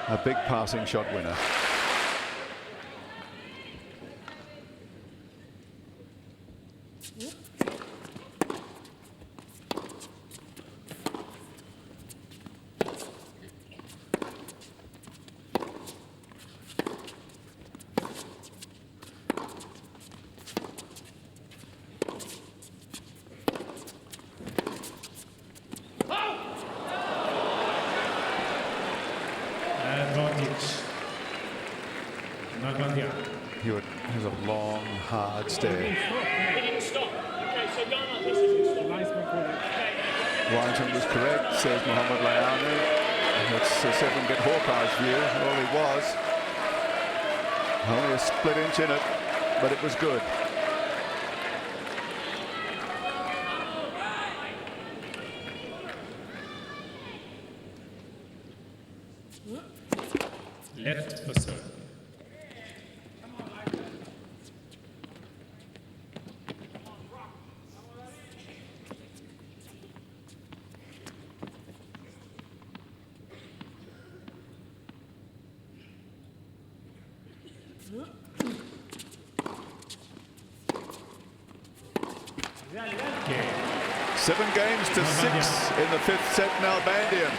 a big passing shot winner. Nalbandian. Hewitt has a long, hard stare. Lleyton was correct, says Mohamed Layani. That's a 7-get Hawkeye's view. All he was. Only a split inch in it, but it was good. Left for serve. Okay. 7 games to 6 in the 5th set. Nalbandian.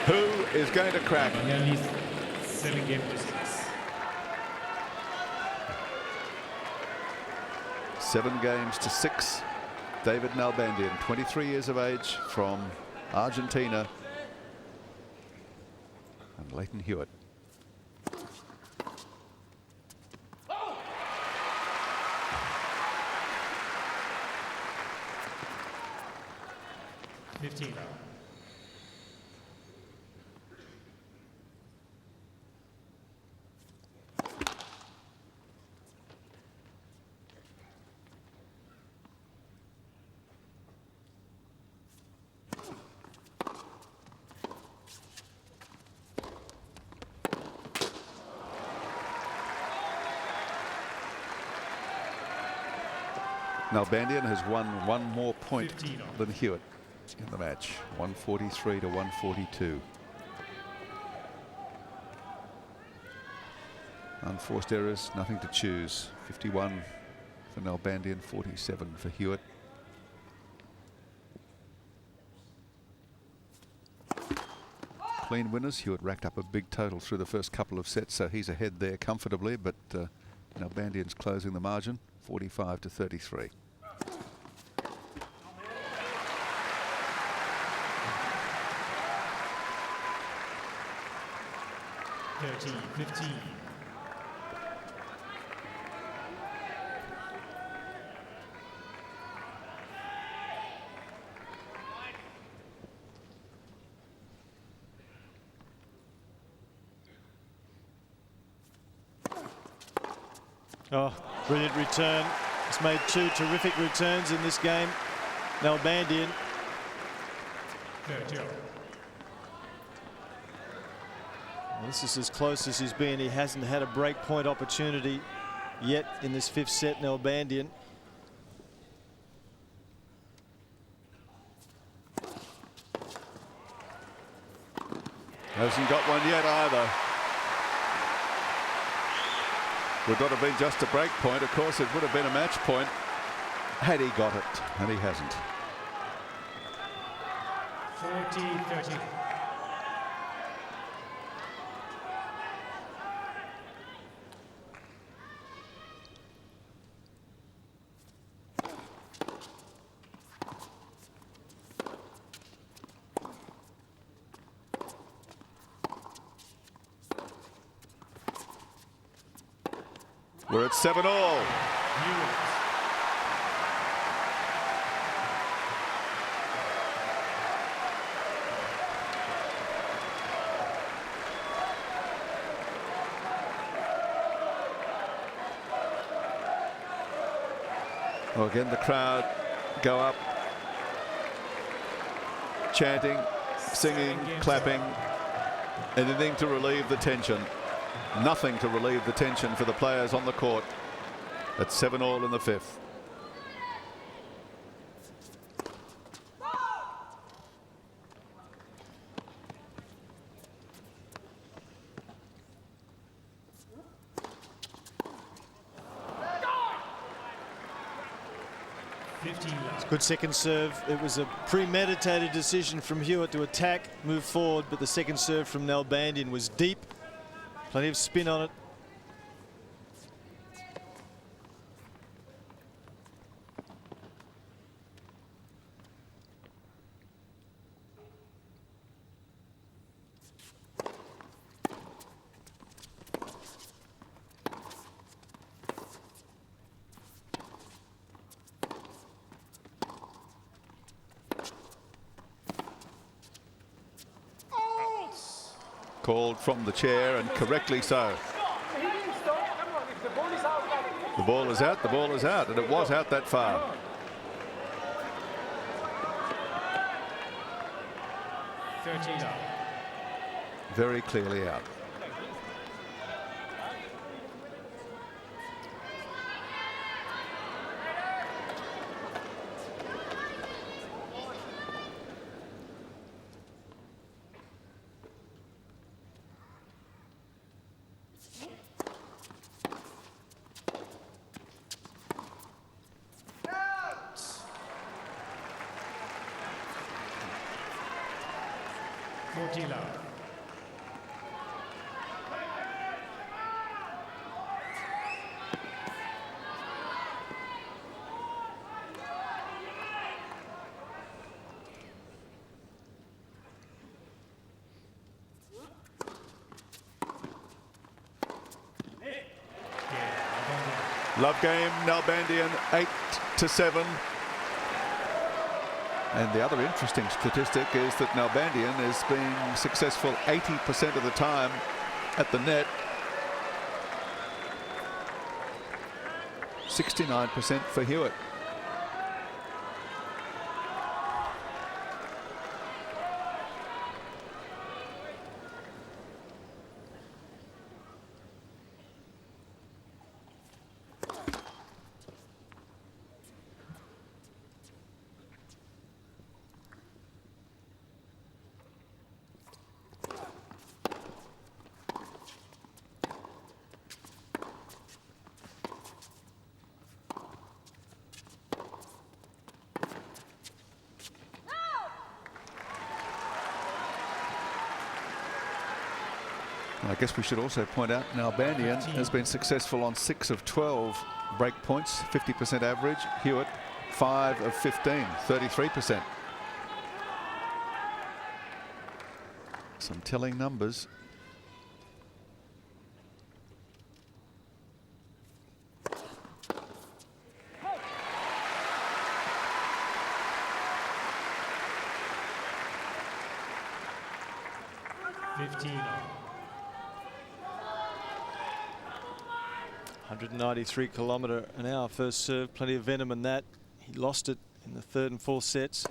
Who is going to crack? At least 7 games to 6. 7 games to 6. David Nalbandian, 23 years of age, from Argentina. And Lleyton Hewitt. Nalbandian has won 1 more point than Hewitt in the match, 143 to 142. Unforced errors, nothing to choose. 51 for Nalbandian, 47 for Hewitt. Clean winners. Hewitt racked up a big total through the first couple of sets, so he's ahead there comfortably, but Nalbandian's closing the margin, 45 to 33. Oh, brilliant return. He's made 2 terrific returns in this game. Nalbandian. Well, this is as close as he's been. He hasn't had a break point opportunity yet in this 5th set, Nalbandian. Hasn't got one yet either. Would not have been just a break point. Of course, it would have been a match point. had he got it, and he hasn't. 40-30. We're at 7-all. Well, again, the crowd go up, chanting, singing, clapping, anything to relieve the tension. Nothing to relieve the tension for the players on the court. At 7-all in the fifth. It's a good second serve. It was a premeditated decision from Hewitt to attack, move forward, but the second serve from Nalbandian was deep. Plenty of spin on it. Called from the chair, and correctly so. The ball is out, the ball is out, and it was out that far. Very clearly out. Love game, Nalbandian, 8-7. And the other interesting statistic is that Nalbandian has been successful 80% of the time at the net. 69% for Hewitt. I guess we should also point out Nalbandian has been successful on 6 of 12 break points, 50% average. Hewitt, 5 of 15, 33%. Some telling numbers. $15. 193km/h first serve, plenty of venom in that. He lost it in the third and fourth sets.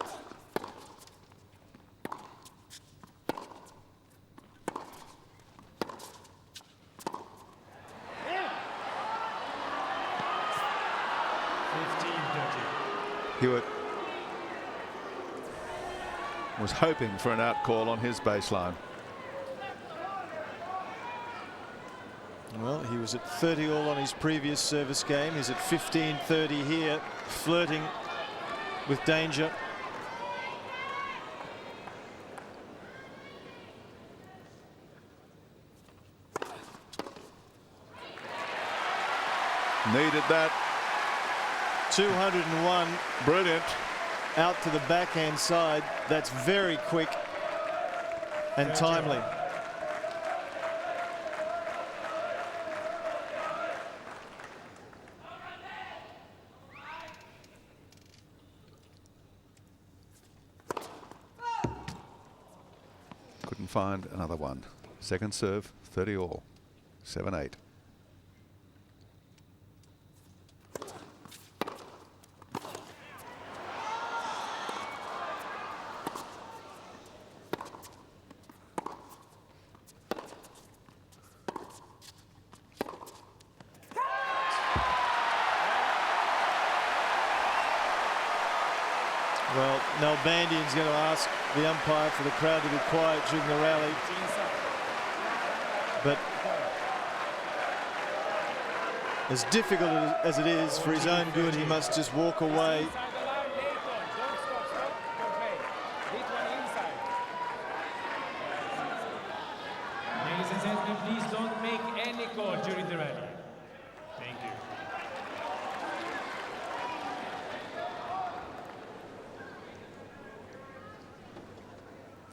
Hewitt was hoping for an out call on his baseline. Well, he was at 30 all on his previous service game. He's at 15-30 here, flirting with danger. Needed that. 201. Brilliant. Out to the backhand side. That's very quick and timely. Couldn't find another one. Second serve, 30 all. 7-8. Well, Nalbandian's going to ask the umpire for the crowd to be quiet during the rally. But as difficult as it is for his own good, he must just walk away. Ladies and gentlemen, please don't make any call during the rally. Thank you.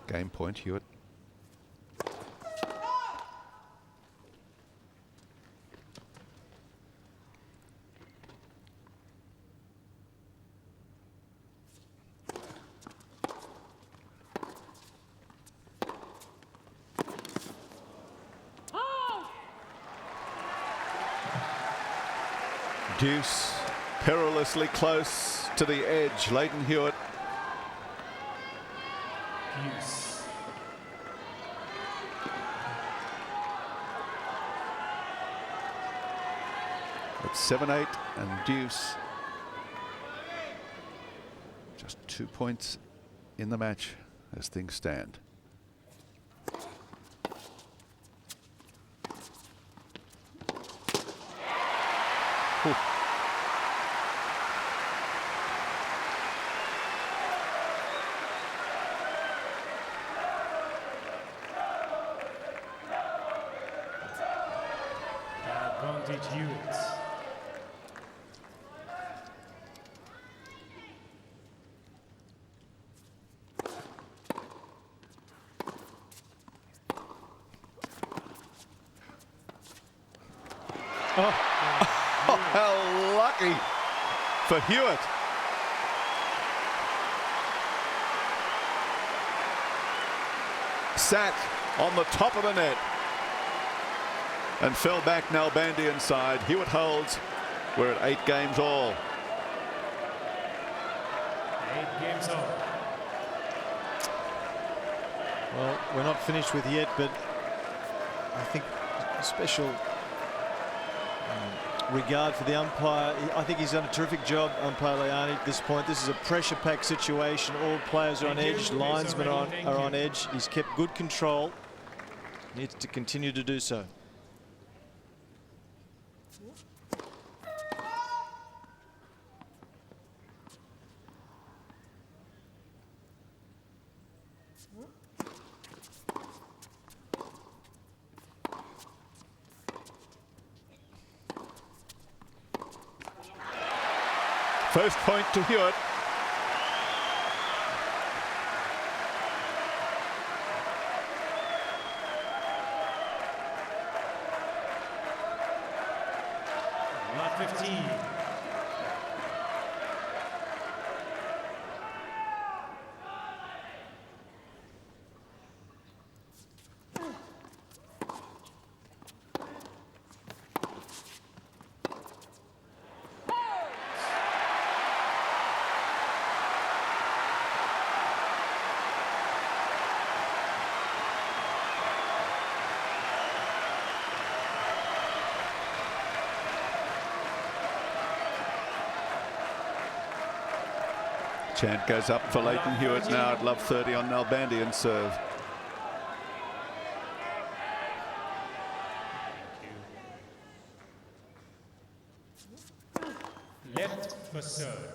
Game point, Hewitt. Deuce perilously close to the edge. Lleyton Hewitt. Deuce. It's 7-8 and deuce. Just 2 points in the match as things stand. Ooh. Advantage Hewitt. Oh, how lucky for Hewitt. Sat on the top of the net and fell back Nalbandian side. Hewitt holds. We're at 8 games all. 8 games all. Well, we're not finished with yet, but I think special regard for the umpire. I think he's done a terrific job, umpire Leani, at this point. This is a pressure-packed situation. All players are on edge. Linesmen are on edge. He's kept good control. Needs to continue to do so. First point to Hewitt. Lot 15. Chant goes up for Lleyton Hewitt now at love 30 on Nalbandian's serve. Left for serve.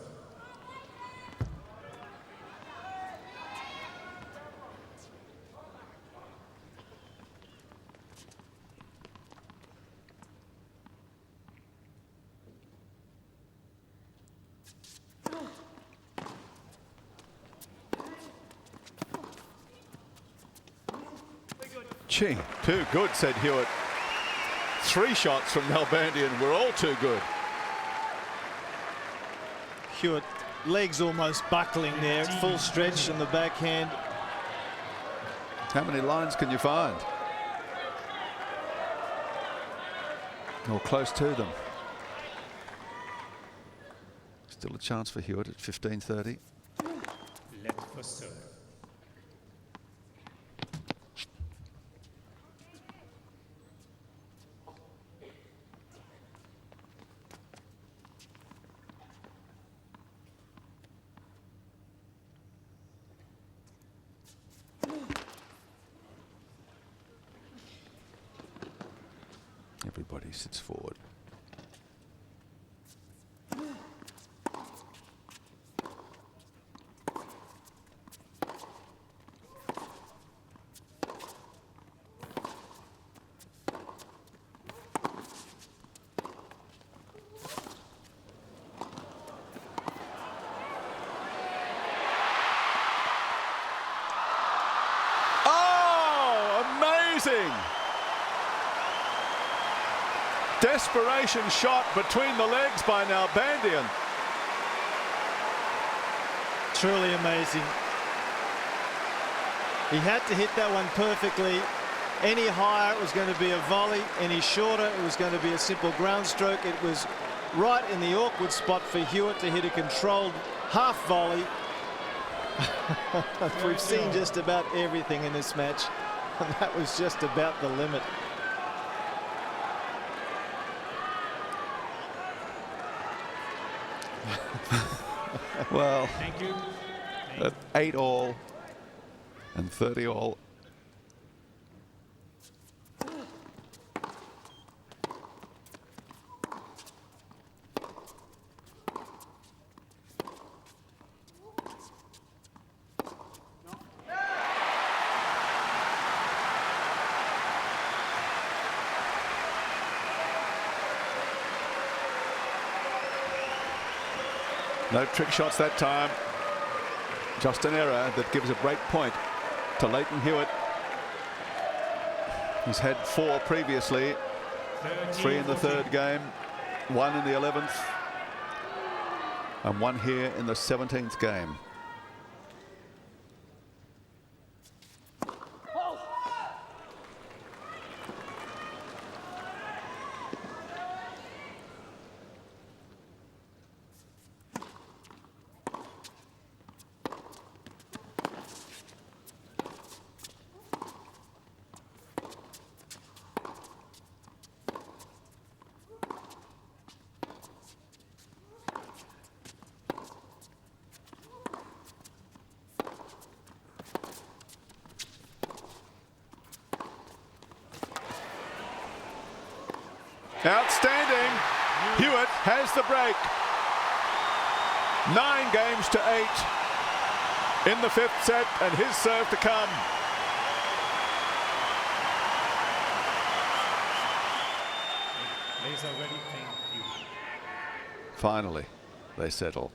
Gee, too good, said Hewitt. 3 shots from Nalbandian were all too good. Hewitt, legs almost buckling there, full stretch on the backhand. How many lines can you find? Or close to them. Still a chance for Hewitt at 15:30. Left for serve. Everybody sits forward. Oh, amazing! Desperation shot between the legs by Nalbandian. Truly amazing. He had to hit that one perfectly. Any higher, it was going to be a volley. Any shorter, it was going to be a simple ground stroke. It was right in the awkward spot for Hewitt to hit a controlled half volley. We've seen just about everything in this match, and that was just about the limit. Well, Thank you. at 8 all and 30 all. No trick shots that time. Just an error that gives a break point to Lleyton Hewitt. He's had 4 previously. 3 in the 3rd game, 1 in the 11th, and 1 here in the 17th game. Outstanding. Hewitt has the break. 9 games to 8 in the 5th set, and his serve to come. He's already thank you. Finally, they settle.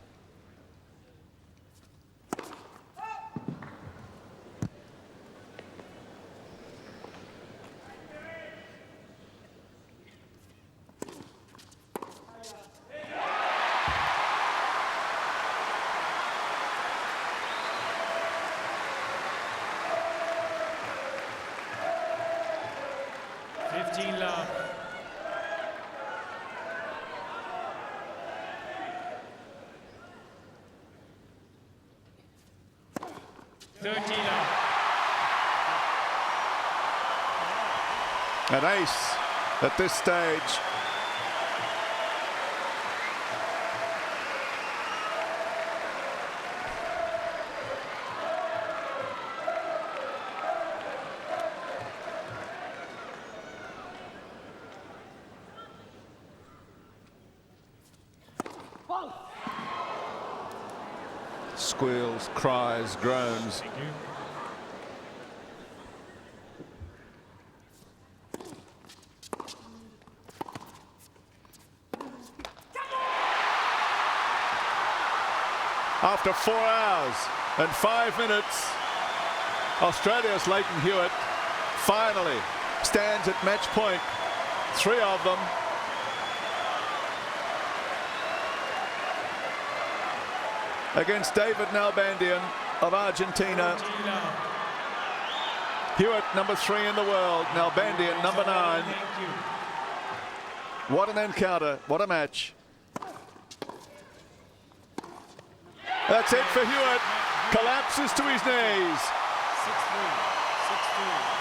Love. An ace at this stage. Squeals, cries, groans. Thank you. After 4 hours and 5 minutes, Australia's Lleyton Hewitt finally stands at match point. 3 of them. Against David Nalbandian of Argentina. Hewitt, number 3 in the world. Nalbandian, number 9. Thank you. What an encounter. What a match. That's it for Hewitt. Collapses to his knees. 6-3. 6-3.